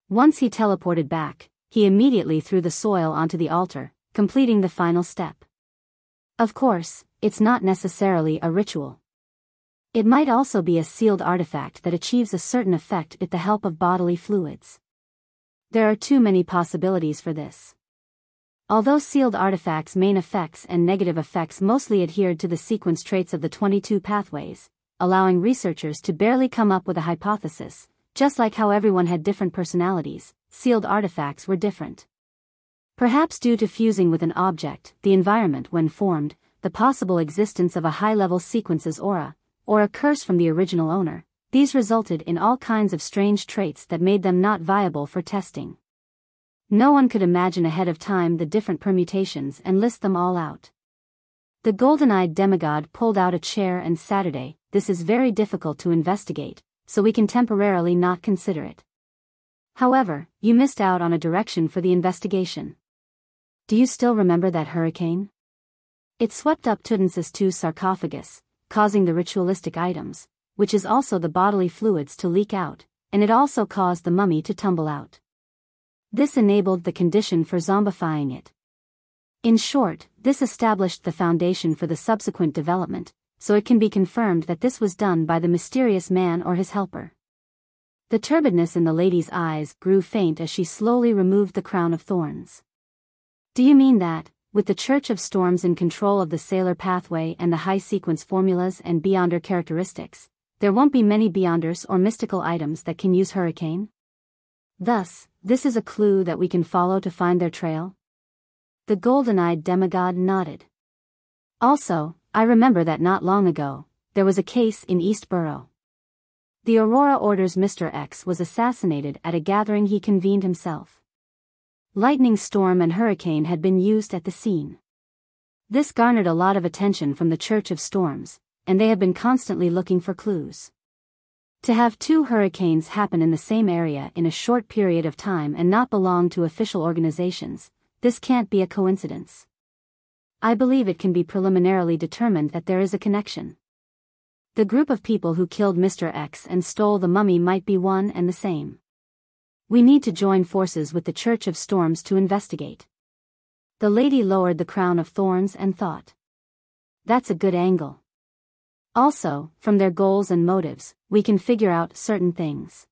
Once he teleported back, he immediately threw the soil onto the altar, completing the final step. Of course, it's not necessarily a ritual. It might also be a sealed artifact that achieves a certain effect with the help of bodily fluids. There are too many possibilities for this. Although sealed artifacts' main effects and negative effects mostly adhered to the sequence traits of the 22 pathways, allowing researchers to barely come up with a hypothesis, just like how everyone had different personalities, sealed artifacts were different. Perhaps due to fusing with an object, the environment when formed, the possible existence of a high-level sequence's aura, or a curse from the original owner, these resulted in all kinds of strange traits that made them not viable for testing. No one could imagine ahead of time the different permutations and list them all out. The golden-eyed demigod pulled out a chair and Saturday, "This is very difficult to investigate, so we can temporarily not consider it. However, you missed out on a direction for the investigation. Do you still remember that hurricane? It swept up Tutansis II's sarcophagus, causing the ritualistic items, which is also the bodily fluids, to leak out, and it also caused the mummy to tumble out. This enabled the condition for zombifying it. In short, this established the foundation for the subsequent development, so it can be confirmed that this was done by the mysterious man or his helper." The turbidness in the lady's eyes grew faint as she slowly removed the crown of thorns. "Do you mean that, with the Church of Storms in control of the Sailor pathway and the high sequence formulas and Beyonder characteristics, there won't be many Beyonders or mystical items that can use hurricane? Thus, this is a clue that we can follow to find their trail?" The golden-eyed demigod nodded. "Also, I remember that not long ago, there was a case in Eastborough. The Aurora Order's Mr. X was assassinated at a gathering he convened himself. Lightning storm and hurricane had been used at the scene. This garnered a lot of attention from the Church of Storms, and they have been constantly looking for clues. To have two hurricanes happen in the same area in a short period of time and not belong to official organizations, this can't be a coincidence. I believe it can be preliminarily determined that there is a connection. The group of people who killed Mr. X and stole the mummy might be one and the same. We need to join forces with the Church of Storms to investigate. The lady lowered the crown of thorns and thought. That's a good angle. Also, from their goals and motives, we can figure out certain things.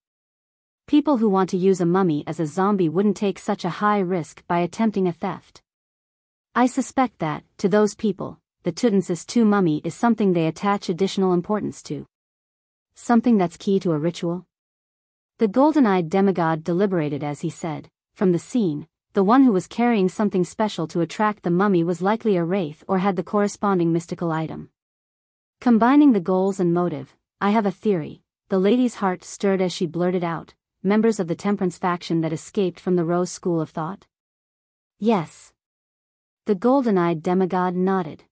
People who want to use a mummy as a zombie wouldn't take such a high risk by attempting a theft. I suspect that, to those people, the Tutmosis II mummy is something they attach additional importance to. Something that's key to a ritual? The golden-eyed demigod deliberated as he said, from the scene, the one who was carrying something special to attract the mummy was likely a wraith or had the corresponding mystical item. Combining the goals and motive, I have a theory. The lady's heart stirred as she blurted out, members of the temperance faction that escaped from the Rose School of Thought? Yes. The golden-eyed demigod nodded.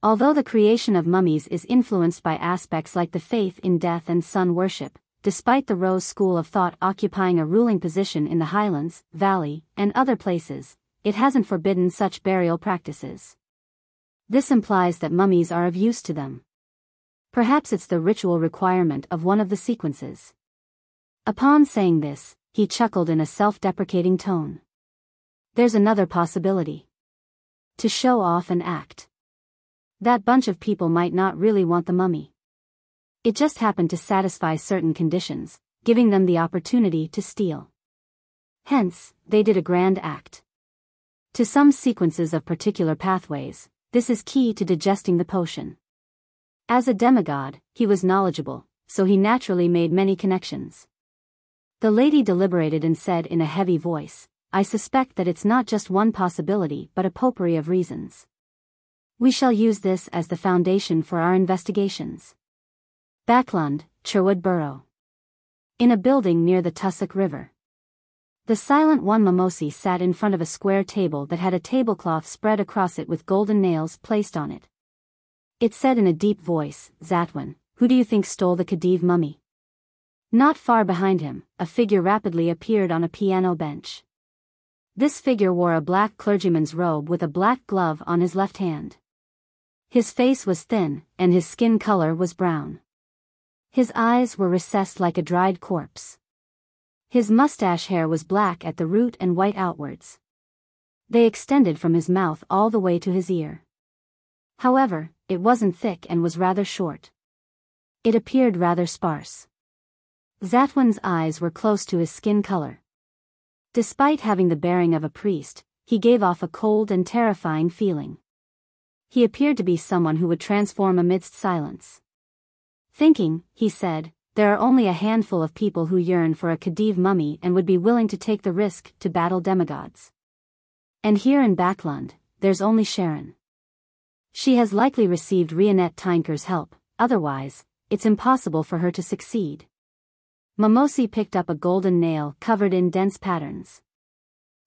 Although the creation of mummies is influenced by aspects like the faith in death and sun worship, despite the Rose School of Thought occupying a ruling position in the Highlands, Valley, and other places, it hasn't forbidden such burial practices. This implies that mummies are of use to them. Perhaps it's the ritual requirement of one of the sequences. Upon saying this, he chuckled in a self-deprecating tone. There's another possibility. To show off and act. That bunch of people might not really want the mummy. It just happened to satisfy certain conditions, giving them the opportunity to steal. Hence, they did a grand act. To some sequences of particular pathways, this is key to digesting the potion. As a demigod, he was knowledgeable, so he naturally made many connections. The lady deliberated and said in a heavy voice, I suspect that it's not just one possibility but a potpourri of reasons. We shall use this as the foundation for our investigations. Backlund, Sherwood Borough. In a building near the Tussock River. The silent one Mimosi sat in front of a square table that had a tablecloth spread across it with golden nails placed on it. It said in a deep voice, Zatwin, who do you think stole the Khedive mummy? Not far behind him, a figure rapidly appeared on a piano bench. This figure wore a black clergyman's robe with a black glove on his left hand. His face was thin, and his skin color was brown. His eyes were recessed like a dried corpse. His mustache hair was black at the root and white outwards. They extended from his mouth all the way to his ear. However, it wasn't thick and was rather short. It appeared rather sparse. Zatwin's eyes were close to his skin color. Despite having the bearing of a priest, he gave off a cold and terrifying feeling. He appeared to be someone who would transform amidst silence. Thinking, he said, there are only a handful of people who yearn for a Khedive mummy and would be willing to take the risk to battle demigods. And here in Backlund, there's only Sharon. She has likely received Rionette Tynker's help, otherwise, it's impossible for her to succeed. Mimosi picked up a golden nail covered in dense patterns.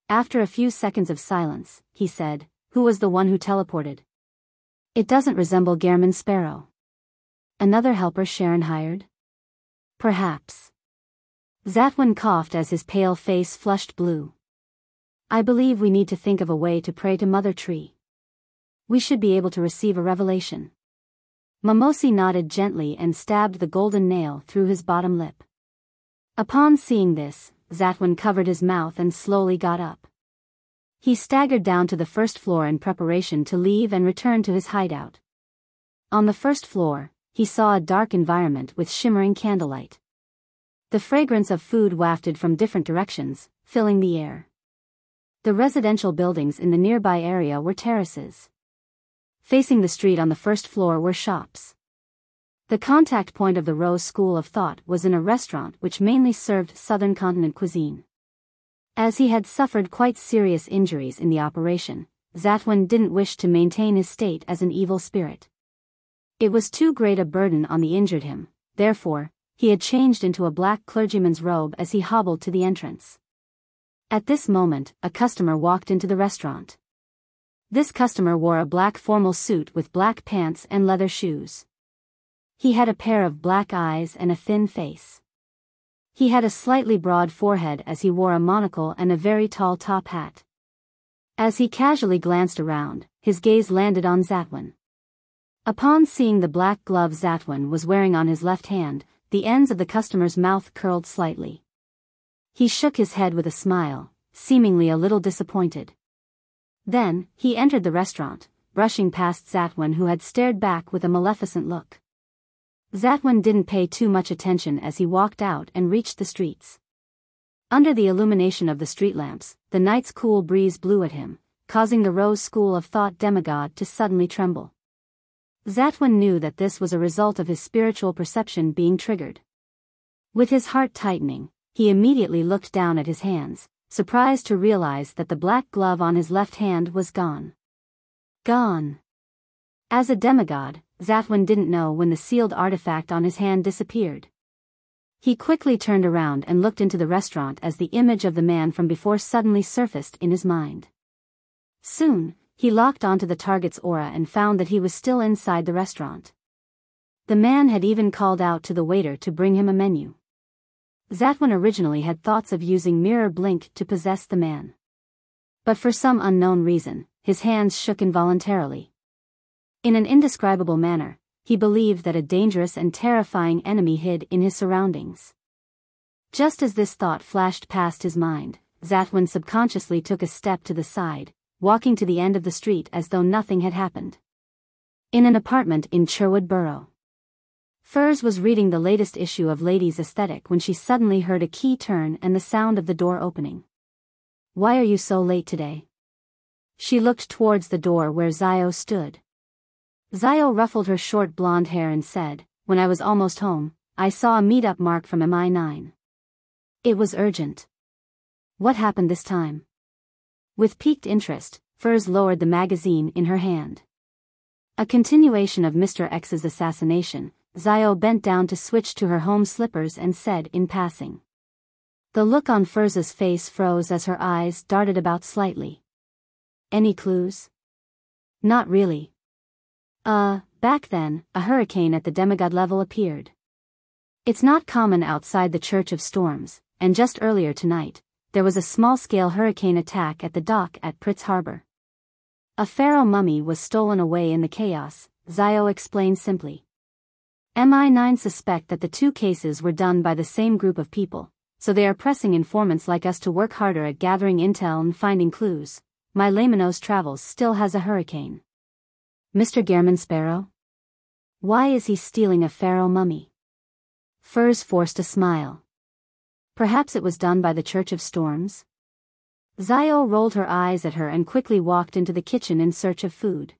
After a few seconds of silence, he said, who was the one who teleported? It doesn't resemble Gehrman Sparrow. Another helper Sharon hired? Perhaps. Zatwin coughed as his pale face flushed blue. I believe we need to think of a way to pray to Mother Tree. We should be able to receive a revelation. Mimosi nodded gently and stabbed the golden nail through his bottom lip. Upon seeing this, Zatwin covered his mouth and slowly got up. He staggered down to the first floor in preparation to leave and return to his hideout. On the first floor, he saw a dark environment with shimmering candlelight. The fragrance of food wafted from different directions, filling the air. The residential buildings in the nearby area were terraces. Facing the street on the first floor were shops. The contact point of the Rose School of Thought was in a restaurant which mainly served Southern Continent cuisine. As he had suffered quite serious injuries in the operation, Zatwin didn't wish to maintain his state as an evil spirit. It was too great a burden on the injured him, therefore, he had changed into a black clergyman's robe as he hobbled to the entrance. At this moment, a customer walked into the restaurant. This customer wore a black formal suit with black pants and leather shoes. He had a pair of black eyes and a thin face. He had a slightly broad forehead as he wore a monocle and a very tall top hat. As he casually glanced around, his gaze landed on Zatwin. Upon seeing the black glove Zatwin was wearing on his left hand, the ends of the customer's mouth curled slightly. He shook his head with a smile, seemingly a little disappointed. Then, he entered the restaurant, brushing past Zatwin, who had stared back with a maleficent look. Zatwin didn't pay too much attention as he walked out and reached the streets. Under the illumination of the street lamps, the night's cool breeze blew at him, causing the rose school of thought demigod to suddenly tremble. Zatwin knew that this was a result of his spiritual perception being triggered. With his heart tightening, he immediately looked down at his hands, surprised to realize that the black glove on his left hand was gone. Gone. As a demigod, Zatwin didn't know when the sealed artifact on his hand disappeared. He quickly turned around and looked into the restaurant as the image of the man from before suddenly surfaced in his mind. Soon, he locked onto the target's aura and found that he was still inside the restaurant. The man had even called out to the waiter to bring him a menu. Zatwin originally had thoughts of using mirror blink to possess the man. But for some unknown reason, his hands shook involuntarily. In an indescribable manner, he believed that a dangerous and terrifying enemy hid in his surroundings. Just as this thought flashed past his mind, Zatwin subconsciously took a step to the side, walking to the end of the street as though nothing had happened. In an apartment in Sherwood Borough, Furs was reading the latest issue of Ladies' Aesthetic when she suddenly heard a key turn and the sound of the door opening. "Why are you so late today?" She looked towards the door where Zio stood. Zio ruffled her short blonde hair and said, "When I was almost home, I saw a meet-up mark from MI9. It was urgent." "What happened this time?" With piqued interest, Furs lowered the magazine in her hand. A continuation of Mr. X's assassination. Zio bent down to switch to her home slippers and said in passing. The look on Furz's face froze as her eyes darted about slightly. "Any clues?" "Not really. Back then, a hurricane at the demigod level appeared. It's not common outside the Church of Storms, and just earlier tonight, there was a small-scale hurricane attack at the dock at Pritz Harbor. A pharaoh mummy was stolen away in the chaos," Zio explained simply. "MI9 suspect that the two cases were done by the same group of people, so they are pressing informants like us to work harder at gathering intel and finding clues. My Lamenos Travels still has a hurricane." "Mr. Gehrman Sparrow? Why is he stealing a pharaoh mummy?" Furs forced a smile. "Perhaps it was done by the Church of Storms?" Zio rolled her eyes at her and quickly walked into the kitchen in search of food.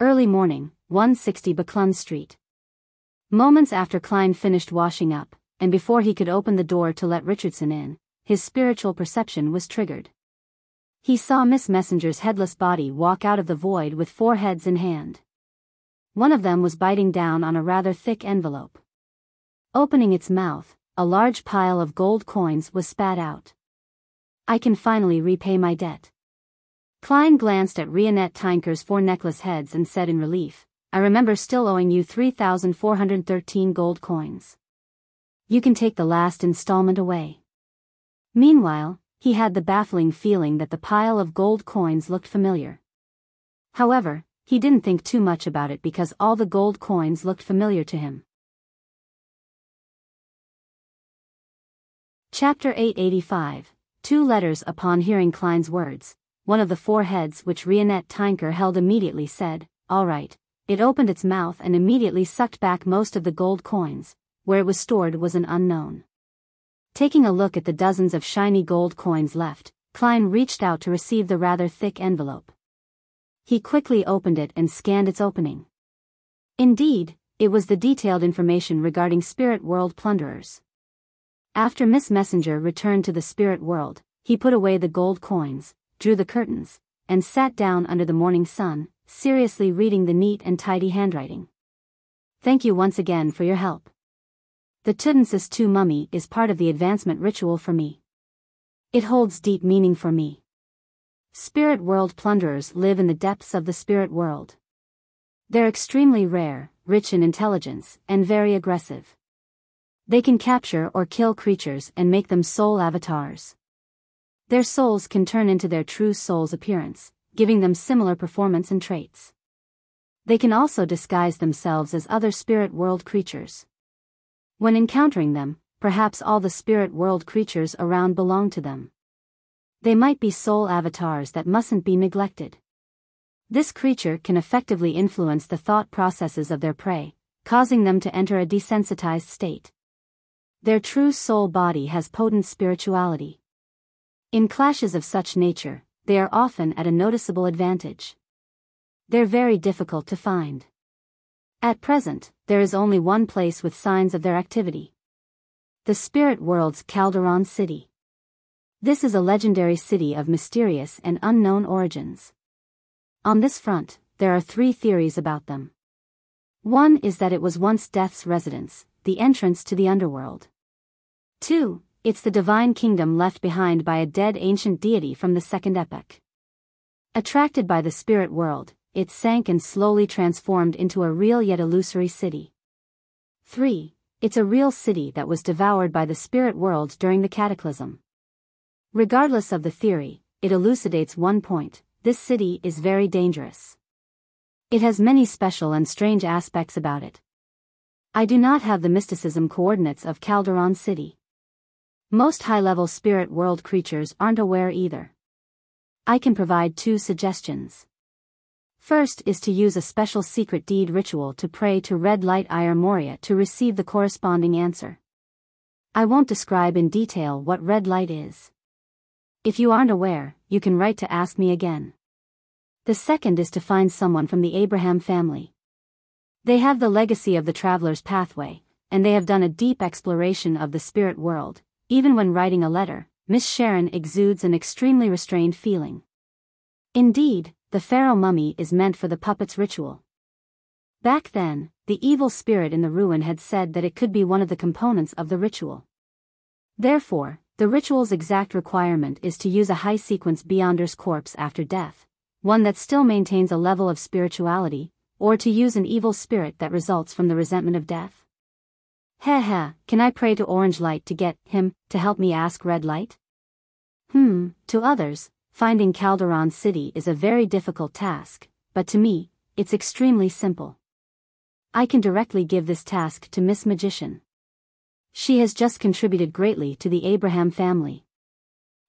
Early morning, 160 Buckland Street. Moments after Klein finished washing up, and before he could open the door to let Richardson in, his spiritual perception was triggered. He saw Miss Messenger's headless body walk out of the void with 4 heads in hand. One of them was biting down on a rather thick envelope. Opening its mouth, a large pile of gold coins was spat out. "I can finally repay my debt." Klein glanced at Rionette Tinker's 4 necklace heads and said in relief, "I remember still owing you 3,413 gold coins. You can take the last installment away." Meanwhile, he had the baffling feeling that the pile of gold coins looked familiar. However, he didn't think too much about it because all the gold coins looked familiar to him. Chapter 885. 2 letters. Upon hearing Klein's words, one of the 4 heads which Rionette Tinker held immediately said, "All right." It opened its mouth and immediately sucked back most of the gold coins. Where it was stored was an unknown. Taking a look at the dozens of shiny gold coins left, Klein reached out to receive the rather thick envelope. He quickly opened it and scanned its opening. Indeed, it was the detailed information regarding Spirit World plunderers. After Miss Messenger returned to the Spirit World, he put away the gold coins, drew the curtains, and sat down under the morning sun, seriously reading the neat and tidy handwriting. "Thank you once again for your help. The Tudensis II mummy is part of the advancement ritual for me. It holds deep meaning for me. Spirit World plunderers live in the depths of the Spirit World. They're extremely rare, rich in intelligence, and very aggressive. They can capture or kill creatures and make them soul avatars. Their souls can turn into their true soul's appearance, giving them similar performance and traits. They can also disguise themselves as other Spirit World creatures. When encountering them, perhaps all the Spirit World creatures around belong to them. They might be soul avatars that mustn't be neglected. This creature can effectively influence the thought processes of their prey, causing them to enter a desensitized state. Their true soul body has potent spirituality. In clashes of such nature, they are often at a noticeable advantage. They're very difficult to find. At present, there is only one place with signs of their activity. The spirit world's Calderon City. This is a legendary city of mysterious and unknown origins. On this front, there are 3 theories about them. One is that it was once Death's residence, the entrance to the underworld. 2, it's the divine kingdom left behind by a dead ancient deity from the second epoch. Attracted by the spirit world, it sank and slowly transformed into a real yet illusory city. 3, it's a real city that was devoured by the spirit world during the cataclysm. Regardless of the theory, it elucidates one point: this city is very dangerous. It has many special and strange aspects about it. I do not have the mysticism coordinates of Calderon City. Most high-level spirit world creatures aren't aware either. I can provide 2 suggestions. First is to use a special secret deed ritual to pray to Red Light Ire Moria to receive the corresponding answer. I won't describe in detail what red light is. If you aren't aware, you can write to ask me again. The second is to find someone from the Abraham family. They have the legacy of the traveler's pathway, and they have done a deep exploration of the spirit world. Even when writing a letter, Miss Sharon exudes an extremely restrained feeling. Indeed, the pharaoh mummy is meant for the puppet's ritual. Back then, the evil spirit in the ruin had said that it could be one of the components of the ritual. Therefore, the ritual's exact requirement is to use a high-sequence Beyonder's corpse after death, one that still maintains a level of spirituality, or to use an evil spirit that results from the resentment of death. Can I pray to Orange Light to get him to help me ask Red Light? To others, finding Calderon City is a very difficult task, but to me, it's extremely simple. I can directly give this task to Miss Magician. She has just contributed greatly to the Abraham family.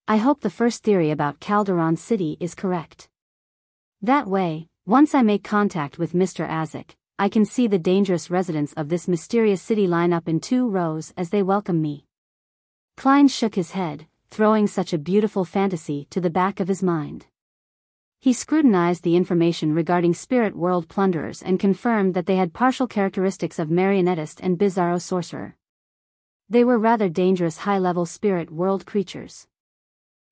I hope the first theory about Calderon City is correct. That way, once I make contact with Mr. Azek, I can see the dangerous residents of this mysterious city line up in 2 rows as they welcome me. Klein shook his head, throwing such a beautiful fantasy to the back of his mind. He scrutinized the information regarding spirit world plunderers and confirmed that they had partial characteristics of marionettist and bizarro sorcerer. They were rather dangerous high-level spirit world creatures.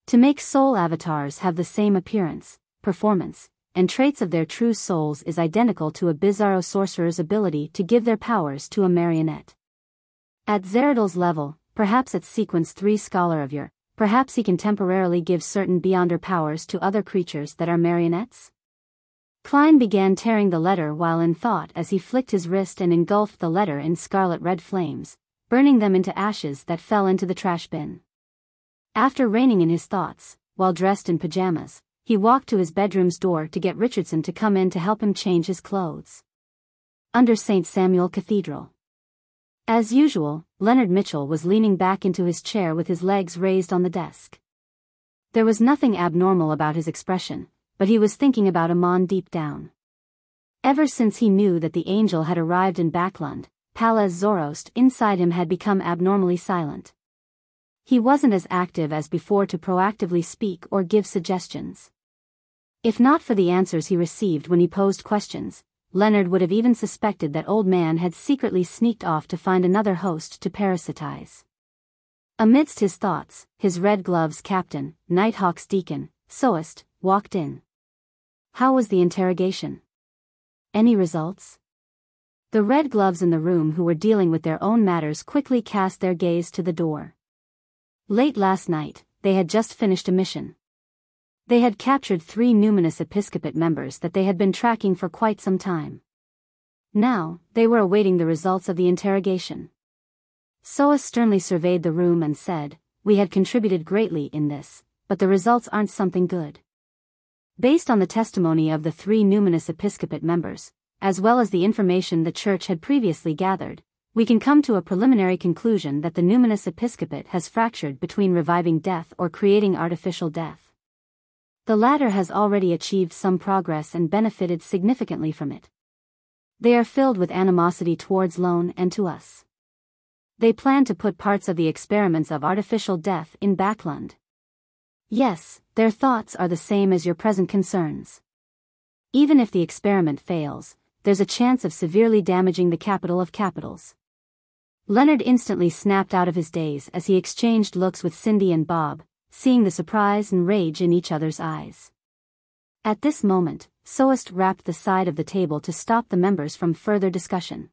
To make soul avatars have the same appearance, performance, and traits of their true souls is identical to a bizarro sorcerer's ability to give their powers to a marionette. At Zeradol's level, perhaps at sequence 3 Scholar of Your, perhaps he can temporarily give certain Beyonder powers to other creatures that are marionettes? Klein began tearing the letter while in thought as he flicked his wrist and engulfed the letter in scarlet-red flames, burning them into ashes that fell into the trash bin. After reining in his thoughts, while dressed in pajamas, he walked to his bedroom's door to get Richardson to come in to help him change his clothes. Under St. Samuel Cathedral. As usual, Leonard Mitchell was leaning back into his chair with his legs raised on the desk. There was nothing abnormal about his expression, but he was thinking about Amon deep down. Ever since he knew that the angel had arrived in Backlund, Palaz Zoroast inside him had become abnormally silent. He wasn't as active as before to proactively speak or give suggestions. If not for the answers he received when he posed questions, Leonard would have even suspected that Old Man had secretly sneaked off to find another host to parasitize. Amidst his thoughts, his Red Gloves captain, Nighthawk's deacon, Soest, walked in. How was the interrogation? Any results? The Red Gloves in the room who were dealing with their own matters quickly cast their gaze to the door. Late last night, they had just finished a mission. They had captured 3 numinous episcopate members that they had been tracking for quite some time. Now, they were awaiting the results of the interrogation. Soa sternly surveyed the room and said, "We had contributed greatly in this, but the results aren't something good." Based on the testimony of the 3 numinous episcopate members, as well as the information the church had previously gathered, we can come to a preliminary conclusion that the numinous episcopate has fractured between reviving death or creating artificial death. The latter has already achieved some progress and benefited significantly from it. They are filled with animosity towards Lone and to us. They plan to put parts of the experiments of artificial death in Backland. Yes, their thoughts are the same as your present concerns. Even if the experiment fails, there's a chance of severely damaging the capital of capitals. Leonard instantly snapped out of his daze as he exchanged looks with Cindy and Bob, seeing the surprise and rage in each other's eyes. At this moment, Soest rapped the side of the table to stop the members from further discussion.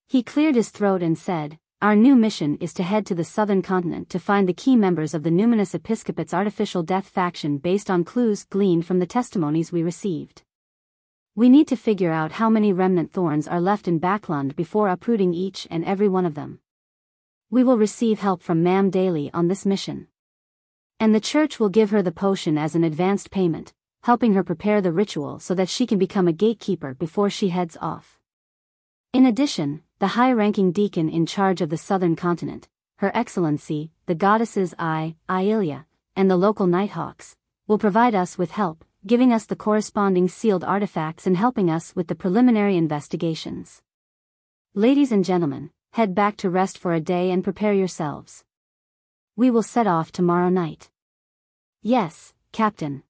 He cleared his throat and said, "Our new mission is to head to the southern continent to find the key members of the numinous episcopate's artificial death faction based on clues gleaned from the testimonies we received. We need to figure out how many remnant thorns are left in Backland before uprooting each and every one of them. We will receive help from Ma'am Daly on this mission. And the church will give her the potion as an advanced payment, helping her prepare the ritual so that she can become a gatekeeper before she heads off. In addition, the high-ranking deacon in charge of the southern continent, Her Excellency, the goddesses Ilia, and the local Nighthawks, will provide us with help, giving us the corresponding sealed artifacts and helping us with the preliminary investigations. Ladies and gentlemen, head back to rest for a day and prepare yourselves. We will set off tomorrow night." "Yes, Captain."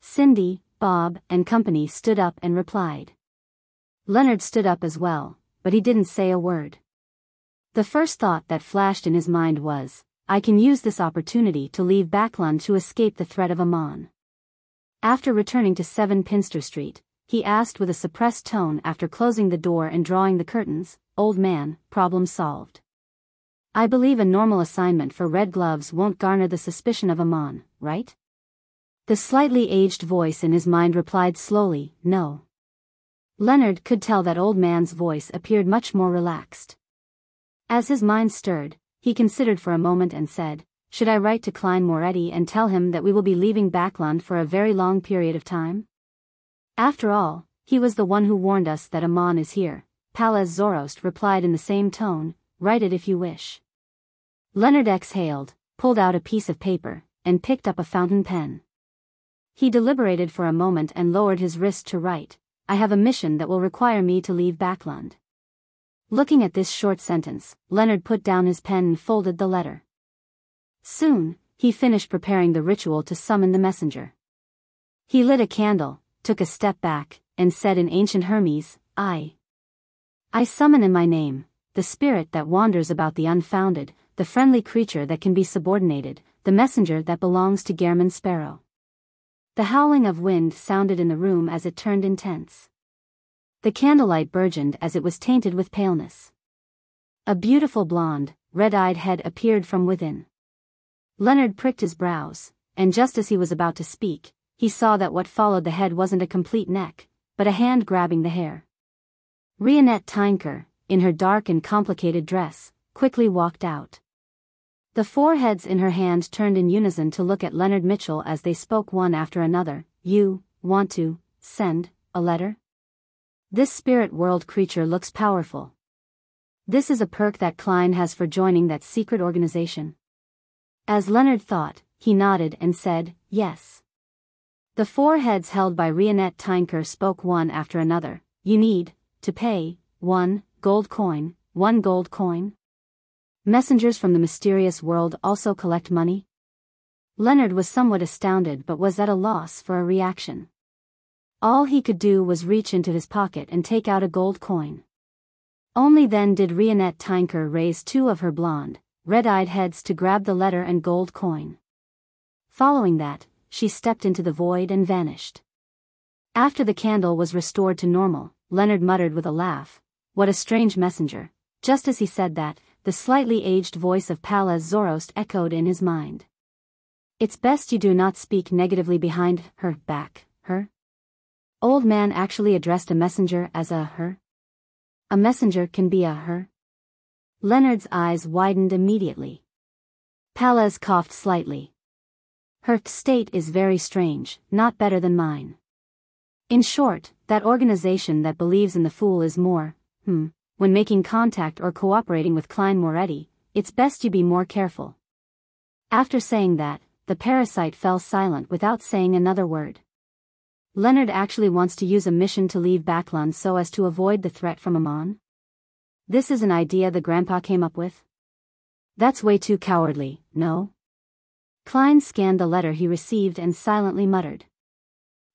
Cindy, Bob, and company stood up and replied. Leonard stood up as well, but he didn't say a word. The first thought that flashed in his mind was, I can use this opportunity to leave Backland to escape the threat of Amon. After returning to 7 Pinster Street, he asked with a suppressed tone after closing the door and drawing the curtains, "Old man, problem solved. I believe a normal assignment for red gloves won't garner the suspicion of Amon, right?" The slightly aged voice in his mind replied slowly, "No." Leonard could tell that old man's voice appeared much more relaxed. As his mind stirred, he considered for a moment and said, "Should I write to Klein Moretti and tell him that we will be leaving Backland for a very long period of time? After all, he was the one who warned us that Amon is here." Palaz Zoroast replied in the same tone, "Write it if you wish." Leonard exhaled, pulled out a piece of paper, and picked up a fountain pen. He deliberated for a moment and lowered his wrist to write, "I have a mission that will require me to leave Backland." Looking at this short sentence, Leonard put down his pen and folded the letter. Soon, he finished preparing the ritual to summon the messenger. He lit a candle, took a step back, and said in ancient Hermes, I summon in my name, the spirit that wanders about the unfounded, the friendly creature that can be subordinated, the messenger that belongs to Gehrman Sparrow." The howling of wind sounded in the room as it turned intense. The candlelight burgeoned as it was tainted with paleness. A beautiful blonde, red-eyed head appeared from within. Leonard pricked his brows, and just as he was about to speak, he saw that what followed the head wasn't a complete neck, but a hand grabbing the hair. Rionette Tynker, in her dark and complicated dress, quickly walked out. The 4 heads in her hand turned in unison to look at Leonard Mitchell as they spoke one after another. "You want to send a letter? This spirit world creature looks powerful. This is a perk that Klein has for joining that secret organization." As Leonard thought, he nodded and said, "Yes." The 4 heads held by Rionette Tynker spoke one after another. "You need to pay 1 gold coin, 1 gold coin? Messengers from the mysterious world also collect money?" Leonard was somewhat astounded but was at a loss for a reaction. All he could do was reach into his pocket and take out a gold coin. Only then did Rionette Tynker raise 2 of her blonde, red-eyed heads to grab the letter and gold coin. Following that, she stepped into the void and vanished. After the candle was restored to normal, Leonard muttered with a laugh, "What a strange messenger." Just as he said that, the slightly aged voice of Palaz Zoroast echoed in his mind. "It's best you do not speak negatively behind her back, her." Old man actually addressed a messenger as a her? A messenger can be a her? Leonard's eyes widened immediately. Palaz coughed slightly. "Her state is very strange, not better than mine. In short, that organization that believes in the fool is more, when making contact or cooperating with Klein Moretti, it's best you be more careful. After saying that, the parasite fell silent without saying another word. Leonard actually wants to use a mission to leave Backlund so as to avoid the threat from Amon? This is an idea the grandpa came up with? That's way too cowardly, no? Klein scanned the letter he received and silently muttered.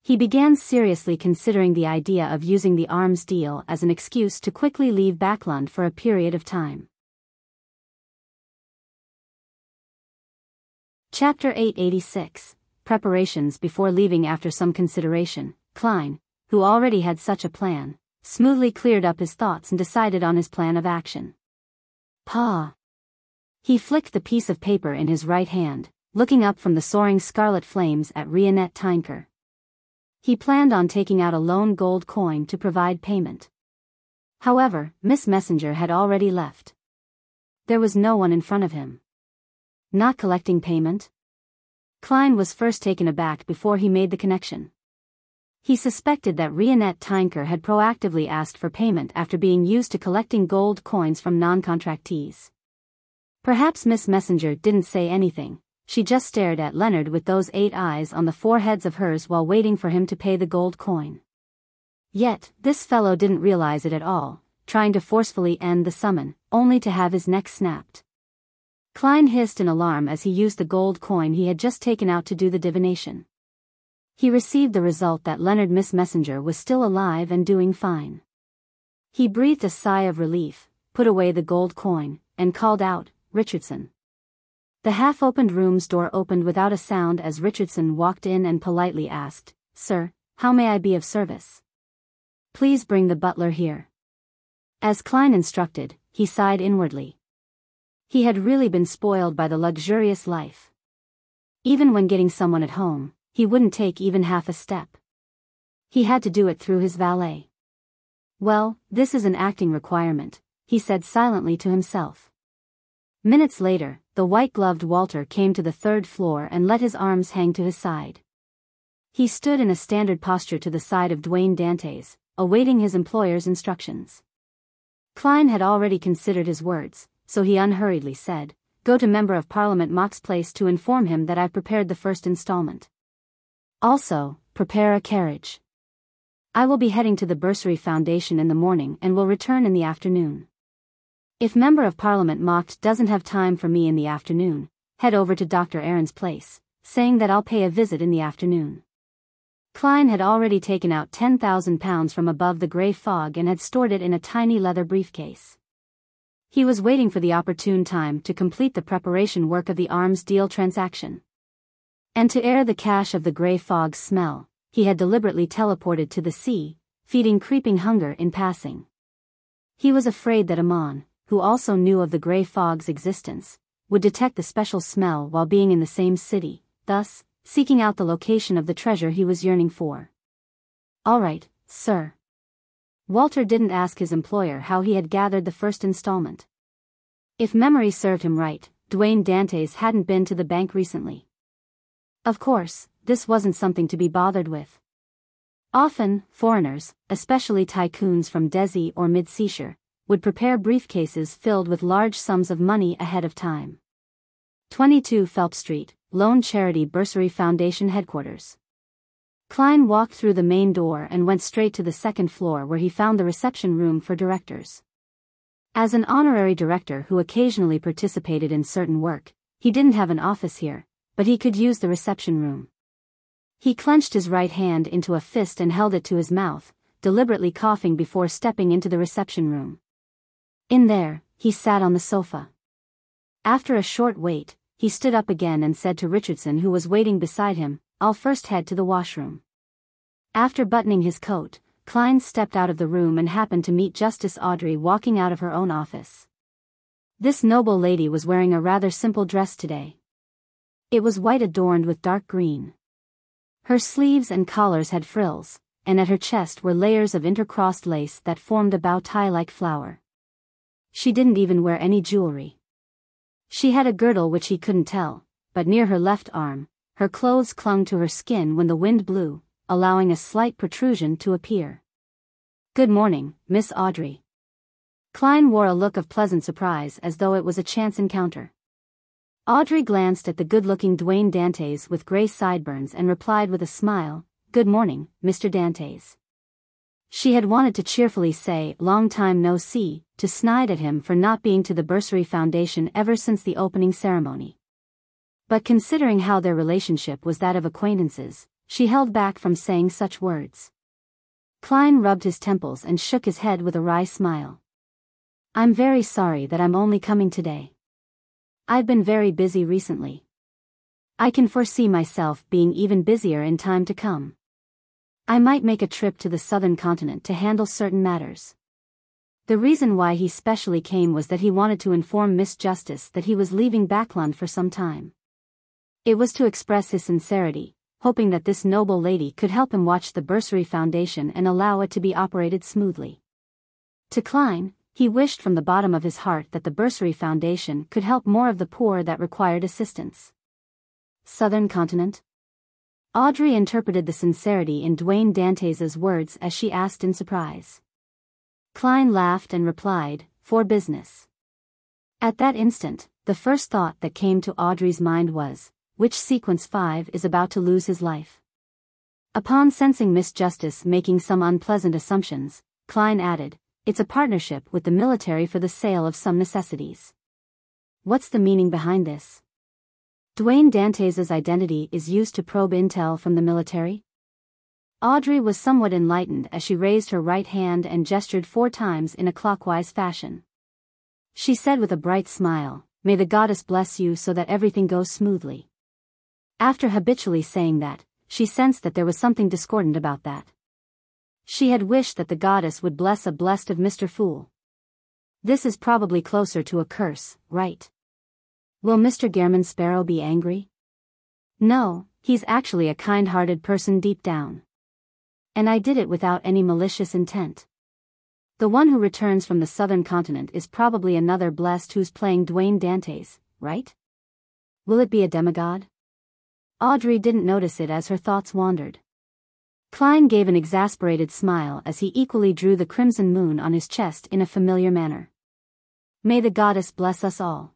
He began seriously considering the idea of using the arms deal as an excuse to quickly leave Backlund for a period of time. Chapter 886, Preparations before leaving. After some consideration, Klein, who already had such a plan, smoothly cleared up his thoughts and decided on his plan of action. Pa! He flicked the piece of paper in his right hand, looking up from the soaring scarlet flames at Rionette Tinker. He planned on taking out a lone gold coin to provide payment. However, Miss Messenger had already left. There was no one in front of him. Not collecting payment? Klein was first taken aback before he made the connection. He suspected that Rionette Tinker had proactively asked for payment after being used to collecting gold coins from non-contractees. Perhaps Miss Messenger didn't say anything, she just stared at Leonard with those 8 eyes on the foreheads of hers while waiting for him to pay the gold coin. Yet, this fellow didn't realize it at all, trying to forcefully end the summon, only to have his neck snapped. Klein hissed in alarm as he used the gold coin he had just taken out to do the divination. He received the result that Leonard Miss Messenger was still alive and doing fine. He breathed a sigh of relief, put away the gold coin, and called out, "Richardson." The half-opened room's door opened without a sound as Richardson walked in and politely asked, "Sir, how may I be of service?" "Please bring the butler here." As Klein instructed, he sighed inwardly. He had really been spoiled by the luxurious life. Even when getting someone at home, he wouldn't take even half a step. He had to do it through his valet. "Well, this is an acting requirement," he said silently to himself. Minutes later, the white-gloved Walter came to the 3rd floor and let his arms hang to his side. He stood in a standard posture to the side of Dwayne Dantes, awaiting his employer's instructions. Klein had already considered his words, so he unhurriedly said, "Go to Member of Parliament Mock's place to inform him that I've prepared the first installment. Also, prepare a carriage. I will be heading to the Bursary Foundation in the morning and will return in the afternoon. If Member of Parliament Mock doesn't have time for me in the afternoon, head over to Dr. Aaron's place, saying that I'll pay a visit in the afternoon." Klein had already taken out £10,000 from above the grey fog and had stored it in a tiny leather briefcase. He was waiting for the opportune time to complete the preparation work of the arms deal transaction. And to air the cache of the grey fog's smell, he had deliberately teleported to the sea, feeding creeping hunger in passing. He was afraid that Amon, who also knew of the grey fog's existence, would detect the special smell while being in the same city, thus, seeking out the location of the treasure he was yearning for. "All right, sir." Walter didn't ask his employer how he had gathered the first installment. If memory served him right, Dwayne Dantes hadn't been to the bank recently. Of course, this wasn't something to be bothered with. Often, foreigners, especially tycoons from Desi or Mid-Seashire, would prepare briefcases filled with large sums of money ahead of time. 22 Phelps Street, Lone Charity Bursary Foundation Headquarters. Klein walked through the main door and went straight to the 2nd floor where he found the reception room for directors. As an honorary director who occasionally participated in certain work, he didn't have an office here, but he could use the reception room. He clenched his right hand into a fist and held it to his mouth, deliberately coughing before stepping into the reception room. In there, he sat on the sofa. After a short wait, he stood up again and said to Richardson, who was waiting beside him, "I'll first head to the washroom." After buttoning his coat, Klein stepped out of the room and happened to meet Justice Audrey walking out of her own office. This noble lady was wearing a rather simple dress today. It was white adorned with dark green. Her sleeves and collars had frills, and at her chest were layers of intercrossed lace that formed a bow tie-like flower. She didn't even wear any jewelry. She had a girdle which he couldn't tell, but near her left arm, her clothes clung to her skin when the wind blew, allowing a slight protrusion to appear. "Good morning, Miss Audrey." Klein wore a look of pleasant surprise as though it was a chance encounter. Audrey glanced at the good-looking Dwayne Dantes with gray sideburns and replied with a smile, "Good morning, Mr. Dantes." She had wanted to cheerfully say, "Long time no see," to snide at him for not being to the Bursary Foundation ever since the opening ceremony. But considering how their relationship was that of acquaintances, she held back from saying such words. Klein rubbed his temples and shook his head with a wry smile. "I'm very sorry that I'm only coming today. I've been very busy recently. I can foresee myself being even busier in time to come. I might make a trip to the southern continent to handle certain matters." The reason why he specially came was that he wanted to inform Miss Justice that he was leaving Backland for some time. It was to express his sincerity, hoping that this noble lady could help him watch the Bursary Foundation and allow it to be operated smoothly. To Klein, he wished from the bottom of his heart that the Bursary Foundation could help more of the poor that required assistance. Southern continent? Audrey interpreted the sincerity in Dwayne Dantes's words as she asked in surprise. Klein laughed and replied, "For business." At that instant, the first thought that came to Audrey's mind was, which Sequence 5 is about to lose his life? Upon sensing Miss Justice making some unpleasant assumptions, Klein added, "It's a partnership with the military for the sale of some necessities." What's the meaning behind this? Dwayne Dantes's identity is used to probe intel from the military? Audrey was somewhat enlightened as she raised her right hand and gestured 4 times in a clockwise fashion. She said with a bright smile, "May the goddess bless you so that everything goes smoothly." After habitually saying that, she sensed that there was something discordant about that. She had wished that the goddess would bless a blessed of Mr. Fool. This is probably closer to a curse, right? Will Mr. Gehrman Sparrow be angry? No, he's actually a kind-hearted person deep down. And I did it without any malicious intent. The one who returns from the southern continent is probably another blessed who's playing Dwayne Dantes, right? Will it be a demigod? Audrey didn't notice it as her thoughts wandered. Klein gave an exasperated smile as he equally drew the crimson moon on his chest in a familiar manner. "May the goddess bless us all.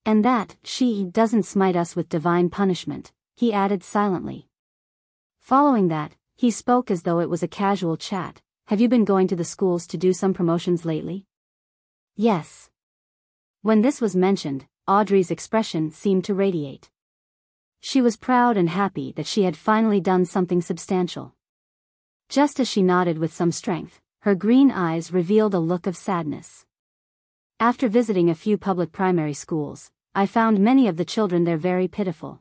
And that she doesn't smite us with divine punishment," he added silently. Following that, he spoke as though it was a casual chat. "Have you been going to the schools to do some promotions lately?" "Yes." When this was mentioned, Audrey's expression seemed to radiate. She was proud and happy that she had finally done something substantial. Just as she nodded with some strength, her green eyes revealed a look of sadness. "After visiting a few public primary schools, I found many of the children there very pitiful.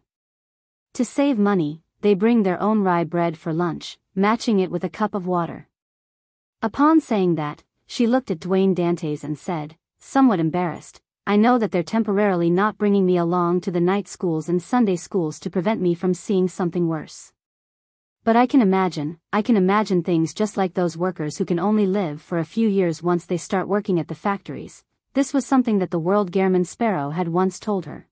To save money, they bring their own rye bread for lunch, matching it with a cup of water." Upon saying that, she looked at Dwayne Dantes and said, somewhat embarrassed, "I know that they're temporarily not bringing me along to the night schools and Sunday schools to prevent me from seeing something worse. But I can imagine things just like those workers who can only live for a few years once they start working at the factories." This was something that the World Gehrman Sparrow had once told her.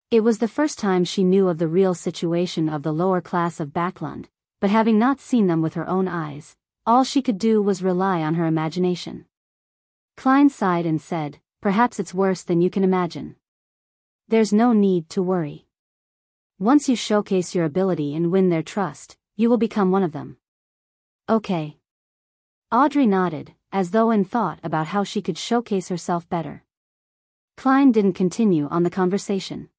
It was the first time she knew of the real situation of the lower class of Backland, but having not seen them with her own eyes, all she could do was rely on her imagination. Klein sighed and said, "Perhaps it's worse than you can imagine. There's no need to worry. Once you showcase your ability and win their trust, you will become one of them." "Okay." Audrey nodded, as though in thought about how she could showcase herself better. Klein didn't continue on the conversation.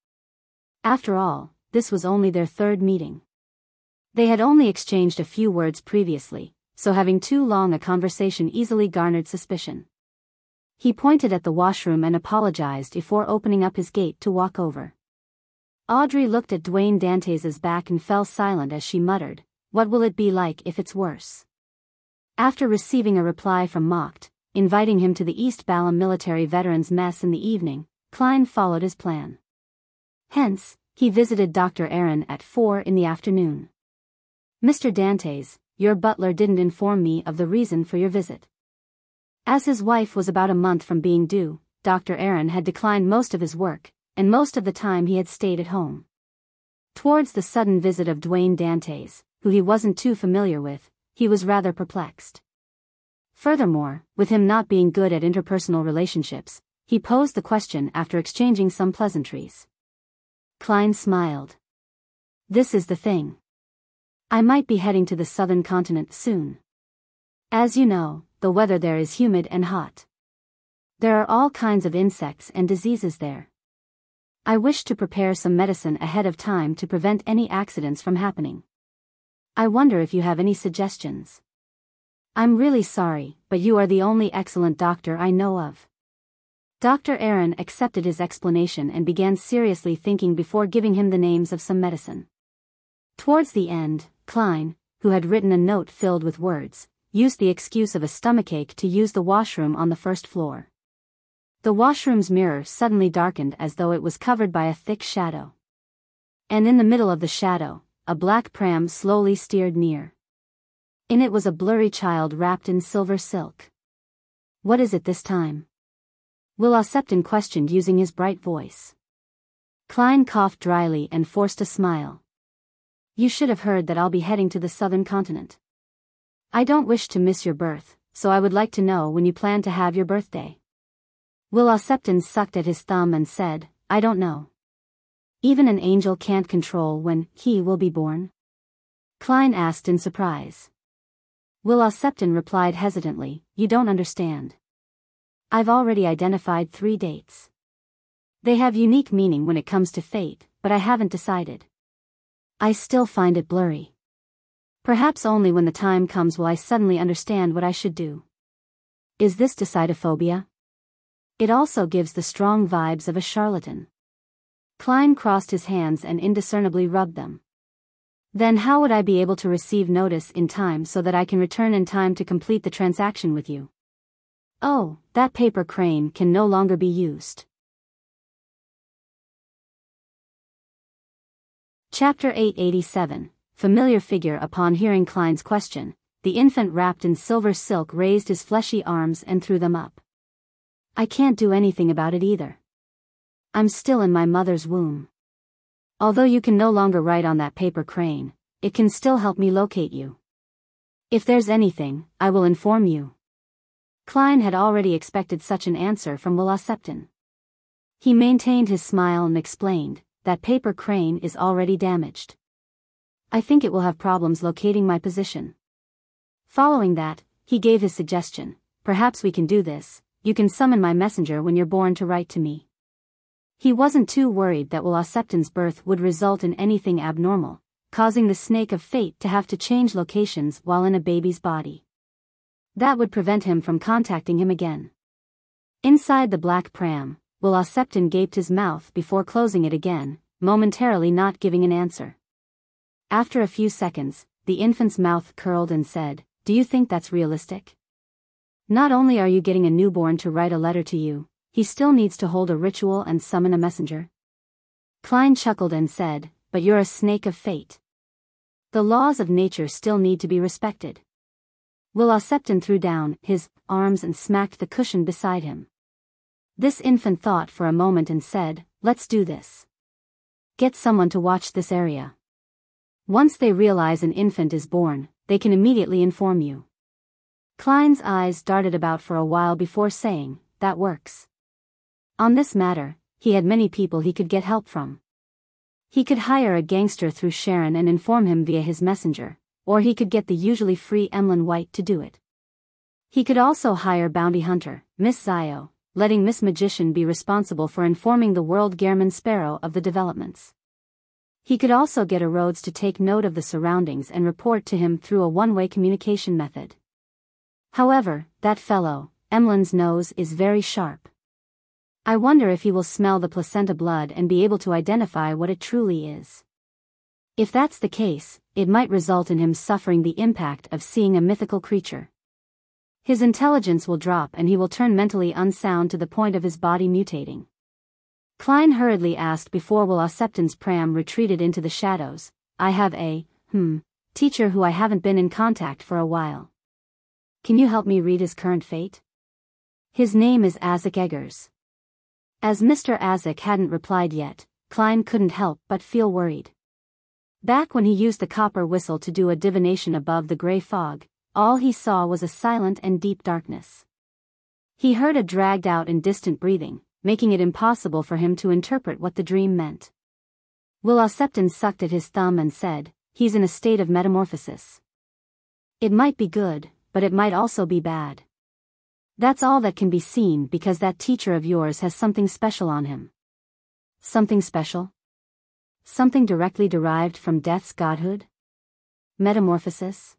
After all, this was only their 3rd meeting. They had only exchanged a few words previously, so having too long a conversation easily garnered suspicion. He pointed at the washroom and apologized before opening up his gate to walk over. Audrey looked at Dwayne Dantes's back and fell silent as she muttered, "What will it be like if it's worse?" After receiving a reply from Mocht, inviting him to the East Balam Military Veterans Mess in the evening, Klein followed his plan. Hence, he visited Dr. Aaron at 4 in the afternoon. "Mr. Dantes, your butler didn't inform me of the reason for your visit." As his wife was about a month from being due, Dr. Aaron had declined most of his work, and most of the time he had stayed at home. Towards the sudden visit of Dwayne Dantes, who he wasn't too familiar with, he was rather perplexed. Furthermore, with him not being good at interpersonal relationships, he posed the question after exchanging some pleasantries. Klein smiled. This is the thing. I might be heading to the southern continent soon. As you know, the weather there is humid and hot. There are all kinds of insects and diseases there. I wish to prepare some medicine ahead of time to prevent any accidents from happening. I wonder if you have any suggestions. I'm really sorry, but you are the only excellent doctor I know of. Dr. Aaron accepted his explanation and began seriously thinking before giving him the names of some medicine. Towards the end, Klein, who had written a note filled with words, used the excuse of a stomachache to use the washroom on the first floor. The washroom's mirror suddenly darkened as though it was covered by a thick shadow. And in the middle of the shadow, a black pram slowly steered near. In it was a blurry child wrapped in silver silk. What is it this time? Wuxia Septon questioned using his bright voice. Klein coughed dryly and forced a smile. You should have heard that I'll be heading to the southern continent. I don't wish to miss your birth, so I would like to know when you plan to have your birthday. Wuxia Septon sucked at his thumb and said, I don't know. Even an angel can't control when he will be born? Klein asked in surprise. Wuxia Septon replied hesitantly, You don't understand. I've already identified 3 dates. They have unique meaning when it comes to fate, but I haven't decided. I still find it blurry. Perhaps only when the time comes will I suddenly understand what I should do. Is this decidophobia? It also gives the strong vibes of a charlatan. Klein crossed his hands and indiscernibly rubbed them. Then how would I be able to receive notice in time so that I can return in time to complete the transaction with you? Oh, that paper crane can no longer be used. Chapter 887. Familiar figure. Upon hearing Klein's question, the infant wrapped in silver silk raised his fleshy arms and threw them up. I can't do anything about it either. I'm still in my mother's womb. Although you can no longer write on that paper crane, it can still help me locate you. If there's anything, I will inform you. Klein had already expected such an answer from Wuxia Septon. He maintained his smile and explained, that paper crane is already damaged. I think it will have problems locating my position. Following that, he gave his suggestion, perhaps we can do this, you can summon my messenger when you're born to write to me. He wasn't too worried that Wuxia Septon's birth would result in anything abnormal, causing the snake of fate to have to change locations while in a baby's body. That would prevent him from contacting him again. Inside the black pram, Wuxia Septon gaped his mouth before closing it again, momentarily not giving an answer. After a few seconds, the infant's mouth curled and said, Do you think that's realistic? Not only are you getting a newborn to write a letter to you, he still needs to hold a ritual and summon a messenger. Klein chuckled and said, But you're a snake of fate. The laws of nature still need to be respected. Wuxia Septon threw down his arms and smacked the cushion beside him. This infant thought for a moment and said, Let's do this. Get someone to watch this area. Once they realize an infant is born, they can immediately inform you. Klein's eyes darted about for a while before saying, That works. On this matter, he had many people he could get help from. He could hire a gangster through Sharon and inform him via his messenger, or he could get the usually free Emlyn White to do it. He could also hire bounty hunter, Miss Zio, letting Miss Magician be responsible for informing the world Gehrman Sparrow of the developments. He could also get a Rhodes to take note of the surroundings and report to him through a one-way communication method. However, that fellow, Emlyn's nose is very sharp. I wonder if he will smell the placenta blood and be able to identify what it truly is. If that's the case, it might result in him suffering the impact of seeing a mythical creature. His intelligence will drop and he will turn mentally unsound to the point of his body mutating. Klein hurriedly asked before Wuxia Septon's pram retreated into the shadows, I have a, teacher who I haven't been in contact for a while. Can you help me read his current fate? His name is Isaac Eggers. As Mr. Isaac hadn't replied yet, Klein couldn't help but feel worried. Back when he used the copper whistle to do a divination above the gray fog, all he saw was a silent and deep darkness. He heard a dragged-out and distant breathing, making it impossible for him to interpret what the dream meant. Wuxia Septon sucked at his thumb and said, "He's in a state of metamorphosis. It might be good, but it might also be bad. That's all that can be seen because that teacher of yours has something special on him." Something special? Something directly derived from death's godhood? Metamorphosis?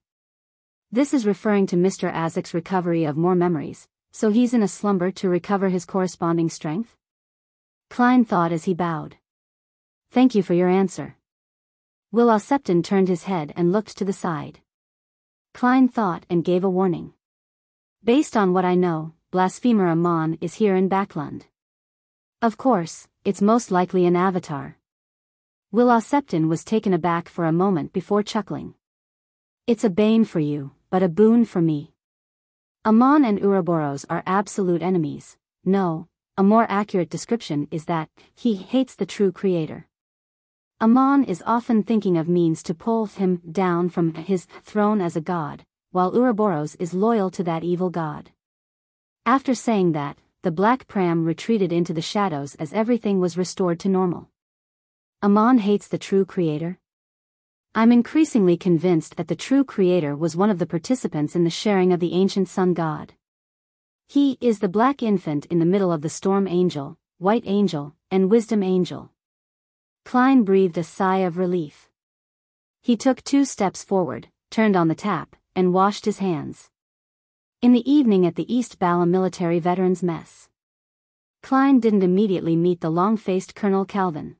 This is referring to Mr. Azek's recovery of more memories, so he's in a slumber to recover his corresponding strength? Klein thought as he bowed. "Thank you for your answer." Wuxia Septon turned his head and looked to the side. Klein thought and gave a warning. "Based on what I know, Blasphemer Amon is here in Backlund. Of course, it's most likely an avatar." Wuxia Septon was taken aback for a moment before chuckling. "It's a bane for you, but a boon for me. Amon and Ouroboros are absolute enemies. No, a more accurate description is that he hates the true creator. Amon is often thinking of means to pull him down from his throne as a god, while Ouroboros is loyal to that evil god." After saying that, the black pram retreated into the shadows as everything was restored to normal. Amon hates the true creator? I'm increasingly convinced that the true creator was one of the participants in the sharing of the ancient sun god. He is the black infant in the middle of the storm angel, white angel, and wisdom angel. Klein breathed a sigh of relief. He took 2 steps forward, turned on the tap, and washed his hands. In the evening at the East Bala Military Veterans Mess, Klein didn't immediately meet the long-faced Colonel Calvin.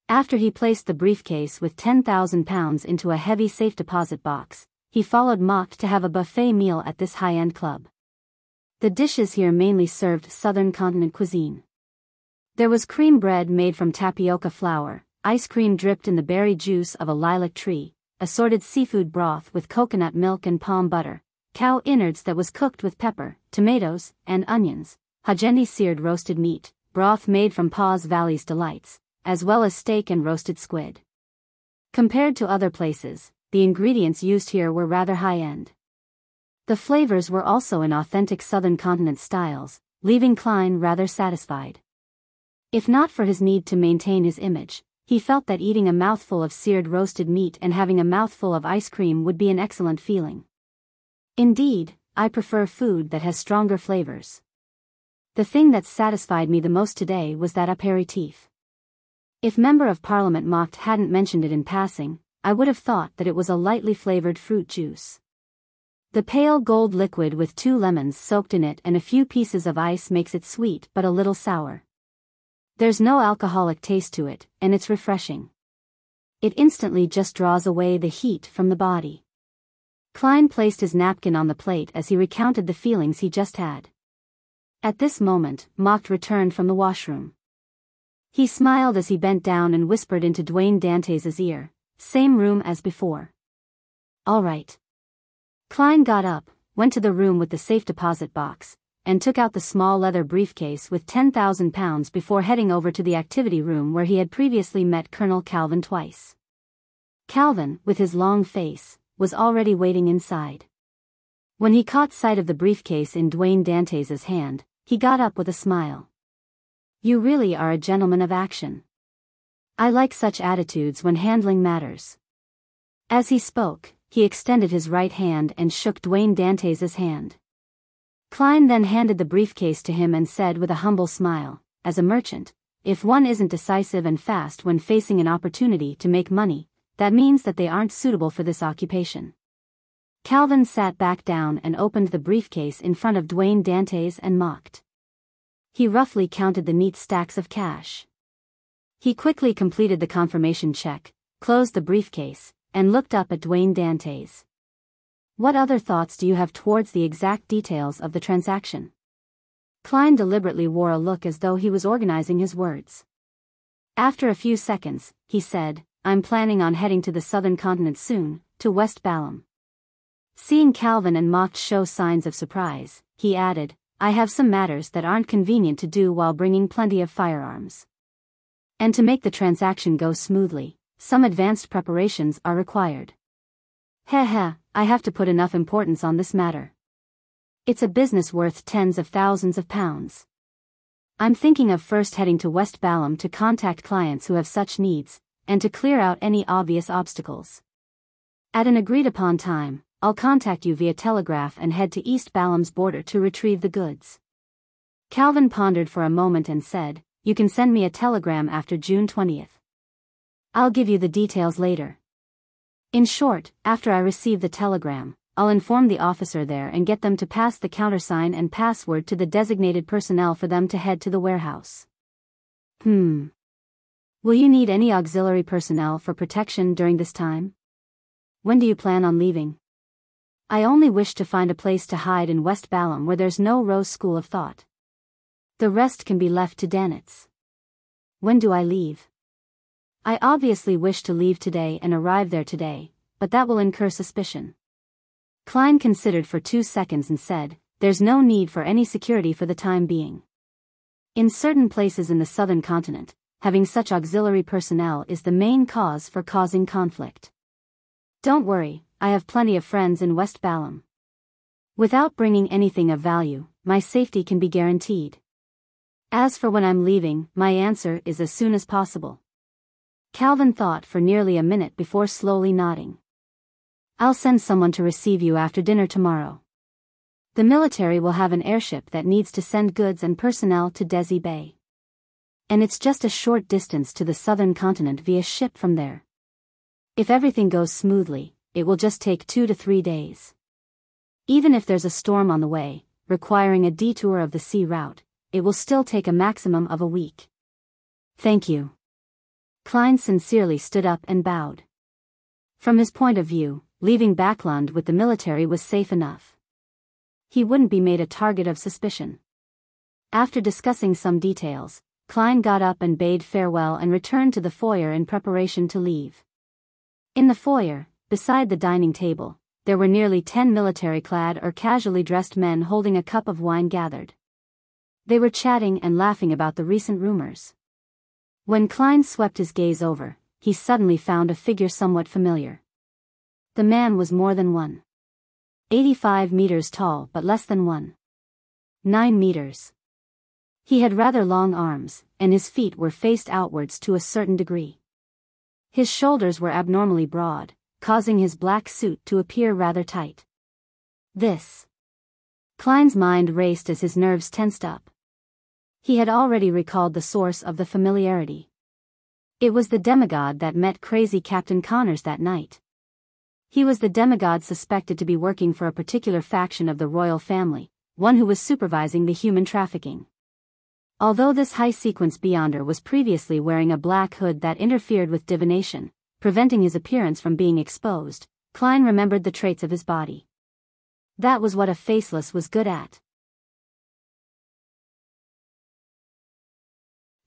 After he placed the briefcase with £10,000 into a heavy safe deposit box, he followed Mock to have a buffet meal at this high-end club. The dishes here mainly served southern continent cuisine. There was cream bread made from tapioca flour, ice cream dripped in the berry juice of a lilac tree, assorted seafood broth with coconut milk and palm butter, cow innards that was cooked with pepper, tomatoes, and onions, hajendi seared roasted meat, broth made from Paws Valley's delights, as well as steak and roasted squid. Compared to other places, the ingredients used here were rather high-end. The flavors were also in authentic southern continent styles, leaving Klein rather satisfied. If not for his need to maintain his image, he felt that eating a mouthful of seared roasted meat and having a mouthful of ice cream would be an excellent feeling. Indeed, I prefer food that has stronger flavors. The thing that satisfied me the most today was that aperitif. If Member of Parliament Mocked hadn't mentioned it in passing, I would have thought that it was a lightly flavored fruit juice. The pale gold liquid with 2 lemons soaked in it and a few pieces of ice makes it sweet but a little sour. There's no alcoholic taste to it, and it's refreshing. It instantly just draws away the heat from the body. Klein placed his napkin on the plate as he recounted the feelings he just had. At this moment, Mocked returned from the washroom. He smiled as he bent down and whispered into Dwayne Dantes' ear, "Same room as before." "All right." Klein got up, went to the room with the safe deposit box, and took out the small leather briefcase with £10,000 before heading over to the activity room where he had previously met Colonel Calvin twice. Calvin, with his long face, was already waiting inside. When he caught sight of the briefcase in Dwayne Dantes' hand, he got up with a smile. "You really are a gentleman of action. I like such attitudes when handling matters." As he spoke, he extended his right hand and shook Dwayne Dantes' hand. Klein then handed the briefcase to him and said with a humble smile, "As a merchant, if one isn't decisive and fast when facing an opportunity to make money, that means that they aren't suitable for this occupation." Calvin sat back down and opened the briefcase in front of Dwayne Dantes and Mocked. He roughly counted the neat stacks of cash. He quickly completed the confirmation check, closed the briefcase, and looked up at Dwayne Dantes. "What other thoughts do you have towards the exact details of the transaction?" Klein deliberately wore a look as though he was organizing his words. After a few seconds, he said, "I'm planning on heading to the southern continent soon, to West Balam." Seeing Calvin and Mocked show signs of surprise, he added, "I have some matters that aren't convenient to do while bringing plenty of firearms. And to make the transaction go smoothly, some advanced preparations are required." "Heh heh, I have to put enough importance on this matter. It's a business worth tens of thousands of pounds. I'm thinking of first heading to West Balham to contact clients who have such needs, and to clear out any obvious obstacles. At an agreed-upon time, I'll contact you via telegraph and head to East Balham's border to retrieve the goods. Calvin pondered for a moment and said, "You can send me a telegram after June 20th. I'll give you the details later. In short, after I receive the telegram, I'll inform the officer there and get them to pass the countersign and password to the designated personnel for them to head to the warehouse." Will you need any auxiliary personnel for protection during this time? When do you plan on leaving? I only wish to find a place to hide in West Balham where there's no Rose school of thought. The rest can be left to Danitz. When do I leave? I obviously wish to leave today and arrive there today, but that will incur suspicion. Klein considered for 2 seconds and said, "There's no need for any security for the time being. In certain places in the southern continent, having such auxiliary personnel is the main cause for causing conflict. Don't worry, I have plenty of friends in West Balham. Without bringing anything of value, my safety can be guaranteed. As for when I'm leaving, my answer is as soon as possible." Calvin thought for nearly a minute before slowly nodding. "I'll send someone to receive you after dinner tomorrow. The military will have an airship that needs to send goods and personnel to Desi Bay. And it's just a short distance to the southern continent via ship from there. If everything goes smoothly, it will just take 2 to 3 days. Even if there's a storm on the way, requiring a detour of the sea route, it will still take a maximum of a week." "Thank you." Klein sincerely stood up and bowed. From his point of view, leaving Backland with the military was safe enough. He wouldn't be made a target of suspicion. After discussing some details, Klein got up and bade farewell and returned to the foyer in preparation to leave. In the foyer, beside the dining table, there were nearly 10 military-clad or casually dressed men holding a cup of wine gathered. They were chatting and laughing about the recent rumors. When Klein swept his gaze over, he suddenly found a figure somewhat familiar. The man was more than 1.85 meters tall but less than 1.9 meters. He had rather long arms, and his feet were faced outwards to a certain degree. His shoulders were abnormally broad, causing his black suit to appear rather tight. This. Klein's mind raced as his nerves tensed up. He had already recalled the source of the familiarity. It was the demigod that met crazy Captain Connors that night. He was the demigod suspected to be working for a particular faction of the royal family, one who was supervising the human trafficking. Although this high-sequence Beyonder was previously wearing a black hood that interfered with divination, preventing his appearance from being exposed, Klein remembered the traits of his body. That was what a faceless was good at.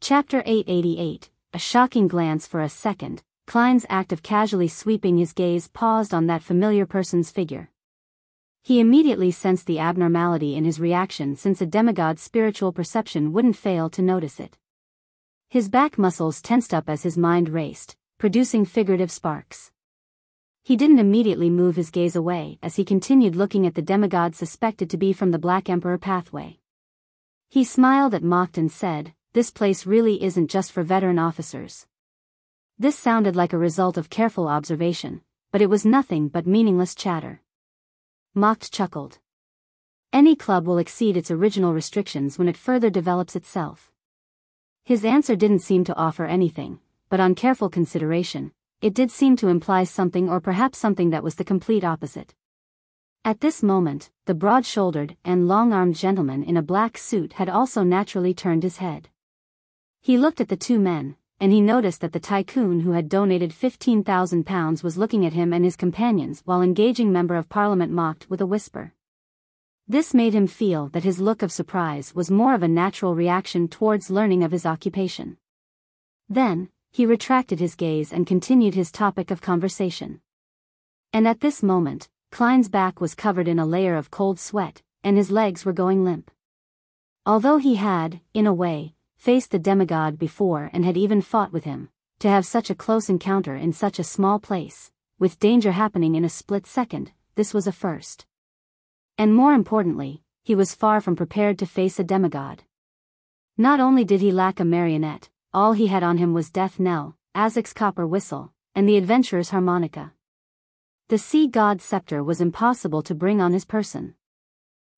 Chapter 888, a shocking glance. For a second, Klein's act of casually sweeping his gaze paused on that familiar person's figure. He immediately sensed the abnormality in his reaction, since a demigod's spiritual perception wouldn't fail to notice it. His back muscles tensed up as his mind raced, producing figurative sparks. He didn't immediately move his gaze away as he continued looking at the demigod suspected to be from the Black Emperor pathway. He smiled at Mocked and said, "This place really isn't just for veteran officers." This sounded like a result of careful observation, but it was nothing but meaningless chatter. Mocked chuckled. "Any club will exceed its original restrictions when it further develops itself." His answer didn't seem to offer anything, but on careful consideration, it did seem to imply something, or perhaps something that was the complete opposite. At this moment, the broad-shouldered and long-armed gentleman in a black suit had also naturally turned his head. He looked at the two men, and he noticed that the tycoon who had donated £15,000 was looking at him and his companions while engaging Member of Parliament Mocked with a whisper. This made him feel that his look of surprise was more of a natural reaction towards learning of his occupation. Then, he retracted his gaze and continued his topic of conversation. And at this moment, Klein's back was covered in a layer of cold sweat, and his legs were going limp. Although he had, in a way, faced the demigod before and had even fought with him, to have such a close encounter in such a small place, with danger happening in a split second, this was a first. And more importantly, he was far from prepared to face a demigod. Not only did he lack a marionette, all he had on him was death knell, Azek's copper whistle, and the adventurer's harmonica. The sea god's scepter was impossible to bring on his person.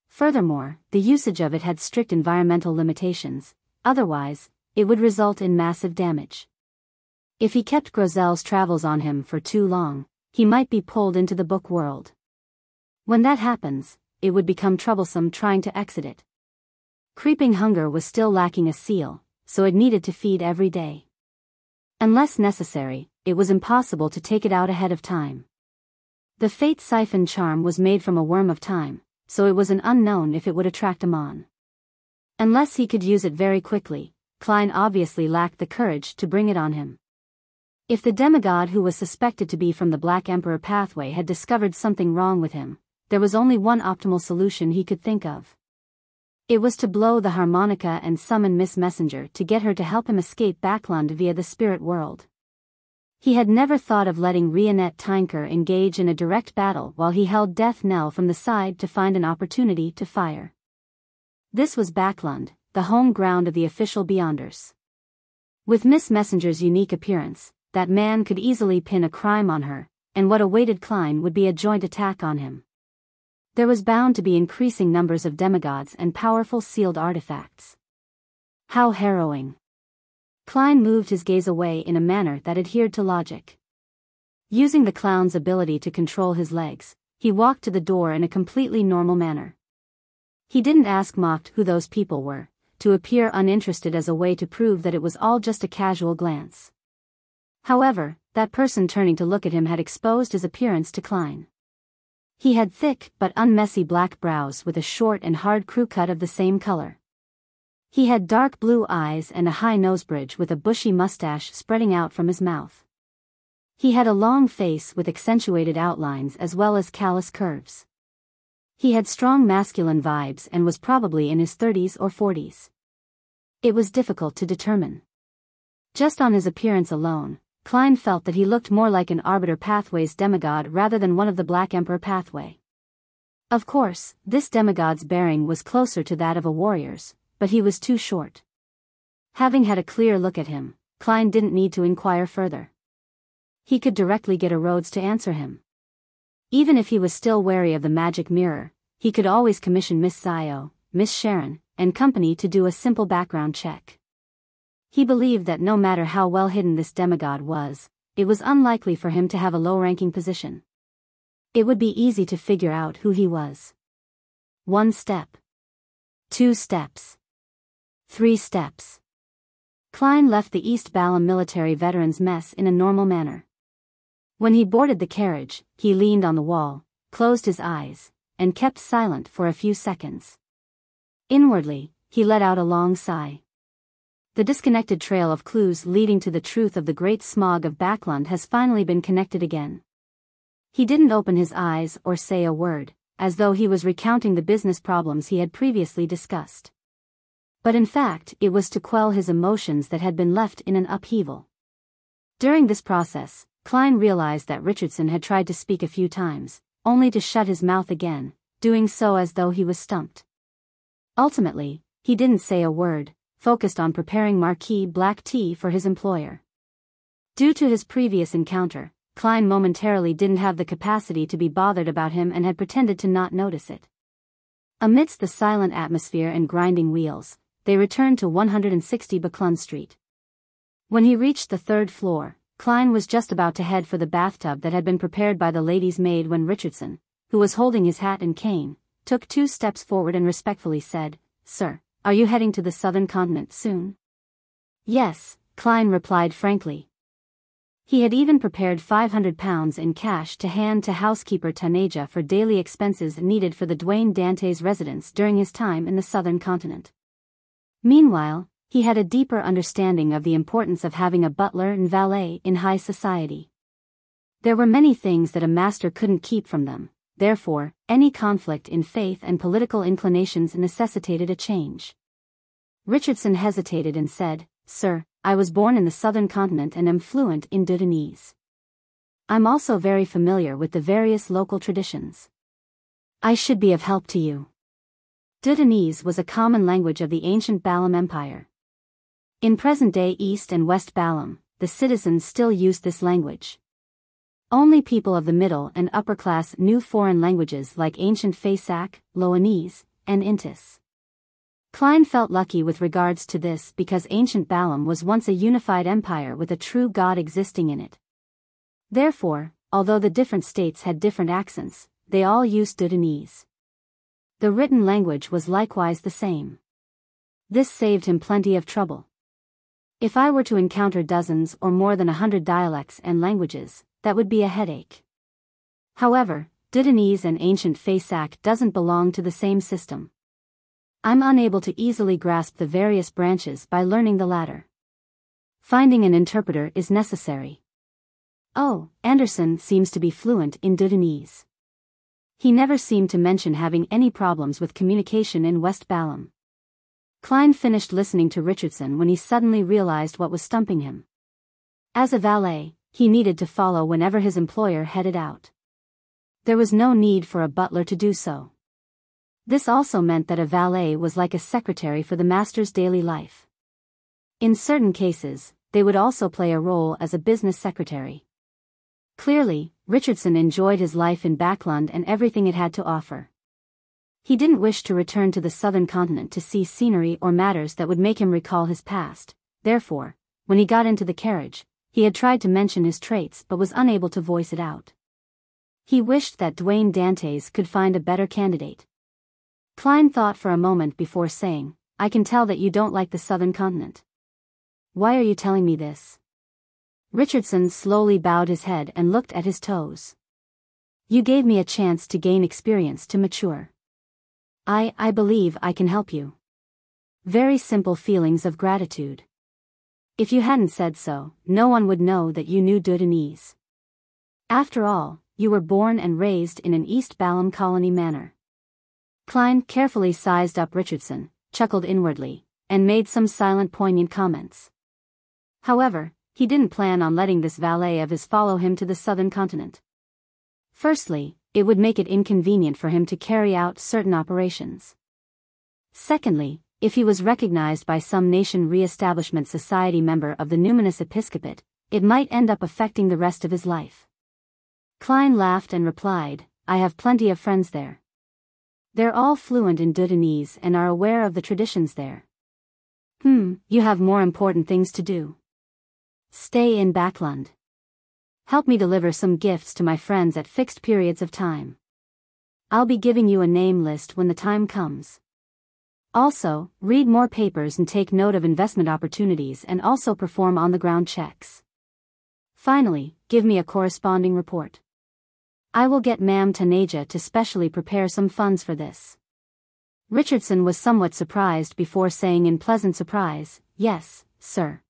Furthermore, the usage of it had strict environmental limitations, otherwise, it would result in massive damage. If he kept Grozel's travels on him for too long, he might be pulled into the book world. When that happens, it would become troublesome trying to exit it. Creeping hunger was still lacking a seal, so it needed to feed every day. Unless necessary, it was impossible to take it out ahead of time. The Fate Siphon charm was made from a worm of time, so it was an unknown if it would attract Amon. Unless he could use it very quickly, Klein obviously lacked the courage to bring it on him. If the demigod who was suspected to be from the Black Emperor pathway had discovered something wrong with him, there was only one optimal solution he could think of. It was to blow the harmonica and summon Miss Messenger to get her to help him escape Backland via the spirit world. He had never thought of letting Rionette Tinker engage in a direct battle while he held Death Knell from the side to find an opportunity to fire. This was Backland, the home ground of the official Beyonders. With Miss Messenger's unique appearance, that man could easily pin a crime on her, and what awaited Klein would be a joint attack on him. There was bound to be increasing numbers of demigods and powerful sealed artifacts. How harrowing. Klein moved his gaze away in a manner that adhered to logic. Using the clown's ability to control his legs, he walked to the door in a completely normal manner. He didn't ask mocked who those people were, to appear uninterested as a way to prove that it was all just a casual glance. However, that person turning to look at him had exposed his appearance to Klein. He had thick but unmessy black brows with a short and hard crew cut of the same color. He had dark blue eyes and a high nose bridge with a bushy mustache spreading out from his mouth. He had a long face with accentuated outlines as well as callous curves. He had strong masculine vibes and was probably in his 30s or 40s. It was difficult to determine. Just on his appearance alone, Klein felt that he looked more like an Arbiter Pathway's demigod rather than one of the Black Emperor Pathway. Of course, this demigod's bearing was closer to that of a warrior's, but he was too short. Having had a clear look at him, Klein didn't need to inquire further. He could directly get a Rhodes to answer him. Even if he was still wary of the magic mirror, he could always commission Miss Zio, Miss Sharon, and company to do a simple background check. He believed that no matter how well hidden this demigod was, it was unlikely for him to have a low-ranking position. It would be easy to figure out who he was. 1 step. 2 steps. 3 steps. Klein left the East Balam military veterans mess in a normal manner. When he boarded the carriage, he leaned on the wall, closed his eyes, and kept silent for a few seconds. Inwardly, he let out a long sigh. The disconnected trail of clues leading to the truth of the great smog of Backland has finally been connected again. He didn't open his eyes or say a word, as though he was recounting the business problems he had previously discussed. But in fact, it was to quell his emotions that had been left in an upheaval. During this process, Klein realized that Richardson had tried to speak a few times, only to shut his mouth again, doing so as though he was stumped. Ultimately, he didn't say a word, focused on preparing marquee black tea for his employer. Due to his previous encounter, Klein momentarily didn't have the capacity to be bothered about him and had pretended to not notice it. Amidst the silent atmosphere and grinding wheels, they returned to 160 Buckland Street. When he reached the 3rd floor, Klein was just about to head for the bathtub that had been prepared by the lady's maid when Richardson, who was holding his hat and cane, took 2 steps forward and respectfully said, "Sir, are you heading to the southern continent soon?" "Yes," Klein replied frankly. He had even prepared £500 in cash to hand to housekeeper Taneja for daily expenses needed for the Dwayne Dante's residence during his time in the southern continent. Meanwhile, he had a deeper understanding of the importance of having a butler and valet in high society. There were many things that a master couldn't keep from them. Therefore, any conflict in faith and political inclinations necessitated a change. Richardson hesitated and said, "Sir, I was born in the southern continent and am fluent in Dudanese." I'm also very familiar with the various local traditions. I should be of help to you. Dudanese was a common language of the ancient Balam Empire. In present-day East and West Balam, the citizens still used this language. Only people of the middle and upper class knew foreign languages like ancient Phasak, Loanese, and Intis. Klein felt lucky with regards to this because ancient Balam was once a unified empire with a true god existing in it. Therefore, although the different states had different accents, they all used Dudanese. The written language was likewise the same. This saved him plenty of trouble. If I were to encounter dozens or more than 100 dialects and languages, that would be a headache. However, Dudanese and ancient Phasak doesn't belong to the same system. I'm unable to easily grasp the various branches by learning the latter. Finding an interpreter is necessary. Oh, Anderson seems to be fluent in Dudanese. He never seemed to mention having any problems with communication in West Balam. Klein finished listening to Richardson when he suddenly realized what was stumping him. As a valet, he needed to follow whenever his employer headed out. There was no need for a butler to do so. This also meant that a valet was like a secretary for the master's daily life. In certain cases, they would also play a role as a business secretary. Clearly, Richardson enjoyed his life in Backland and everything it had to offer. He didn't wish to return to the southern continent to see scenery or matters that would make him recall his past. Therefore, when he got into the carriage, he had tried to mention his traits but was unable to voice it out. He wished that Dwayne Dantes could find a better candidate. Klein thought for a moment before saying, I can tell that you don't like the southern continent. Why are you telling me this? Richardson slowly bowed his head and looked at his toes. You gave me a chance to gain experience to mature. I believe I can help you. Very simple feelings of gratitude. If you hadn't said so, no one would know that you knew Dudanese. After all, you were born and raised in an East Balam colony manor. Klein carefully sized up Richardson, chuckled inwardly, and made some silent poignant comments. However, he didn't plan on letting this valet of his follow him to the southern continent. Firstly, it would make it inconvenient for him to carry out certain operations. Secondly, if he was recognized by some Nation Re-establishment Society member of the numinous episcopate, it might end up affecting the rest of his life. Klein laughed and replied, I have plenty of friends there. They're all fluent in Dudanese and are aware of the traditions there. You have more important things to do. Stay in Backland. Help me deliver some gifts to my friends at fixed periods of time. I'll be giving you a name list when the time comes. Also, read more papers and take note of investment opportunities and also perform on-the-ground checks. Finally, give me a corresponding report. I will get Ma'am Taneja to specially prepare some funds for this. Richardson was somewhat surprised before saying in pleasant surprise, Yes, sir.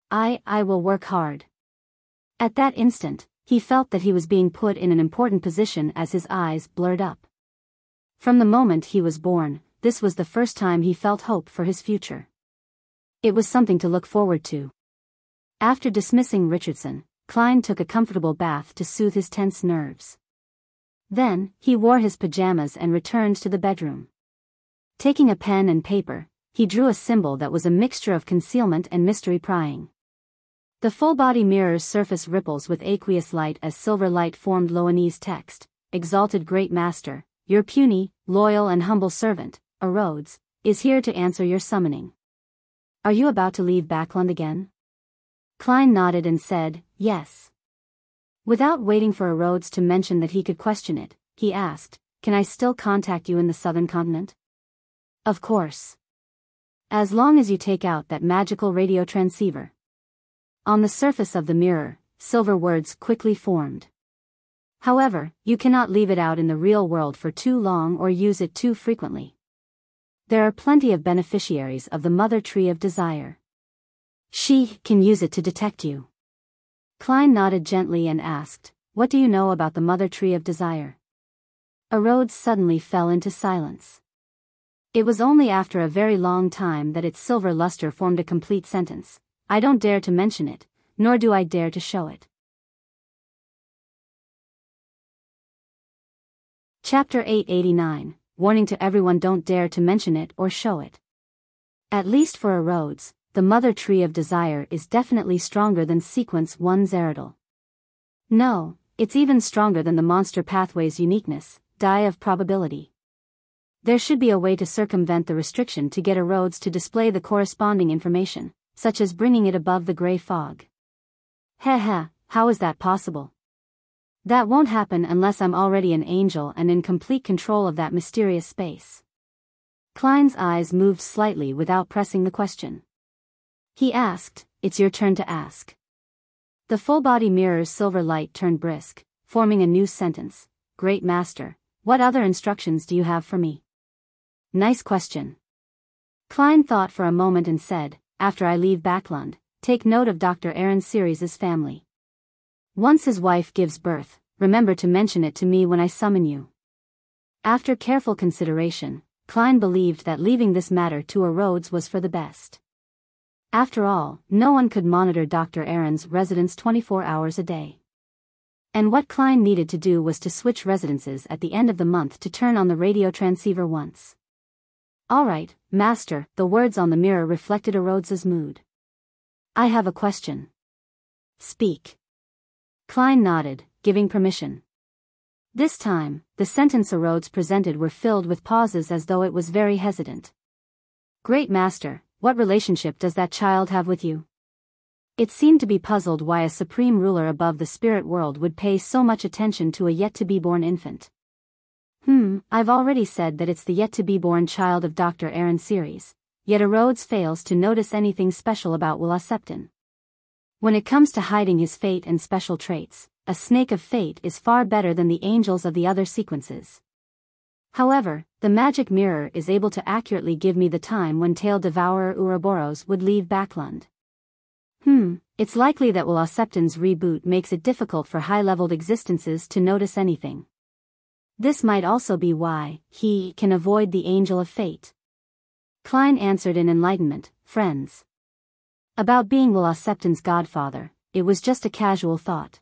I will work hard. At that instant, he felt that he was being put in an important position as his eyes blurred up. From the moment he was born, this was the first time he felt hope for his future. It was something to look forward to. After dismissing Richardson, Klein took a comfortable bath to soothe his tense nerves. Then, he wore his pajamas and returned to the bedroom. Taking a pen and paper, he drew a symbol that was a mixture of concealment and mystery prying. The full-body mirror's surface ripples with aqueous light as silver light formed Loanese text, Exalted Great Master, your puny, loyal and humble servant, Rhodes, is here to answer your summoning. Are you about to leave Backland again? Klein nodded and said, Yes. Without waiting for Rhodes to mention that he could question it, he asked, Can I still contact you in the southern continent? Of course. As long as you take out that magical radio transceiver. On the surface of the mirror, silver words quickly formed. However, you cannot leave it out in the real world for too long or use it too frequently. There are plenty of beneficiaries of the Mother Tree of Desire. She can use it to detect you. Klein nodded gently and asked, What do you know about the Mother Tree of Desire? Rhodes suddenly fell into silence. It was only after a very long time that its silver luster formed a complete sentence. I don't dare to mention it, nor do I dare to show it. Chapter 889, Warning to everyone: don't dare to mention it or show it. At least for a Rhodes, the mother tree of desire is definitely stronger than sequence 1 Zeridal. No, it's even stronger than the monster pathway's uniqueness, die of probability. There should be a way to circumvent the restriction to get a Rhodes to display the corresponding information, such as bringing it above the gray fog. Heh, how is that possible? That won't happen unless I'm already an angel and in complete control of that mysterious space. Klein's eyes moved slightly without pressing the question. He asked, "It's your turn to ask." The full-body mirror's silver light turned brisk, forming a new sentence. "Great Master, what other instructions do you have for me?" Nice question. Klein thought for a moment and said, "After I leave Backlund, take note of Dr. Aaron Series' family. Once his wife gives birth, remember to mention it to me when I summon you." After careful consideration, Klein believed that leaving this matter to a Rhodes was for the best. After all, no one could monitor Dr. Aaron's residence 24 hours a day. And what Klein needed to do was to switch residences at the end of the month to turn on the radio transceiver once. "All right, Master," the words on the mirror reflected a Rhodes's mood. "I have a question." "Speak." Klein nodded, giving permission. This time, the sentence a Rhodes presented were filled with pauses as though it was very hesitant. "Great Master, what relationship does that child have with you?" It seemed to be puzzled why a supreme ruler above the spirit world would pay so much attention to a yet-to-be-born infant. I've already said that it's the yet-to-be-born child of Dr. Aaron Series, yet a Rhodes fails to notice anything special about Wuxia. When it comes to hiding his fate and special traits, a snake of fate is far better than the angels of the other sequences. However, the magic mirror is able to accurately give me the time when Tail Devourer Ouroboros would leave Backlund. It's likely that Wuxia's reboot makes it difficult for high-leveled existences to notice anything. This might also be why he can avoid the angel of fate. Klein answered in enlightenment, "Friends. About being Wuxia's godfather, it was just a casual thought."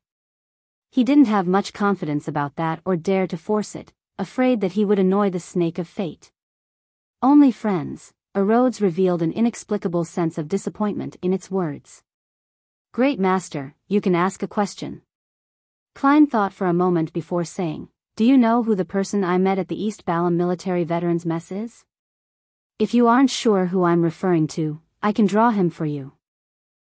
He didn't have much confidence about that or dare to force it, afraid that he would annoy the snake of fate. "Only friends," a Rhodes revealed an inexplicable sense of disappointment in its words. "Great Master, you can ask a question." Klein thought for a moment before saying, "Do you know who the person I met at the East Balam Military Veterans Mess is? If you aren't sure who I'm referring to, I can draw him for you."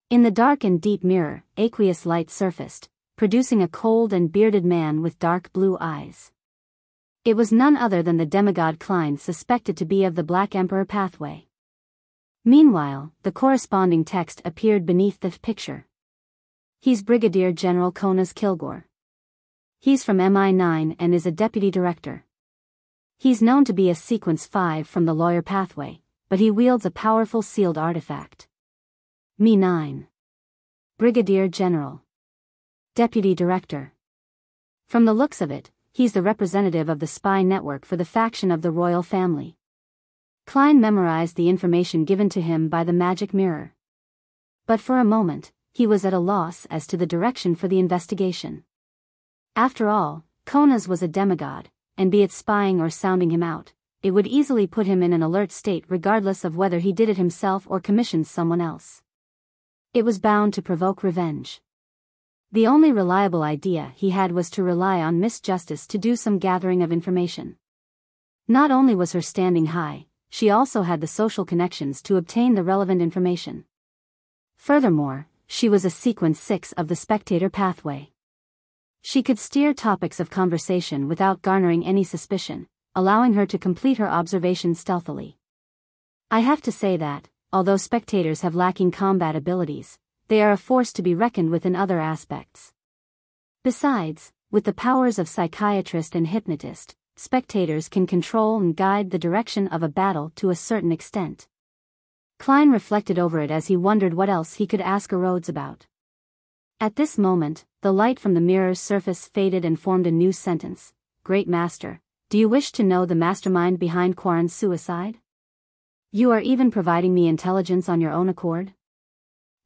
In the dark and deep mirror, aqueous light surfaced, producing a cold and bearded man with dark blue eyes. It was none other than the demigod Klein suspected to be of the Black Emperor pathway. Meanwhile, the corresponding text appeared beneath the picture. "He's Brigadier General Konas Kilgore. He's from MI9 and is a deputy director. He's known to be a sequence 5 from the lawyer pathway, but he wields a powerful sealed artifact. Mi-9. Brigadier General. Deputy Director. From the looks of it, he's the representative of the spy network for the faction of the royal family." Klein memorized the information given to him by the magic mirror. But for a moment, he was at a loss as to the direction for the investigation. After all, Konas was a demigod, and be it spying or sounding him out, it would easily put him in an alert state regardless of whether he did it himself or commissioned someone else. It was bound to provoke revenge. The only reliable idea he had was to rely on Miss Justice to do some gathering of information. Not only was her standing high, she also had the social connections to obtain the relevant information. Furthermore, she was a sequence 6 of the spectator pathway. She could steer topics of conversation without garnering any suspicion, allowing her to complete her observation stealthily. I have to say that, although spectators have lacking combat abilities, they are a force to be reckoned with in other aspects. Besides, with the powers of psychiatrist and hypnotist, spectators can control and guide the direction of a battle to a certain extent. Klein reflected over it as he wondered what else he could ask a Rhodes about. At this moment, the light from the mirror's surface faded and formed a new sentence. "Great Master, do you wish to know the mastermind behind Quarren's suicide? You are even providing me intelligence on your own accord?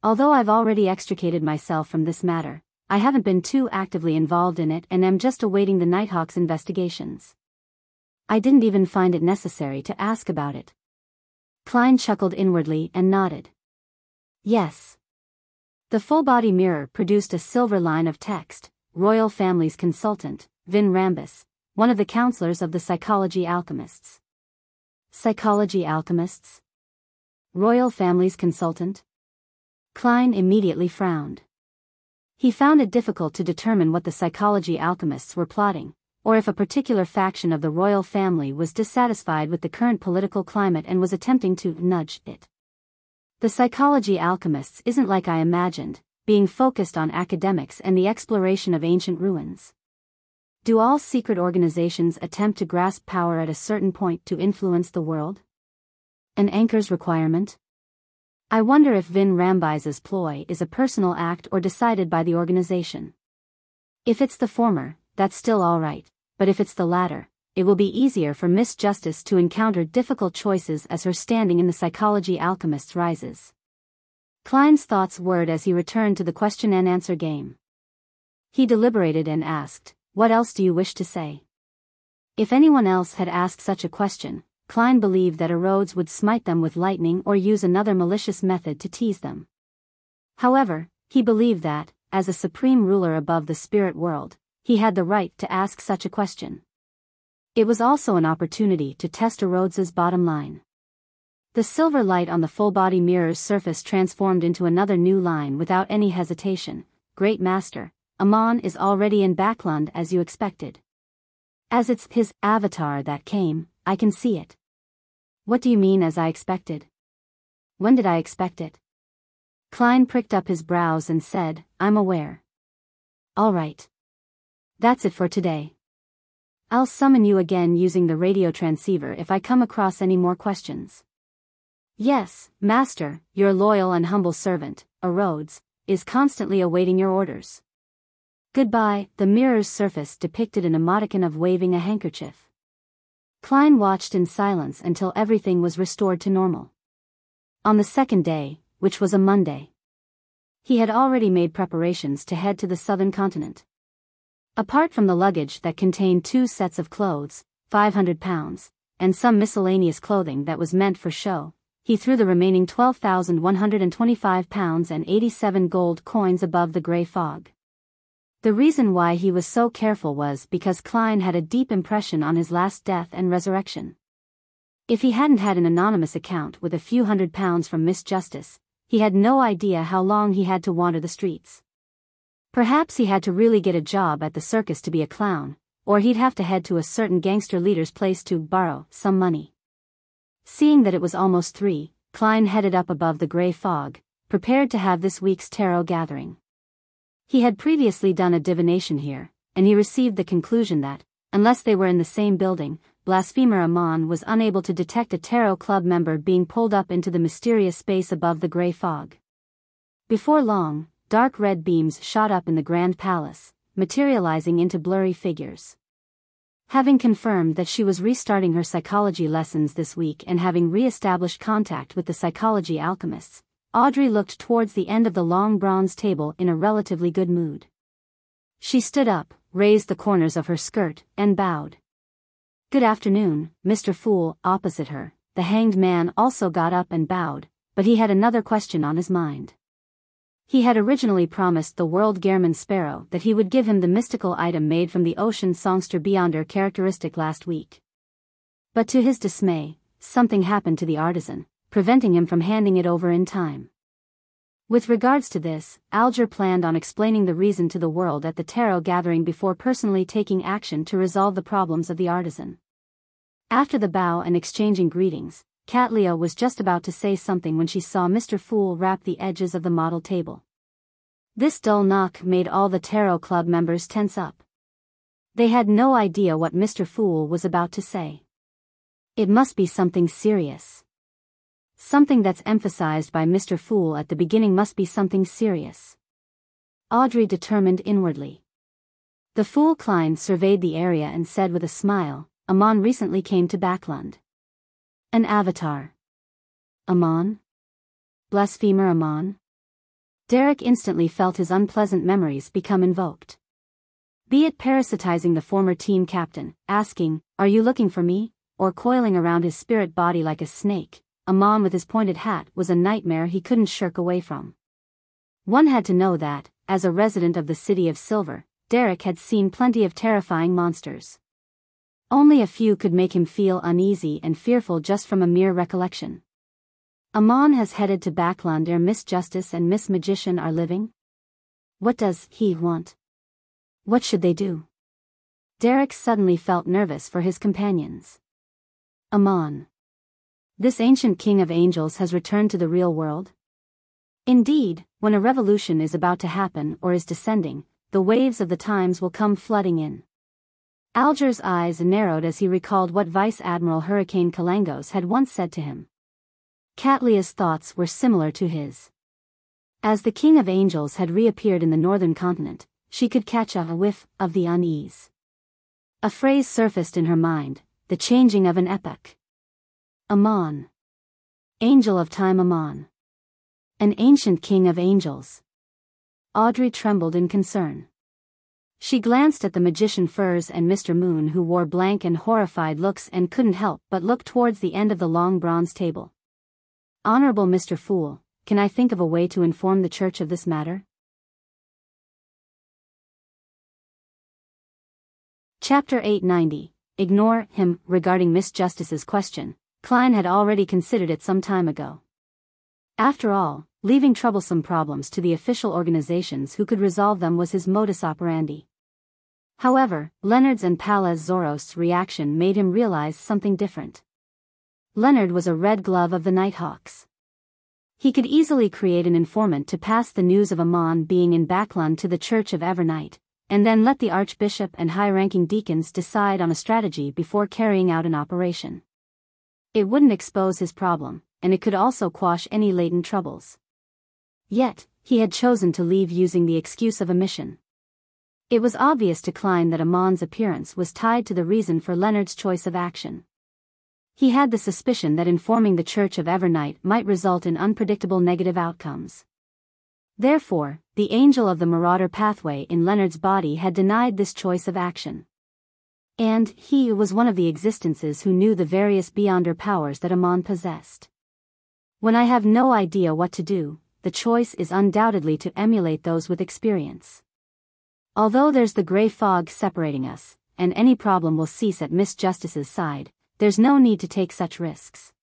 Although I've already extricated myself from this matter, I haven't been too actively involved in it and am just awaiting the Nighthawk's investigations. I didn't even find it necessary to ask about it. Klein chuckled inwardly and nodded. Yes. The full-body mirror produced a silver line of text, Royal Family's consultant, Vin Rambus, one of the counselors of the psychology alchemists. Psychology alchemists? Royal Family's consultant? Klein immediately frowned. He found it difficult to determine what the psychology alchemists were plotting, or if a particular faction of the royal family was dissatisfied with the current political climate and was attempting to nudge it. The psychology alchemists isn't like I imagined, being focused on academics and the exploration of ancient ruins. Do all secret organizations attempt to grasp power at a certain point to influence the world? An anchor's requirement? I wonder if Vin Rambis's ploy is a personal act or decided by the organization. If it's the former, that's still all right, but if it's the latter, it will be easier for Miss Justice to encounter difficult choices as her standing in the psychology alchemists rises. Klein's thoughts whirred as he returned to the question and answer game. He deliberated and asked, "What else do you wish to say?" If anyone else had asked such a question, Klein believed that Erodes would smite them with lightning or use another malicious method to tease them. However, he believed that, as a supreme ruler above the spirit world, he had the right to ask such a question. It was also an opportunity to test Erodes's bottom line. The silver light on the full-body mirror's surface transformed into another new line without any hesitation. "Great Master, Amon is already in Backlund as you expected. As it's his avatar that came, I can see it." "What do you mean as I expected? When did I expect it?" Klein pricked up his brows and said, "I'm aware." "All right. That's it for today. I'll summon you again using the radio transceiver if I come across any more questions." "Yes, Master, your loyal and humble servant, Erodes, is constantly awaiting your orders." "Goodbye." The mirror's surface depicted an emoticon of waving a handkerchief. Klein watched in silence until everything was restored to normal. On the second day, which was a Monday, he had already made preparations to head to the southern continent. Apart from the luggage that contained 2 sets of clothes, 500 pounds, and some miscellaneous clothing that was meant for show, he threw the remaining 12,125 pounds and 87 gold coins above the grey fog. The reason why he was so careful was because Klein had a deep impression on his last death and resurrection. If he hadn't had an anonymous account with a few £100 from Miss Justice, he had no idea how long he had to wander the streets. Perhaps he had to really get a job at the circus to be a clown, or he'd have to head to a certain gangster leader's place to borrow some money. Seeing that it was almost 3, Klein headed up above the grey fog, prepared to have this week's tarot gathering. He had previously done a divination here, and he received the conclusion that, unless they were in the same building, Blasphemer Amon was unable to detect a tarot club member being pulled up into the mysterious space above the grey fog. Before long, dark red beams shot up in the Grand Palace, materializing into blurry figures. Having confirmed that she was restarting her psychology lessons this week and having re-established contact with the psychology alchemists, Audrey looked towards the end of the long bronze table in a relatively good mood. She stood up, raised the corners of her skirt, and bowed. "Good afternoon, Mr. Fool." Opposite her, the hanged man also got up and bowed, but he had another question on his mind. He had originally promised the world Gehrman Sparrow that he would give him the mystical item made from the ocean songster Beyonder characteristic last week. But to his dismay, something happened to the artisan, preventing him from handing it over in time. With regards to this, Alger planned on explaining the reason to the world at the tarot gathering before personally taking action to resolve the problems of the artisan. After the bow and exchanging greetings, Catlea was just about to say something when she saw Mr. Fool rap the edges of the model table. This dull knock made all the tarot club members tense up. They had no idea what Mr. Fool was about to say. It must be something serious. Something that's emphasized by Mr. Fool at the beginning must be something serious. Audrey determined inwardly. The Fool Klein surveyed the area and said with a smile, "Amon recently came to Backlund. An avatar. Amon? Blasphemer Amon?" Derek instantly felt his unpleasant memories become invoked. Be it parasitizing the former team captain, asking, "Are you looking for me?" or coiling around his spirit body like a snake, Amon with his pointed hat was a nightmare he couldn't shirk away from. One had to know that, as a resident of the City of Silver, Derek had seen plenty of terrifying monsters. Only a few could make him feel uneasy and fearful just from a mere recollection. Amon has headed to Backland ere Miss Justice and Miss Magician are living? What does he want? What should they do? Derek suddenly felt nervous for his companions. Amon. This ancient king of angels has returned to the real world? Indeed, when a revolution is about to happen or is descending, the waves of the times will come flooding in. Alger's eyes narrowed as he recalled what Vice Admiral Hurricane Kalangos had once said to him. Catlia's thoughts were similar to his. As the king of angels had reappeared in the northern continent, she could catch a whiff of the unease. A phrase surfaced in her mind, the changing of an epoch. Amon. Angel of time Amon. An ancient king of angels. Audrey trembled in concern. She glanced at the magician Furs and Mr. Moon, who wore blank and horrified looks and couldn't help but look towards the end of the long bronze table. Honorable Mr. Fool, can I think of a way to inform the church of this matter? Chapter 890. Ignore him. Regarding Miss Justice's question, Klein had already considered it some time ago. After all, leaving troublesome problems to the official organizations who could resolve them was his modus operandi. However, Leonard's and Palaz Zoros's reaction made him realize something different. Leonard was a red glove of the Nighthawks. He could easily create an informant to pass the news of Amon being in Backland to the Church of Evernight, and then let the Archbishop and high-ranking deacons decide on a strategy before carrying out an operation. It wouldn't expose his problem, and it could also quash any latent troubles. Yet, he had chosen to leave using the excuse of a mission. It was obvious to Klein that Amon's appearance was tied to the reason for Leonard's choice of action. He had the suspicion that informing the Church of Evernight might result in unpredictable negative outcomes. Therefore, the angel of the Marauder pathway in Leonard's body had denied this choice of action. And he was one of the existences who knew the various beyonder powers that Amon possessed. When I have no idea what to do, the choice is undoubtedly to emulate those with experience. Although there's the gray fog separating us, and any problem will cease at Miss Justice's side, there's no need to take such risks.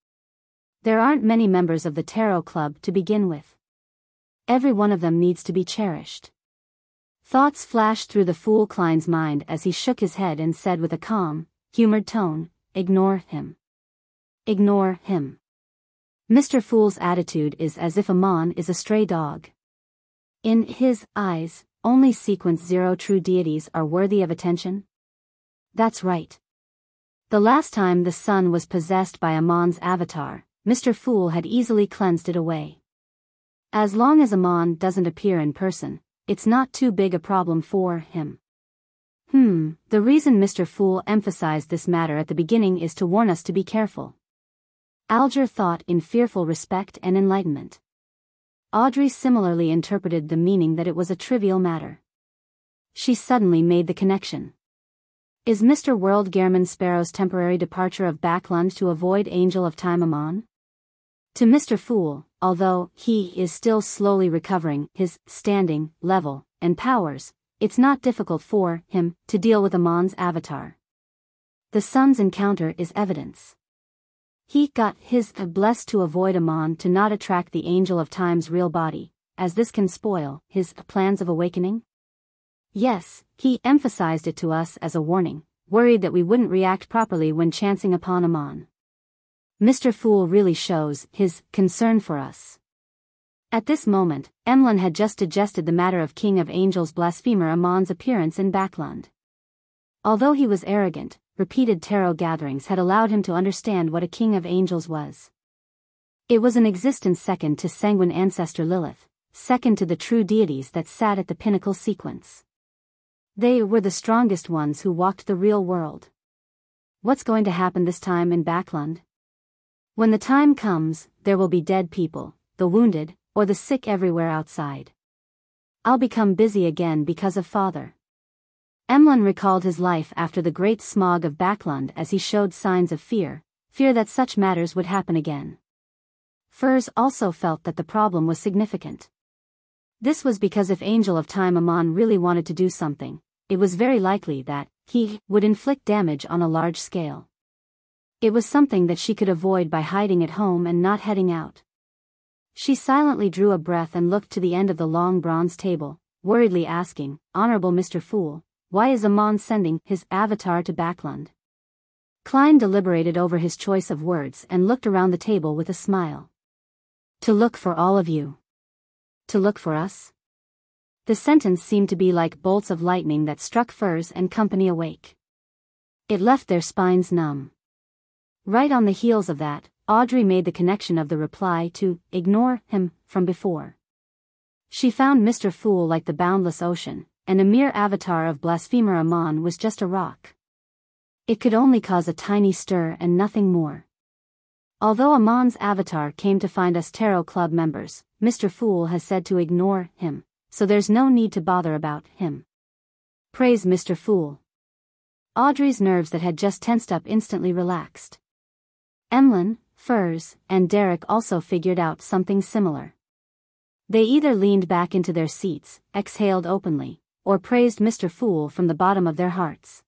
There aren't many members of the Tarot Club to begin with. Every one of them needs to be cherished. Thoughts flashed through the fool Klein's mind as he shook his head and said with a calm, humored tone, "Ignore him. Ignore him." Mr. Fool's attitude is as if Amon is a stray dog. In his eyes, only Sequence 0 true deities are worthy of attention? That's right. The last time the sun was possessed by Amon's avatar, Mr. Fool had easily cleansed it away. As long as Amon doesn't appear in person, it's not too big a problem for him. The reason Mr. Fool emphasized this matter at the beginning is to warn us to be careful. Alger thought in fearful respect and enlightenment. Audrey similarly interpreted the meaning that it was a trivial matter. She suddenly made the connection. Is Mr. World Gehrman Sparrow's temporary departure of Backland to avoid Angel of Time Amon? To Mr. Fool, although he is still slowly recovering his standing, level, and powers, it's not difficult for him to deal with Amon's avatar. The sun's encounter is evidence. He got his blessed to avoid Amon to not attract the Angel of Time's real body, as this can spoil his plans of awakening. Yes, he emphasized it to us as a warning, worried that we wouldn't react properly when chancing upon Amon. Mr. Fool really shows his concern for us. At this moment, Emlyn had just digested the matter of King of Angels blasphemer Amon's appearance in Backland. Although he was arrogant, repeated tarot gatherings had allowed him to understand what a King of Angels was. It was an existence second to sanguine ancestor Lilith, second to the true deities that sat at the pinnacle sequence. They were the strongest ones who walked the real world. What's going to happen this time in Backland? When the time comes, there will be dead people, the wounded, or the sick everywhere outside. I'll become busy again because of Father. Emlyn recalled his life after the great smog of Backlund as he showed signs of fear that such matters would happen again. Furs also felt that the problem was significant. This was because if Angel of Time Amon really wanted to do something, it was very likely that he would inflict damage on a large scale. It was something that she could avoid by hiding at home and not heading out. She silently drew a breath and looked to the end of the long bronze table, worriedly asking, "Honorable Mr. Fool, why is Amon sending his avatar to Backlund?" Klein deliberated over his choice of words and looked around the table with a smile. "To look for all of you. To look for us?" The sentence seemed to be like bolts of lightning that struck Furs and company awake. It left their spines numb. Right on the heels of that, Audrey made the connection of the reply to "ignore him" from before. She found Mr. Fool like the boundless ocean, and a mere avatar of blasphemer Amon was just a rock. It could only cause a tiny stir and nothing more. Although Amon's avatar came to find us Tarot Club members, Mr. Fool has said to ignore him, so there's no need to bother about him. Praise Mr. Fool. Audrey's nerves that had just tensed up instantly relaxed. Emlyn, Furs, and Derek also figured out something similar. They either leaned back into their seats, exhaled openly, or praised Mr. Fool from the bottom of their hearts.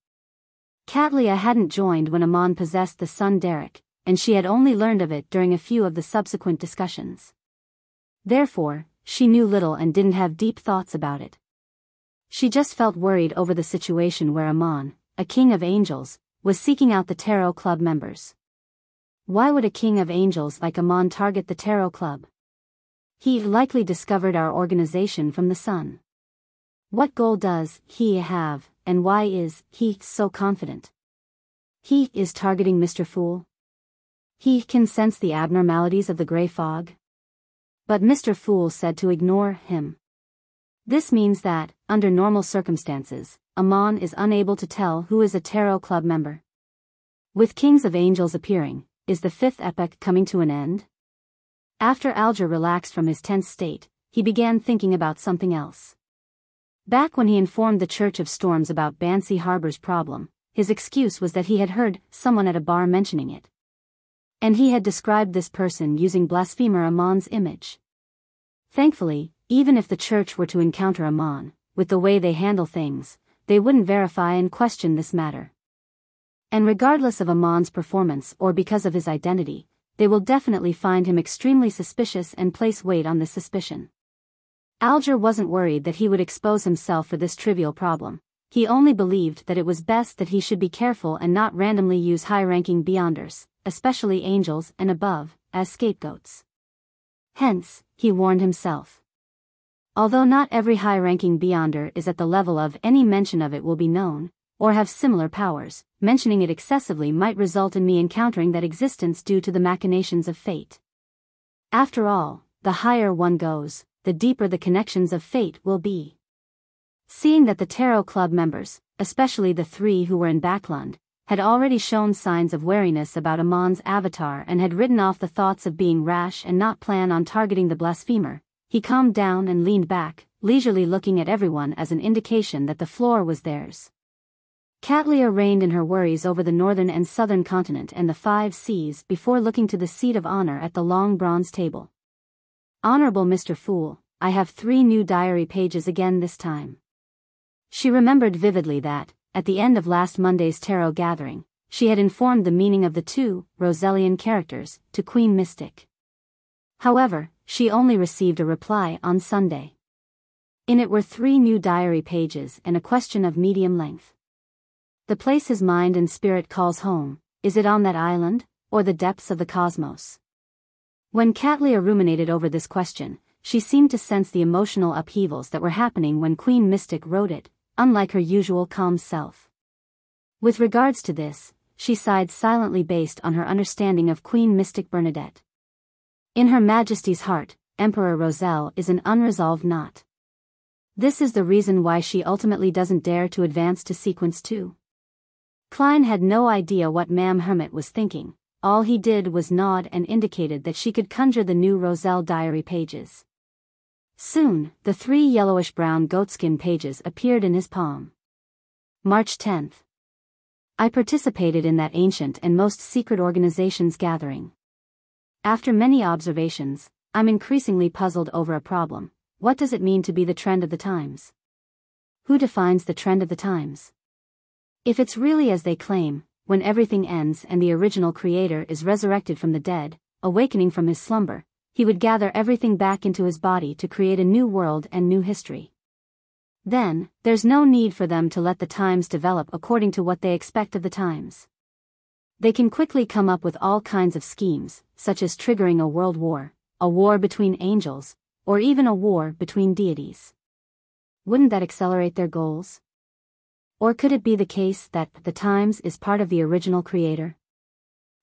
Katlia hadn't joined when Amon possessed the son Derek, and she had only learned of it during a few of the subsequent discussions. Therefore, she knew little and didn't have deep thoughts about it. She just felt worried over the situation where Amon, a king of angels, was seeking out the Tarot Club members. Why would a king of angels like Amon target the Tarot Club? He likely discovered our organization from the sun. What goal does he have, and why is he so confident? He is targeting Mr. Fool. He can sense the abnormalities of the gray fog. But Mr. Fool said to ignore him. This means that, under normal circumstances, Amon is unable to tell who is a Tarot Club member. With Kings of Angels appearing, is the fifth epoch coming to an end? After Alger relaxed from his tense state, he began thinking about something else. Back when he informed the Church of Storms about Bansi Harbor's problem, his excuse was that he had heard someone at a bar mentioning it. And he had described this person using blasphemer Amon's image. Thankfully, even if the church were to encounter Amon, with the way they handle things, they wouldn't verify and question this matter. And regardless of Amon's performance or because of his identity, they will definitely find him extremely suspicious and place weight on this suspicion. Alger wasn't worried that he would expose himself for this trivial problem. He only believed that it was best that he should be careful and not randomly use high-ranking Beyonders, especially angels and above, as scapegoats. Hence, he warned himself. Although not every high-ranking Beyonder is at the level of any mention of it will be known, or have similar powers, mentioning it excessively might result in me encountering that existence due to the machinations of fate. After all, the higher one goes, the deeper the connections of fate will be. Seeing that the Tarot Club members, especially the three who were in Backlund, had already shown signs of wariness about Amon's avatar and had written off the thoughts of being rash and not plan on targeting the blasphemer, he calmed down and leaned back, leisurely looking at everyone as an indication that the floor was theirs. Katlia reigned in her worries over the northern and southern continent and the 5 seas before looking to the seat of honor at the long bronze table. Honorable Mr. Fool, I have 3 new diary pages again this time. She remembered vividly that, at the end of last Monday's tarot gathering, she had informed the meaning of the 2 Roselian characters to Queen Mystic. However, she only received a reply on Sunday. In it were 3 new diary pages and a question of medium length. The place his mind and spirit calls home, is it on that island, or the depths of the cosmos? When Katlia ruminated over this question, she seemed to sense the emotional upheavals that were happening when Queen Mystic wrote it, unlike her usual calm self. With regards to this, she sighed silently based on her understanding of Queen Mystic Bernadette. In Her Majesty's heart, Emperor Roselle is an unresolved knot. This is the reason why she ultimately doesn't dare to advance to Sequence 2. Klein had no idea what Ma'am Hermit was thinking. All he did was nod and indicated that she could conjure the new Roselle diary pages. Soon, the 3 yellowish-brown goatskin pages appeared in his palm. March 10th. I participated in that ancient and most secret organization's gathering. After many observations, I'm increasingly puzzled over a problem. What does it mean to be the trend of the times? Who defines the trend of the times? If it's really as they claim, when everything ends and the original creator is resurrected from the dead, awakening from his slumber, he would gather everything back into his body to create a new world and new history. Then, there's no need for them to let the times develop according to what they expect of the times. They can quickly come up with all kinds of schemes, such as triggering a world war, a war between angels, or even a war between deities. Wouldn't that accelerate their goals? Or could it be the case that the times is part of the original creator?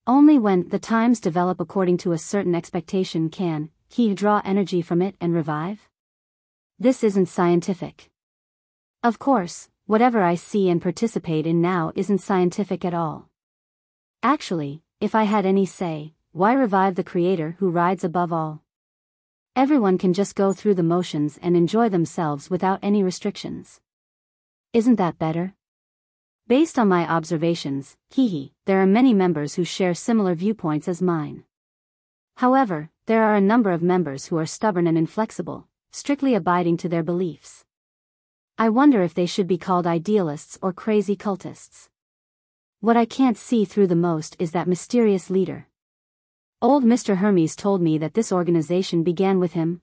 Only when the times develop according to a certain expectation can he draw energy from it and revive? This isn't scientific. Of course, whatever I see and participate in now isn't scientific at all. Actually, if I had any say, why revive the creator who rides above all? Everyone can just go through the motions and enjoy themselves without any restrictions. Isn't that better? Based on my observations, there are many members who share similar viewpoints as mine. However, there are a number of members who are stubborn and inflexible, strictly abiding to their beliefs. I wonder if they should be called idealists or crazy cultists. What I can't see through the most is that mysterious leader. Old Mr. Hermes told me that this organization began with him.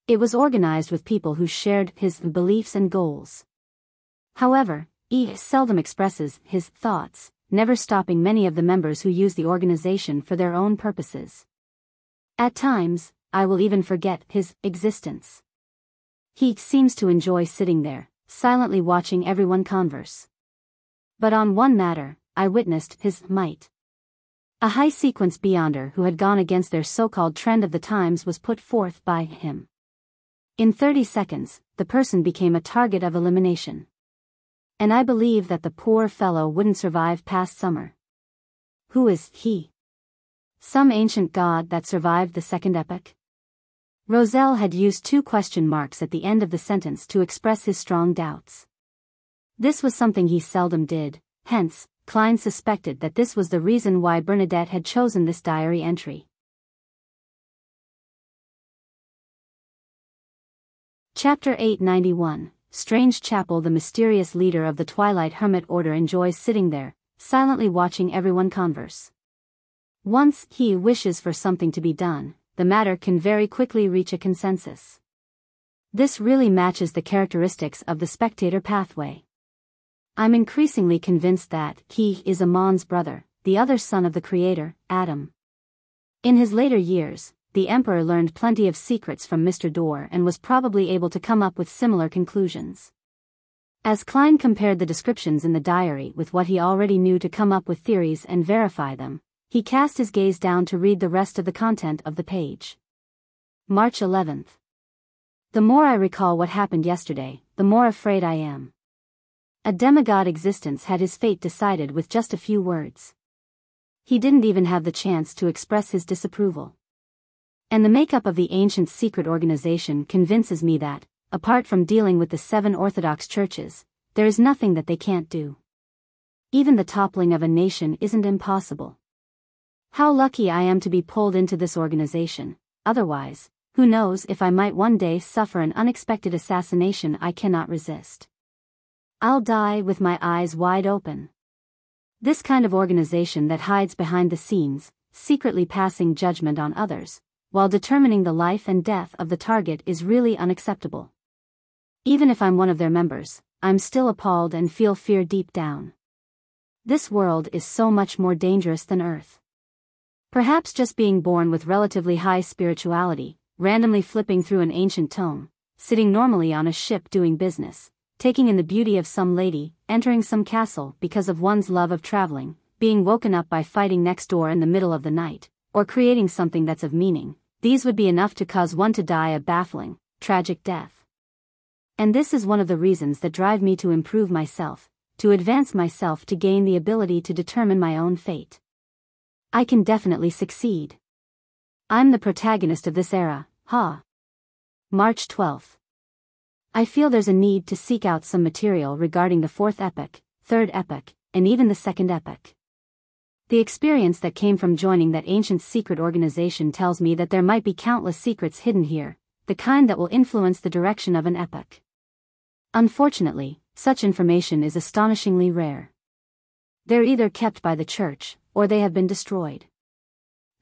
It was organized with people who shared his beliefs and goals. However, he seldom expresses his thoughts, never stopping many of the members who use the organization for their own purposes. At times, I will even forget his existence. He seems to enjoy sitting there, silently watching everyone converse. But on one matter, I witnessed his might. A high-sequence beyonder who had gone against their so-called trend of the times was put forth by him. In 30 seconds, the person became a target of elimination. And I believe that the poor fellow wouldn't survive past summer. Who is he? Some ancient god that survived the second epoch? Roselle had used 2 question marks at the end of the sentence to express his strong doubts. This was something he seldom did, hence, Klein suspected that this was the reason why Bernadette had chosen this diary entry. Chapter 891. Strange Chapel. The mysterious leader of the Twilight Hermit Order enjoys sitting there, silently watching everyone converse. Once he wishes for something to be done, the matter can very quickly reach a consensus. This really matches the characteristics of the spectator pathway. I'm increasingly convinced that he is Amon's brother, the other son of the creator, Adam. In his later years, the Emperor learned plenty of secrets from Mr. Dorr and was probably able to come up with similar conclusions. As Klein compared the descriptions in the diary with what he already knew to come up with theories and verify them, he cast his gaze down to read the rest of the content of the page. March 11th. The more I recall what happened yesterday, the more afraid I am. A demigod existence had his fate decided with just a few words. He didn't even have the chance to express his disapproval. And the makeup of the ancient secret organization convinces me that, apart from dealing with the 7 Orthodox churches, there is nothing that they can't do. Even the toppling of a nation isn't impossible. How lucky I am to be pulled into this organization, otherwise, who knows if I might one day suffer an unexpected assassination I cannot resist. I'll die with my eyes wide open. This kind of organization that hides behind the scenes, secretly passing judgment on others, while determining the life and death of the target is really unacceptable. Even if I'm one of their members, I'm still appalled and feel fear deep down. This world is so much more dangerous than Earth. Perhaps just being born with relatively high spirituality, randomly flipping through an ancient tome, sitting normally on a ship doing business, taking in the beauty of some lady, entering some castle because of one's love of traveling, being woken up by fighting next door in the middle of the night, or creating something that's of meaning, these would be enough to cause one to die a baffling, tragic death. And this is one of the reasons that drive me to improve myself, to advance myself, to gain the ability to determine my own fate. I can definitely succeed. I'm the protagonist of this era, March 12th. I feel there's a need to seek out some material regarding the fourth epoch, third epoch, and even the second epoch. The experience that came from joining that ancient secret organization tells me that there might be countless secrets hidden here, the kind that will influence the direction of an epoch. Unfortunately, such information is astonishingly rare. They're either kept by the church, or they have been destroyed.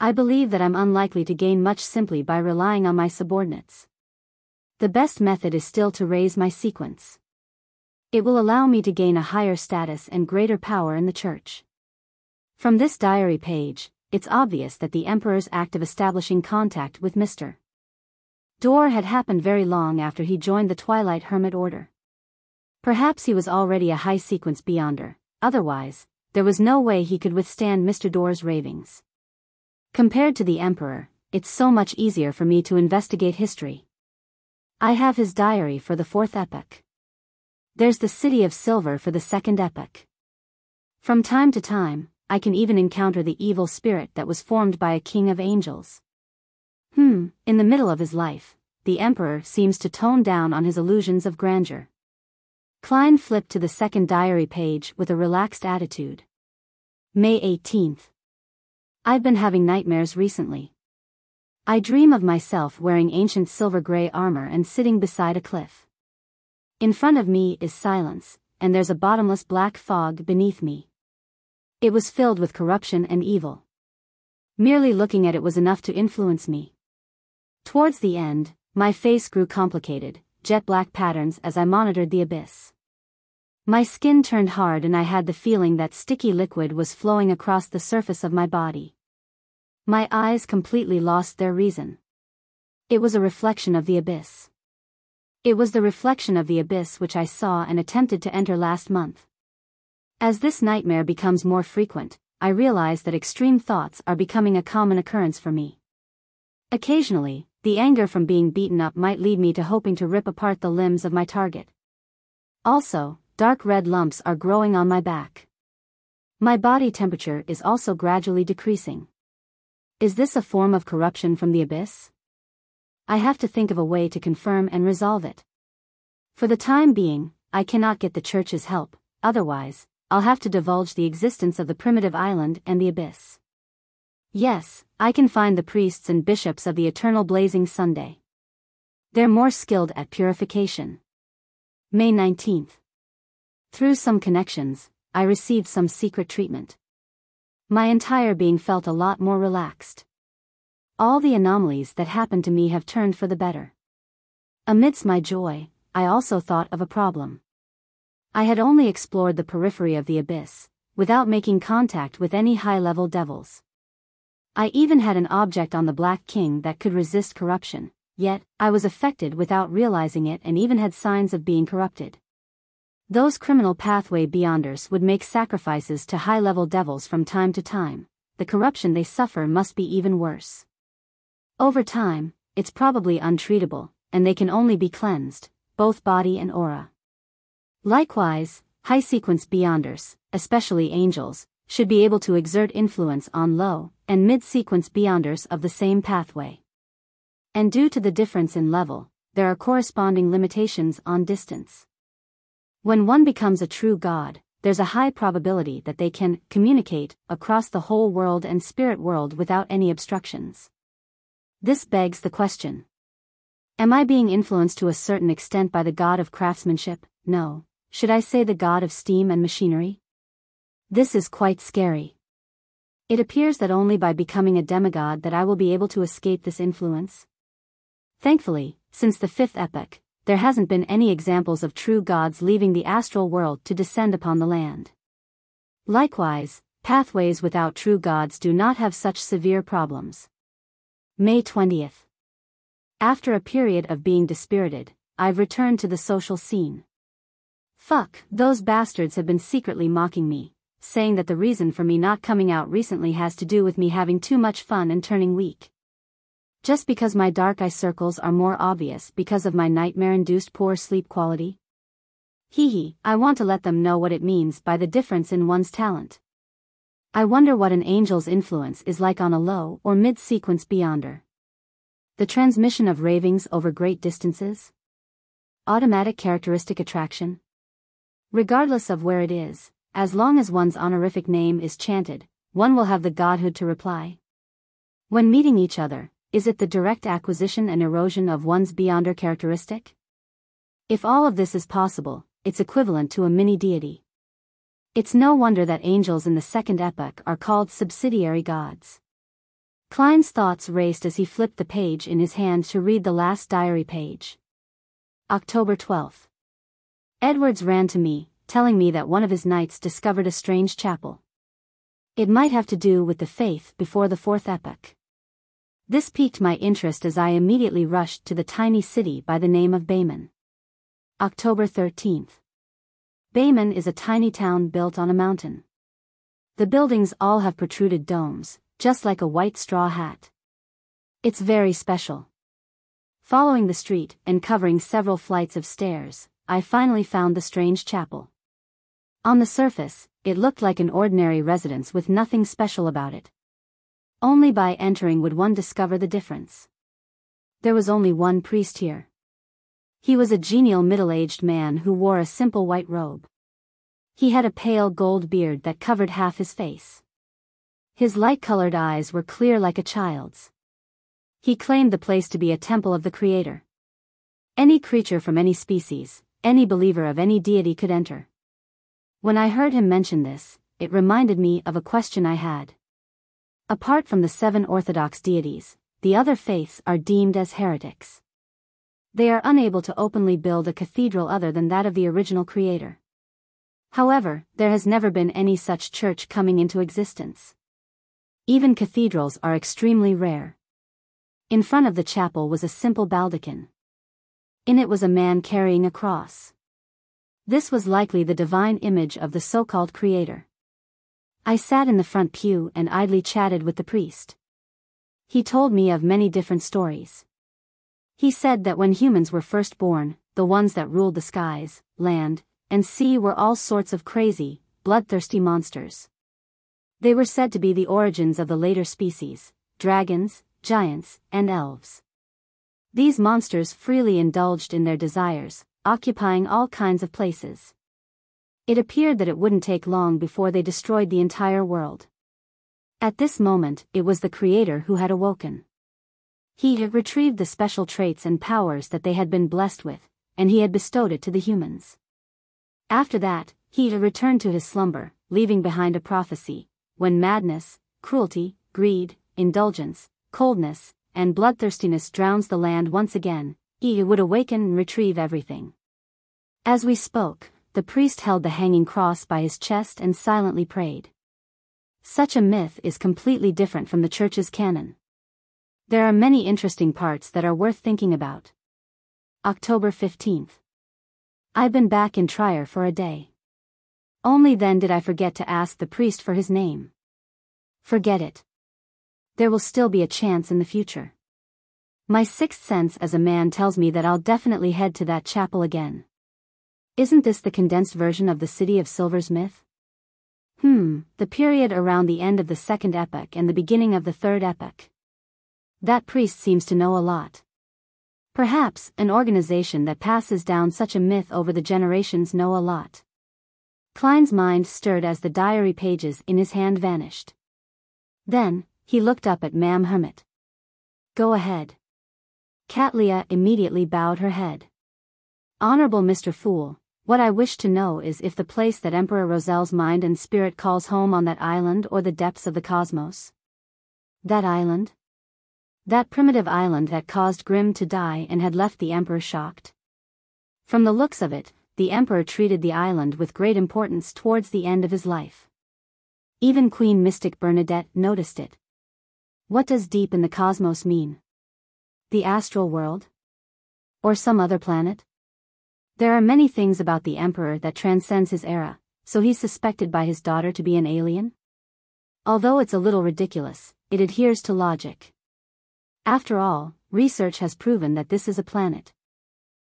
I believe that I'm unlikely to gain much simply by relying on my subordinates. The best method is still to raise my sequence. It will allow me to gain a higher status and greater power in the church. From this diary page, it's obvious that the Emperor's act of establishing contact with Mr. Dor had happened very long after he joined the Twilight Hermit Order. Perhaps he was already a high sequence beyonder, otherwise, there was no way he could withstand Mr. Dor's ravings. Compared to the Emperor, it's so much easier for me to investigate history. I have his diary for the fourth epoch. There's the City of Silver for the second epoch. From time to time, I can even encounter the evil spirit that was formed by a king of angels. In the middle of his life, the Emperor seems to tone down on his illusions of grandeur. Klein flipped to the second diary page with a relaxed attitude. May 18th. I've been having nightmares recently. I dream of myself wearing ancient silver-gray armor and sitting beside a cliff. In front of me is silence, and there's a bottomless black fog beneath me. It was filled with corruption and evil. Merely looking at it was enough to influence me. Towards the end, my face grew complicated, jet-black patterns as I monitored the abyss. My skin turned hard and I had the feeling that sticky liquid was flowing across the surface of my body. My eyes completely lost their reason. It was a reflection of the abyss. It was the reflection of the abyss which I saw and attempted to enter last month. As this nightmare becomes more frequent, I realize that extreme thoughts are becoming a common occurrence for me. Occasionally, the anger from being beaten up might lead me to hoping to rip apart the limbs of my target. Also, dark red lumps are growing on my back. My body temperature is also gradually decreasing. Is this a form of corruption from the abyss? I have to think of a way to confirm and resolve it. For the time being, I cannot get the church's help, otherwise, I'll have to divulge the existence of the primitive island and the abyss. Yes, I can find the priests and bishops of the eternal blazing Sunday. They're more skilled at purification. May 19th. Through some connections, I received some secret treatment. My entire being felt a lot more relaxed. All the anomalies that happened to me have turned for the better. Amidst my joy, I also thought of a problem. I had only explored the periphery of the abyss, without making contact with any high-level devils. I even had an object on the Black King that could resist corruption, yet, I was affected without realizing it and even had signs of being corrupted. Those criminal pathway beyonders would make sacrifices to high-level devils from time to time. The corruption they suffer must be even worse. Over time, it's probably untreatable, and they can only be cleansed, both body and aura. Likewise, high-sequence beyonders, especially angels, should be able to exert influence on low- and mid-sequence beyonders of the same pathway. And due to the difference in level, there are corresponding limitations on distance. When one becomes a true god, there's a high probability that they can communicate across the whole world and spirit world without any obstructions. This begs the question. Am I being influenced to a certain extent by the god of craftsmanship? No. Should I say the god of steam and machinery? This is quite scary. It appears that only by becoming a demigod that I will be able to escape this influence. Thankfully, since the fifth epoch, there hasn't been any examples of true gods leaving the astral world to descend upon the land. Likewise, pathways without true gods do not have such severe problems. May 20th. After a period of being dispirited, I've returned to the social scene. Fuck, those bastards have been secretly mocking me, saying that the reason for me not coming out recently has to do with me having too much fun and turning weak. Just because my dark eye circles are more obvious because of my nightmare-induced poor sleep quality? I want to let them know what it means by the difference in one's talent. I wonder what an angel's influence is like on a low or mid-sequence beyonder. The transmission of ravings over great distances? automatic characteristic attraction? Regardless of where it is, as long as one's honorific name is chanted, one will have the godhood to reply. When meeting each other, is it the direct acquisition and erosion of one's beyonder characteristic? If all of this is possible, it's equivalent to a mini-deity. It's no wonder that angels in the second epoch are called subsidiary gods. Klein's thoughts raced as he flipped the page in his hand to read the last diary page. October 12th. Edwards ran to me, telling me that one of his knights discovered a strange chapel. It might have to do with the faith before the fourth epoch. This piqued my interest as I immediately rushed to the tiny city by the name of Bayman. October 13th. Bayman is a tiny town built on a mountain. The buildings all have protruded domes, just like a white straw hat. It's very special. Following the street and covering several flights of stairs, I finally found the strange chapel. On the surface, it looked like an ordinary residence with nothing special about it. Only by entering would one discover the difference. There was only one priest here. He was a genial middle-aged man who wore a simple white robe. He had a pale gold beard that covered half his face. His light-colored eyes were clear like a child's. He claimed the place to be a temple of the Creator. Any creature from any species, any believer of any deity could enter. When I heard him mention this, it reminded me of a question I had. Apart from the 7 orthodox deities, the other faiths are deemed as heretics. They are unable to openly build a cathedral other than that of the original Creator. However, there has never been any such church coming into existence. Even cathedrals are extremely rare. In front of the chapel was a simple baldachin. In it was a man carrying a cross. This was likely the divine image of the so-called Creator. I sat in the front pew and idly chatted with the priest. He told me of many different stories. He said that when humans were first born, the ones that ruled the skies, land, and sea were all sorts of crazy, bloodthirsty monsters. They were said to be the origins of the later species, dragons, giants, and elves. These monsters freely indulged in their desires, occupying all kinds of places. It appeared that it wouldn't take long before they destroyed the entire world. At this moment, it was the Creator who had awoken. He had retrieved the special traits and powers that they had been blessed with, and he had bestowed it to the humans. After that, he had returned to his slumber, leaving behind a prophecy: when madness, cruelty, greed, indulgence, coldness, and bloodthirstiness drowns the land once again, he would awaken and retrieve everything. As we spoke, the priest held the hanging cross by his chest and silently prayed. Such a myth is completely different from the Church's canon. There are many interesting parts that are worth thinking about. October 15th. I've been back in Trier for a day. Only then did I forget to ask the priest for his name. Forget it. There will still be a chance in the future. My sixth sense as a man tells me that I'll definitely head to that chapel again. Isn't this the condensed version of the City of Silver's myth? The period around the end of the second epoch and the beginning of the third epoch. That priest seems to know a lot. Perhaps an organization that passes down such a myth over the generations know a lot. Klein's mind stirred as the diary pages in his hand vanished. Then, he looked up at Ma'am Hermit. Go ahead. Katlia immediately bowed her head. Honorable Mr. Fool, what I wish to know is if the place that Emperor Rosel's mind and spirit calls home on that island or the depths of the cosmos. That island? That primitive island that caused Grimm to die and had left the Emperor shocked? From the looks of it, the Emperor treated the island with great importance towards the end of his life. Even Queen Mystic Bernadette noticed it. What does deep in the cosmos mean? The astral world? Or some other planet? There are many things about the Emperor that transcends his era, so he's suspected by his daughter to be an alien? Although it's a little ridiculous, it adheres to logic. After all, research has proven that this is a planet.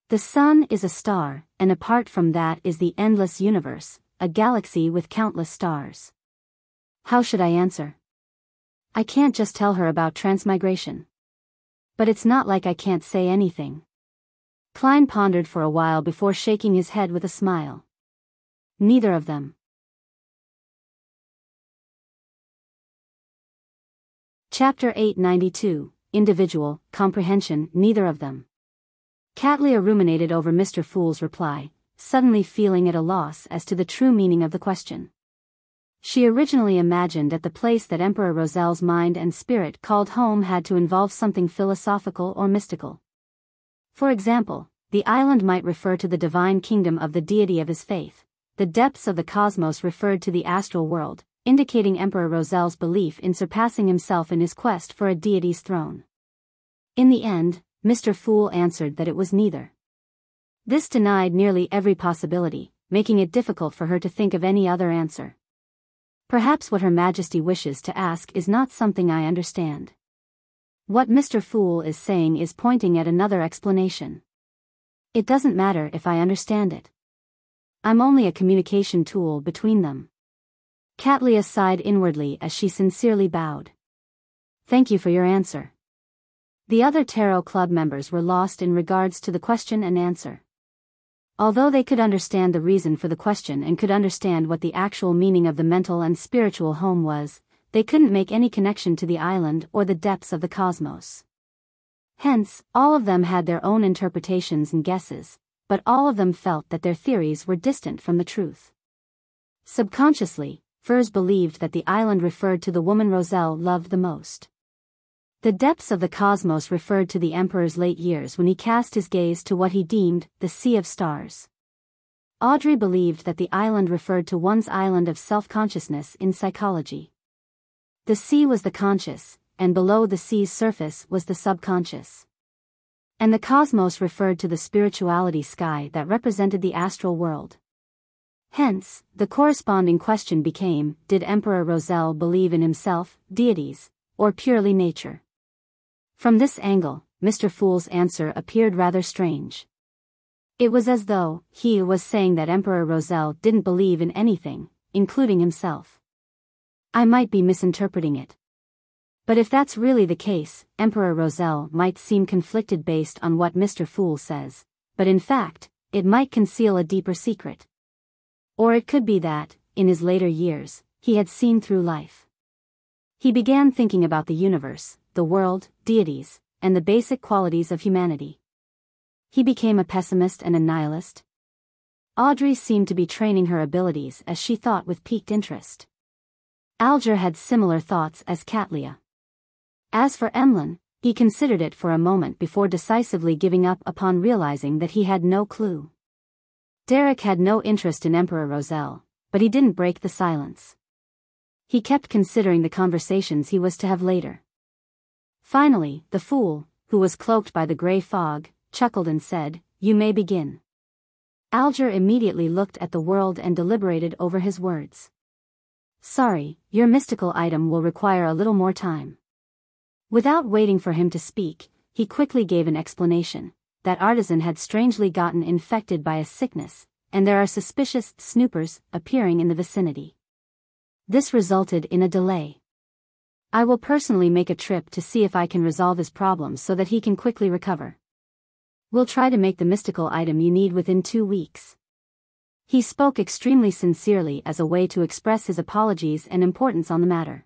The Sun is a star, and apart from that is the endless universe, a galaxy with countless stars. How should I answer? I can't just tell her about transmigration. But it's not like I can't say anything. Klein pondered for a while before shaking his head with a smile. Neither of them. Chapter 892, Individual, Comprehension, Neither of them. Katlia ruminated over Mr. Fool's reply, suddenly feeling at a loss as to the true meaning of the question. She originally imagined that the place that Emperor Rosel's mind and spirit called home had to involve something philosophical or mystical. For example, the island might refer to the divine kingdom of the deity of his faith. The depths of the cosmos referred to the astral world, indicating Emperor Rosel's belief in surpassing himself in his quest for a deity's throne. In the end, Mr. Fool answered that it was neither. This denied nearly every possibility, making it difficult for her to think of any other answer. Perhaps what Her Majesty wishes to ask is not something I understand. What Mr. Fool is saying is pointing at another explanation. It doesn't matter if I understand it. I'm only a communication tool between them. Katlia sighed inwardly as she sincerely bowed. Thank you for your answer. The other Tarot Club members were lost in regards to the question and answer. Although they could understand the reason for the question and could understand what the actual meaning of the mental and spiritual home was, they couldn't make any connection to the island or the depths of the cosmos. Hence, all of them had their own interpretations and guesses, but all of them felt that their theories were distant from the truth. Subconsciously, Furs believed that the island referred to the woman Roselle loved the most. The depths of the cosmos referred to the Emperor's late years when he cast his gaze to what he deemed the Sea of Stars. Audrey believed that the island referred to one's island of self-consciousness in psychology. The sea was the conscious, and below the sea's surface was the subconscious. And the cosmos referred to the spirituality sky that represented the astral world. Hence, the corresponding question became, did Emperor Roselle believe in himself, deities, or purely nature? From this angle, Mr. Fool's answer appeared rather strange. It was as though he was saying that Emperor Roselle didn't believe in anything, including himself. I might be misinterpreting it. But if that's really the case, Emperor Roselle might seem conflicted based on what Mr. Fool says, but in fact, it might conceal a deeper secret. Or it could be that, in his later years, he had seen through life. He began thinking about the universe, the world, deities, and the basic qualities of humanity. He became a pessimist and a nihilist. Audrey seemed to be training her abilities as she thought with piqued interest. Alger had similar thoughts as Katlia. As for Emlyn, he considered it for a moment before decisively giving up upon realizing that he had no clue. Derek had no interest in Emperor Roselle, but he didn't break the silence. He kept considering the conversations he was to have later. Finally, the fool, who was cloaked by the gray fog, chuckled and said, "You may begin." Alger immediately looked at the world and deliberated over his words. "Sorry, your mystical item will require a little more time." Without waiting for him to speak, he quickly gave an explanation. That artisan had strangely gotten infected by a sickness, and there are suspicious snoopers appearing in the vicinity. This resulted in a delay. I will personally make a trip to see if I can resolve his problems so that he can quickly recover. We'll try to make the mystical item you need within 2 weeks. He spoke extremely sincerely as a way to express his apologies and importance on the matter.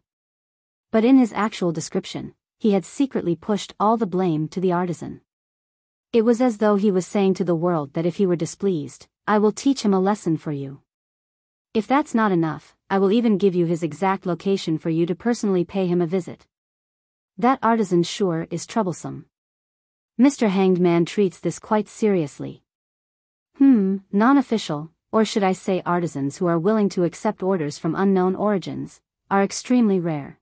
But in his actual description, he had secretly pushed all the blame to the artisan. It was as though he was saying to the world that if he were displeased, I will teach him a lesson for you. If that's not enough, I will even give you his exact location for you to personally pay him a visit. That artisan sure is troublesome. Mr. Hanged Man treats this quite seriously. Non-official, or should I say artisans who are willing to accept orders from unknown origins, are extremely rare.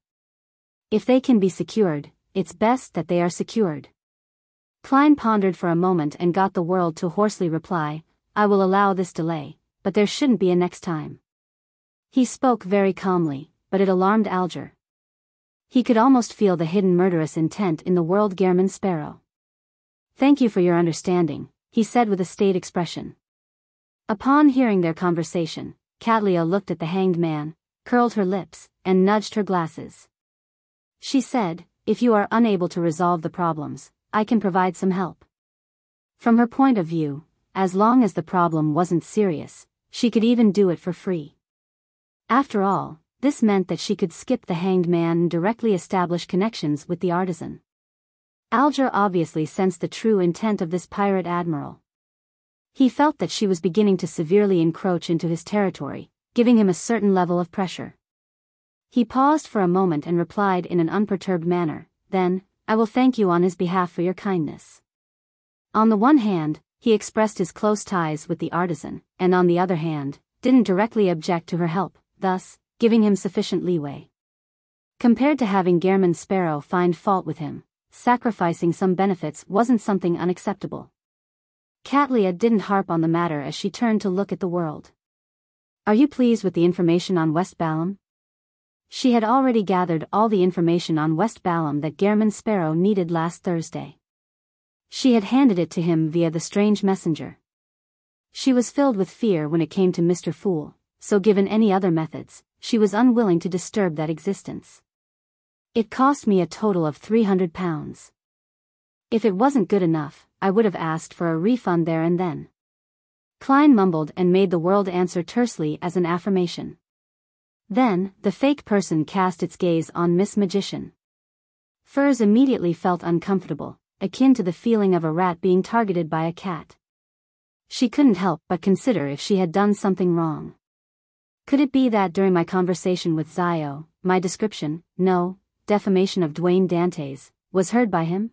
If they can be secured, it's best that they are secured. Klein pondered for a moment and got the world to hoarsely reply, I will allow this delay, but there shouldn't be a next time. He spoke very calmly, but it alarmed Alger. He could almost feel the hidden murderous intent in the world Gehrman Sparrow. Thank you for your understanding, he said with a staid expression. Upon hearing their conversation, Katlia looked at the Hanged Man, curled her lips, and nudged her glasses. She said, if you are unable to resolve the problems, I can provide some help. From her point of view, as long as the problem wasn't serious, she could even do it for free. After all, this meant that she could skip the hanged man and directly establish connections with the artisan. Alger obviously sensed the true intent of this pirate admiral. He felt that she was beginning to severely encroach into his territory, giving him a certain level of pressure. He paused for a moment and replied in an unperturbed manner, "Then, I will thank you on his behalf for your kindness." On the one hand, he expressed his close ties with the artisan, and on the other hand, didn't directly object to her help, thus, giving him sufficient leeway. Compared to having Gairman Sparrow find fault with him, sacrificing some benefits wasn't something unacceptable. Catlia didn't harp on the matter as she turned to look at the world. "Are you pleased with the information on West Balam?" She had already gathered all the information on West Balam that Gairman Sparrow needed last Thursday. She had handed it to him via the strange messenger. She was filled with fear when it came to Mr. Fool, so given any other methods, she was unwilling to disturb that existence. "It cost me a total of £300. If it wasn't good enough, I would have asked for a refund there and then." Klein mumbled and made the world answer tersely as an affirmation. Then, the fake person cast its gaze on Miss Magician. Furs immediately felt uncomfortable, akin to the feeling of a rat being targeted by a cat. She couldn't help but consider if she had done something wrong. Could it be that during my conversation with Zio, my description, no, defamation of Dwayne Dantes, was heard by him?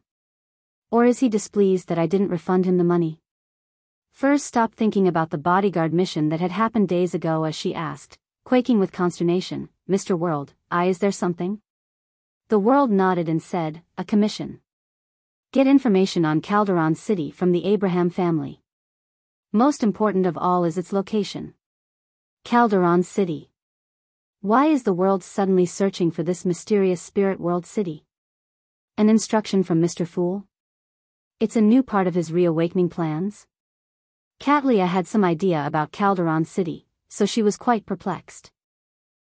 Or is he displeased that I didn't refund him the money? Furs stopped thinking about the bodyguard mission that had happened days ago as she asked, quaking with consternation, "Mr. World, is there something?" The world nodded and said, "A commission. Get information on Calderon City from the Abraham family. Most important of all is its location. Calderon City. Why is the world suddenly searching for this mysterious spirit world city? An instruction from Mr. Fool? It's a new part of his reawakening plans?" Catlia had some idea about Calderon City, so she was quite perplexed.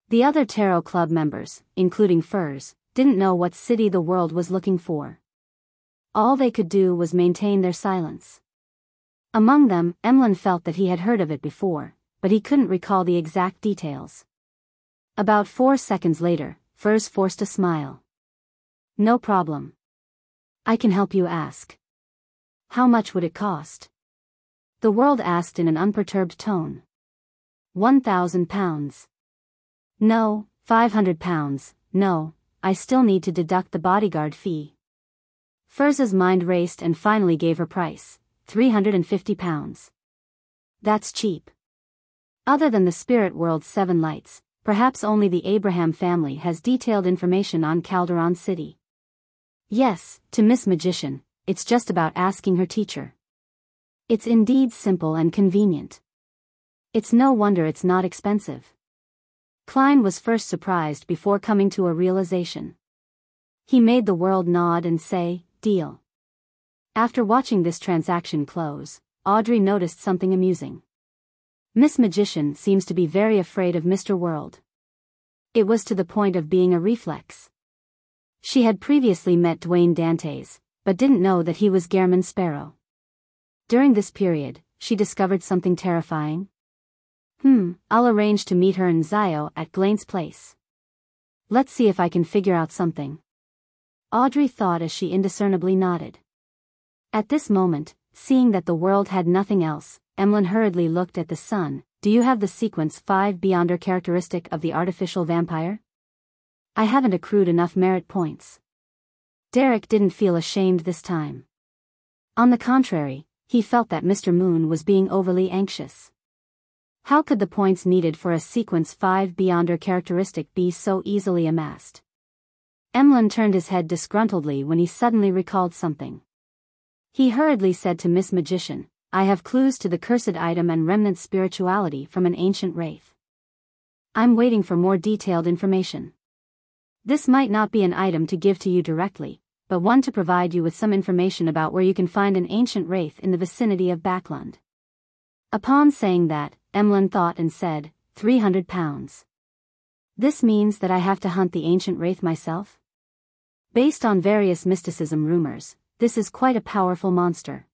The other Tarot Club members, including Furs, didn't know what city the world was looking for. All they could do was maintain their silence. Among them, Emlyn felt that he had heard of it before, but he couldn't recall the exact details. About 4 seconds later, Furs forced a smile. "No problem. I can help you ask. How much would it cost?" The world asked in an unperturbed tone. £1,000. No, £500, no, I still need to deduct the bodyguard fee. Furs's mind raced and finally gave her price, £350. That's cheap. Other than the spirit world's 7 lights, perhaps only the Abraham family has detailed information on Calderon City. Yes, to Miss Magician, it's just about asking her teacher. It's indeed simple and convenient. It's no wonder it's not expensive. Klein was first surprised before coming to a realization. He made the world nod and say, "Deal." After watching this transaction close, Audrey noticed something amusing. Miss Magician seems to be very afraid of Mr. World. It was to the point of being a reflex. She had previously met Dwayne Dantes, but didn't know that he was Gairman Sparrow. During this period, she discovered something terrifying. I'll arrange to meet her and Zio at Glaine's place. Let's see if I can figure out something. Audrey thought as she indiscernibly nodded. At this moment, seeing that the world had nothing else, Emlyn hurriedly looked at the sun. "Do you have the sequence 5 Beyonder characteristic of the artificial vampire?" "I haven't accrued enough merit points." Derek didn't feel ashamed this time. On the contrary, he felt that Mr. Moon was being overly anxious. How could the points needed for a sequence 5 Beyonder characteristic be so easily amassed? Emlyn turned his head disgruntledly when he suddenly recalled something. He hurriedly said to Miss Magician, "I have clues to the cursed item and remnant spirituality from an ancient wraith. I'm waiting for more detailed information. This might not be an item to give to you directly, but one to provide you with some information about where you can find an ancient wraith in the vicinity of Backlund." Upon saying that, Emlyn thought and said, £300. This means that I have to hunt the ancient wraith myself? Based on various mysticism rumors, this is quite a powerful monster.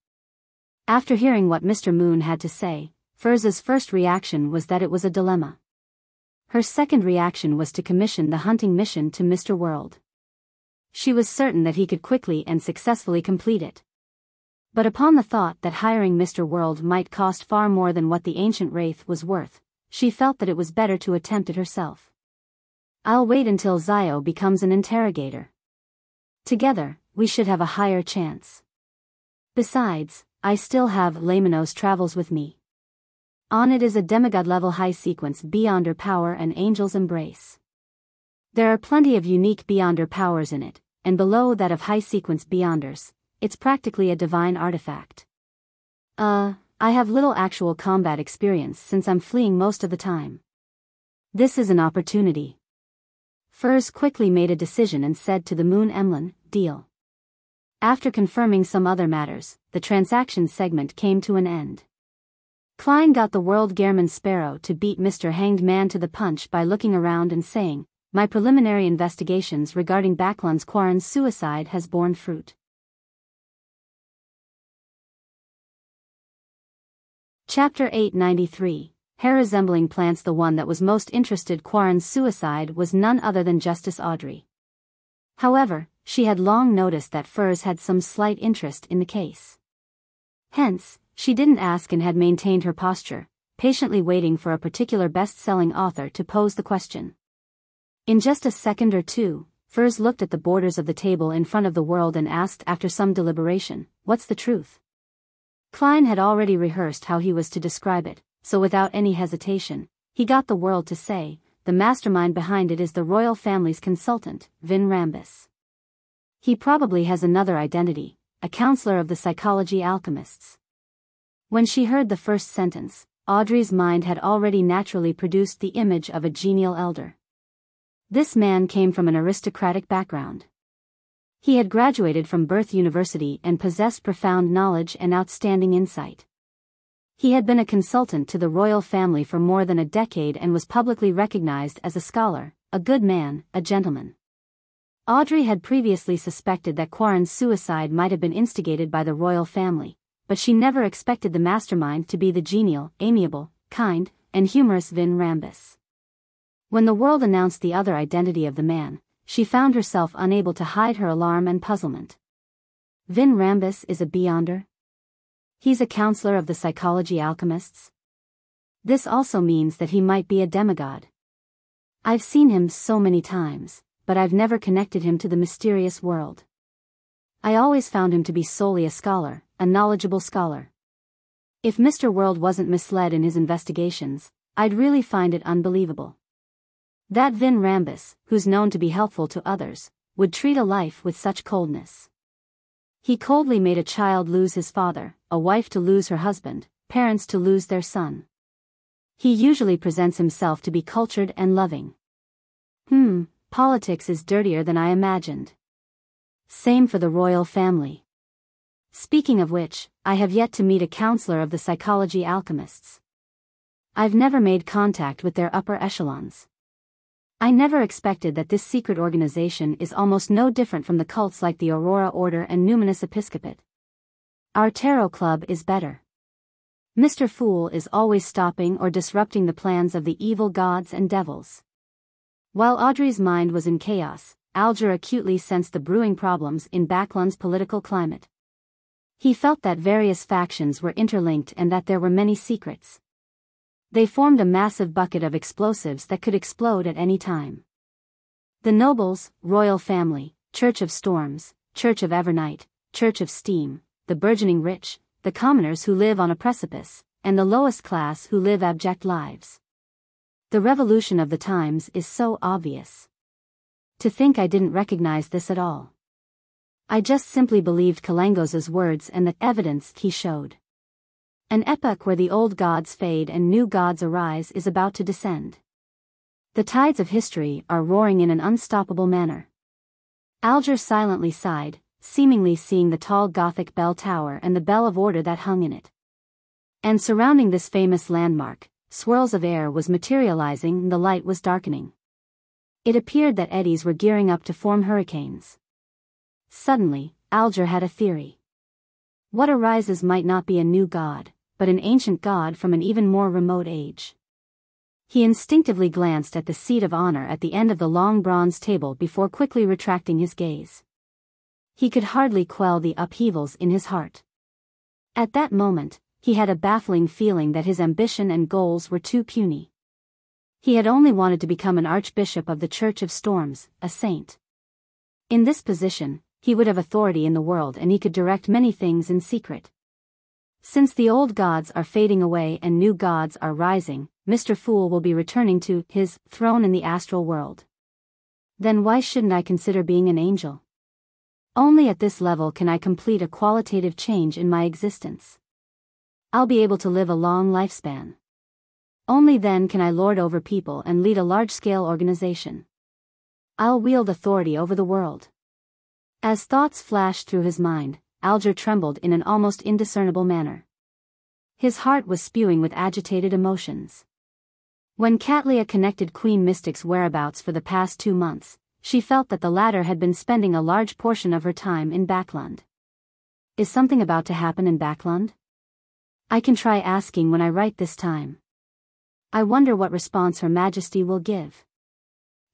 After hearing what Mr. Moon had to say, Firz's first reaction was that it was a dilemma. Her second reaction was to commission the hunting mission to Mr. World. She was certain that he could quickly and successfully complete it. But upon the thought that hiring Mr. World might cost far more than what the ancient wraith was worth, she felt that it was better to attempt it herself. I'll wait until Zio becomes an interrogator. Together, we should have a higher chance. Besides, I still have Laymanos Travels with me. On it is a demigod-level high sequence Beyonder power and Angel's Embrace. There are plenty of unique Beyonder powers in it, and below that of high sequence Beyonders, it's practically a divine artifact. I have little actual combat experience since I'm fleeing most of the time. This is an opportunity. Furz quickly made a decision and said to the Moon Emlyn, deal. After confirming some other matters, the transaction segment came to an end. Klein got the World Gehrman Sparrow to beat Mr. Hanged Man to the punch by looking around and saying, my preliminary investigations regarding Baklan's Quarren's suicide has borne fruit. Chapter 893. Hair resembling plants. The one that was most interested Quarren's suicide was none other than Justice Audrey. However, she had long noticed that Furz had some slight interest in the case. Hence, she didn't ask and had maintained her posture, patiently waiting for a particular best-selling author to pose the question. In just a second or two, Furz looked at the borders of the table in front of the World and asked after some deliberation, what's the truth? Klein had already rehearsed how he was to describe it, so without any hesitation, he got the World to say, the mastermind behind it is the royal family's consultant, Vin Rambus. He probably has another identity, a counselor of the psychology alchemists. When she heard the first sentence, Audrey's mind had already naturally produced the image of a genial elder. This man came from an aristocratic background. He had graduated from Birth University and possessed profound knowledge and outstanding insight. He had been a consultant to the royal family for more than a decade and was publicly recognized as a scholar, a good man, a gentleman. Audrey had previously suspected that Quarren's suicide might have been instigated by the royal family, but she never expected the mastermind to be the genial, amiable, kind, and humorous Vin Rambus. When the World announced the other identity of the man, she found herself unable to hide her alarm and puzzlement. Vin Rambus is a Beyonder? He's a counselor of the psychology alchemists? This also means that he might be a demigod. I've seen him so many times, but I've never connected him to the mysterious world. I always found him to be solely a scholar, a knowledgeable scholar. If Mr. World wasn't misled in his investigations, I'd really find it unbelievable. That Vin Rambus, who's known to be helpful to others, would treat a life with such coldness. He coldly made a child lose his father, a wife to lose her husband, parents to lose their son. He usually presents himself to be cultured and loving. Politics is dirtier than I imagined. Same for the royal family. Speaking of which, I have yet to meet a counselor of the psychology alchemists. I've never made contact with their upper echelons. I never expected that this secret organization is almost no different from the cults like the Aurora Order and Numinous Episcopate. Our tarot club is better. Mr. Fool is always stopping or disrupting the plans of the evil gods and devils. While Audrey's mind was in chaos, Alger acutely sensed the brewing problems in Baklan's political climate. He felt that various factions were interlinked and that there were many secrets. They formed a massive bucket of explosives that could explode at any time. The nobles, royal family, Church of Storms, Church of Evernight, Church of Steam, the burgeoning rich, the commoners who live on a precipice, and the lowest class who live abject lives. The revolution of the times is so obvious. To think I didn't recognize this at all. I just simply believed Kalangos's words and the evidence he showed. An epoch where the old gods fade and new gods arise is about to descend. The tides of history are roaring in an unstoppable manner. Alger silently sighed, seemingly seeing the tall Gothic bell tower and the bell of order that hung in it. And surrounding this famous landmark, swirls of air was materializing and the light was darkening. It appeared that eddies were gearing up to form hurricanes. Suddenly, Alger had a theory. What arises might not be a new god, but an ancient god from an even more remote age. He instinctively glanced at the seat of honor at the end of the long bronze table before quickly retracting his gaze. He could hardly quell the upheavals in his heart. At that moment, he had a baffling feeling that his ambition and goals were too puny. He had only wanted to become an archbishop of the Church of Storms, a saint. In this position, he would have authority in the world and he could direct many things in secret. Since the old gods are fading away and new gods are rising, Mr. Fool will be returning to his throne in the astral world. Then why shouldn't I consider being an angel? Only at this level can I complete a qualitative change in my existence. I'll be able to live a long lifespan. Only then can I lord over people and lead a large-scale organization. I'll wield authority over the world. As thoughts flashed through his mind, Alger trembled in an almost indiscernible manner. His heart was spewing with agitated emotions. When Catlia connected Queen Mystic's whereabouts for the past 2 months, she felt that the latter had been spending a large portion of her time in Backlund. Is something about to happen in Backlund? I can try asking when I write this time. I wonder what response Her Majesty will give.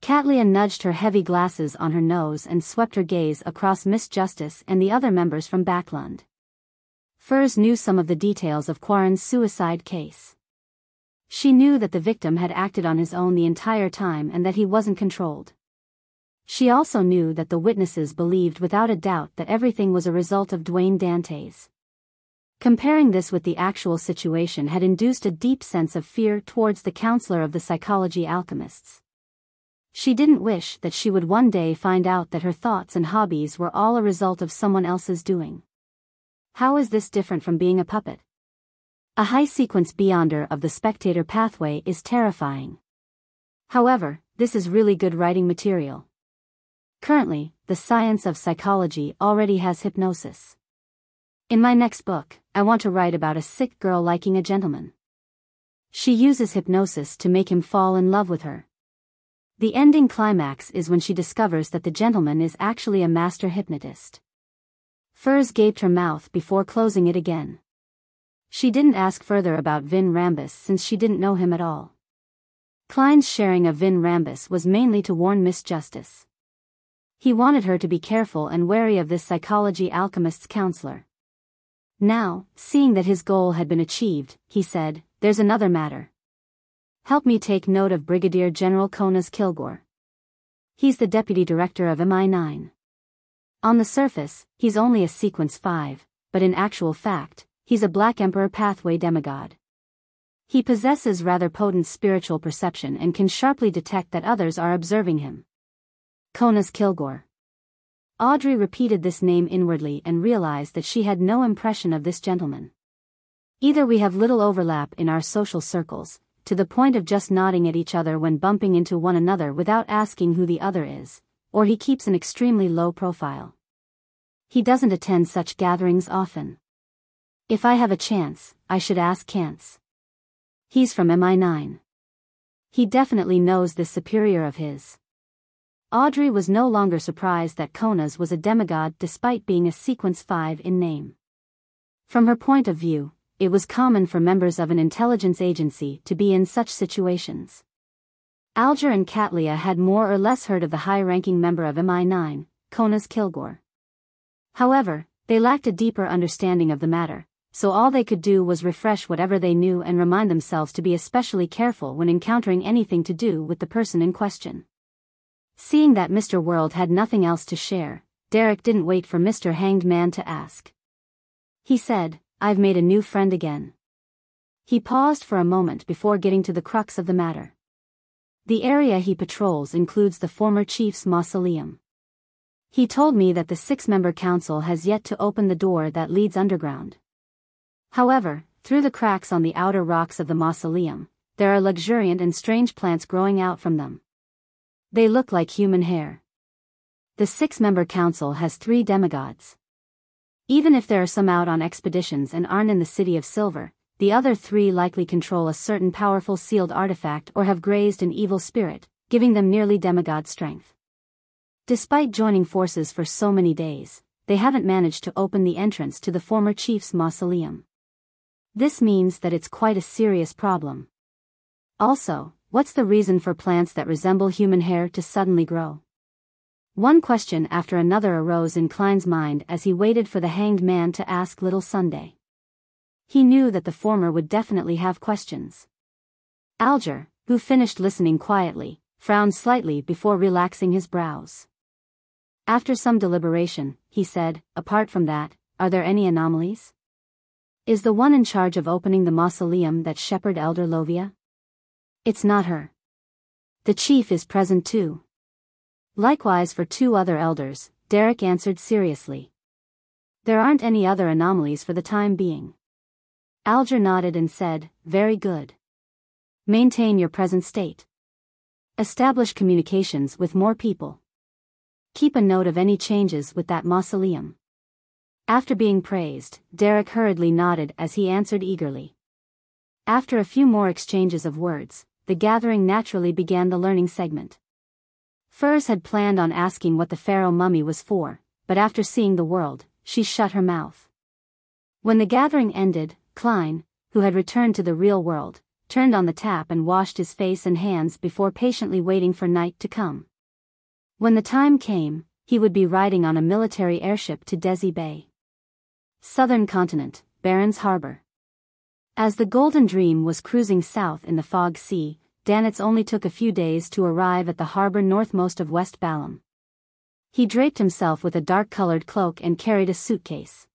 Catlia nudged her heavy glasses on her nose and swept her gaze across Miss Justice and the other members from Backlund. Furs knew some of the details of Quarren's suicide case. She knew that the victim had acted on his own the entire time and that he wasn't controlled. She also knew that the witnesses believed without a doubt that everything was a result of Dwayne Dante's. Comparing this with the actual situation had induced a deep sense of fear towards the counselor of the psychology alchemists. She didn't wish that she would one day find out that her thoughts and hobbies were all a result of someone else's doing. How is this different from being a puppet? A high-sequence beyonder of the spectator pathway is terrifying. However, this is really good writing material. Currently, the science of psychology already has hypnosis. In my next book, I want to write about a sick girl liking a gentleman. She uses hypnosis to make him fall in love with her. The ending climax is when she discovers that the gentleman is actually a master hypnotist. Furs gaped her mouth before closing it again. She didn't ask further about Vin Rambus since she didn't know him at all. Klein's sharing of Vin Rambus was mainly to warn Miss Justice. He wanted her to be careful and wary of this psychology alchemist's counselor. Now, seeing that his goal had been achieved, he said, "There's another matter. Help me take note of Brigadier General Konas Kilgore. He's the deputy director of MI9. On the surface, he's only a Sequence 5, but in actual fact, he's a Black Emperor pathway demigod. He possesses rather potent spiritual perception and can sharply detect that others are observing him." Konas Kilgore. Audrey repeated this name inwardly and realized that she had no impression of this gentleman. Either we have little overlap in our social circles, to the point of just nodding at each other when bumping into one another without asking who the other is, or he keeps an extremely low profile. He doesn't attend such gatherings often. If I have a chance, I should ask Kantz. He's from MI9. He definitely knows this superior of his. Audrey was no longer surprised that Konas was a demigod despite being a Sequence 5 in name. From her point of view, it was common for members of an intelligence agency to be in such situations. Alger and Catlia had more or less heard of the high-ranking member of MI9, Konas Kilgore. However, they lacked a deeper understanding of the matter, so all they could do was refresh whatever they knew and remind themselves to be especially careful when encountering anything to do with the person in question. Seeing that Mr. World had nothing else to share, Derek didn't wait for Mr. Hanged Man to ask. He said, "I've made a new friend again." He paused for a moment before getting to the crux of the matter. The area he patrols includes the former chief's mausoleum. He told me that the 6-member council has yet to open the door that leads underground. However, through the cracks on the outer rocks of the mausoleum, there are luxuriant and strange plants growing out from them. They look like human hair. The 6-member council has 3 demigods. Even if there are some out on expeditions and aren't in the City of Silver, the other 3 likely control a certain powerful sealed artifact or have grazed an evil spirit, giving them nearly demigod strength. Despite joining forces for so many days, they haven't managed to open the entrance to the former chief's mausoleum. This means that it's quite a serious problem. Also, what's the reason for plants that resemble human hair to suddenly grow? One question after another arose in Klein's mind as he waited for the hanged man to ask Little Sunday. He knew that the former would definitely have questions. Alger, who finished listening quietly, frowned slightly before relaxing his brows. After some deliberation, he said, apart from that, are there any anomalies? Is the one in charge of opening the mausoleum that shepherd Elder Lovia? It's not her. The chief is present too. Likewise for 2 other elders, Derek answered seriously. There aren't any other anomalies for the time being. Alger nodded and said, very good. Maintain your present state. Establish communications with more people. Keep a note of any changes with that mausoleum. After being praised, Derek hurriedly nodded as he answered eagerly. After a few more exchanges of words, the gathering naturally began the learning segment. Furs had planned on asking what the pharaoh mummy was for, but after seeing the world, she shut her mouth. When the gathering ended, Klein, who had returned to the real world, turned on the tap and washed his face and hands before patiently waiting for night to come. When the time came, he would be riding on a military airship to Desi Bay. Southern continent, Barents Harbor. As the Golden Dream was cruising south in the fog sea, Danitz only took a few days to arrive at the harbor northmost of West Balam. He draped himself with a dark-colored cloak and carried a suitcase.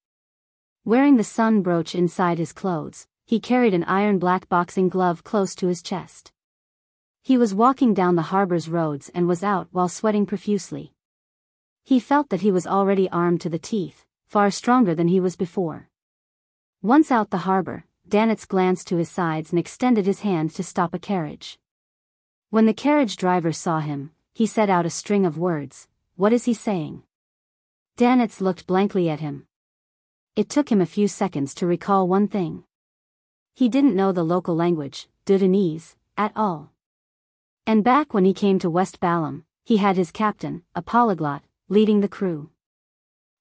Wearing the sun brooch inside his clothes, he carried an iron-black boxing glove close to his chest. He was walking down the harbor's roads and was out while sweating profusely. He felt that he was already armed to the teeth, far stronger than he was before. Once out the harbor, Danitz glanced to his sides and extended his hand to stop a carriage. When the carriage driver saw him, he set out a string of words. What is he saying? Danitz looked blankly at him. It took him a few seconds to recall one thing. He didn't know the local language, Dudanese, at all. And back when he came to West Balam, he had his captain, a polyglot, leading the crew.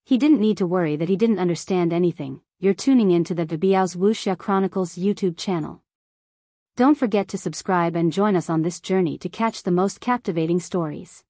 He didn't need to worry that he didn't understand anything. You're tuning into the Biyao's Wuxia Chronicles YouTube channel. Don't forget to subscribe and join us on this journey to catch the most captivating stories.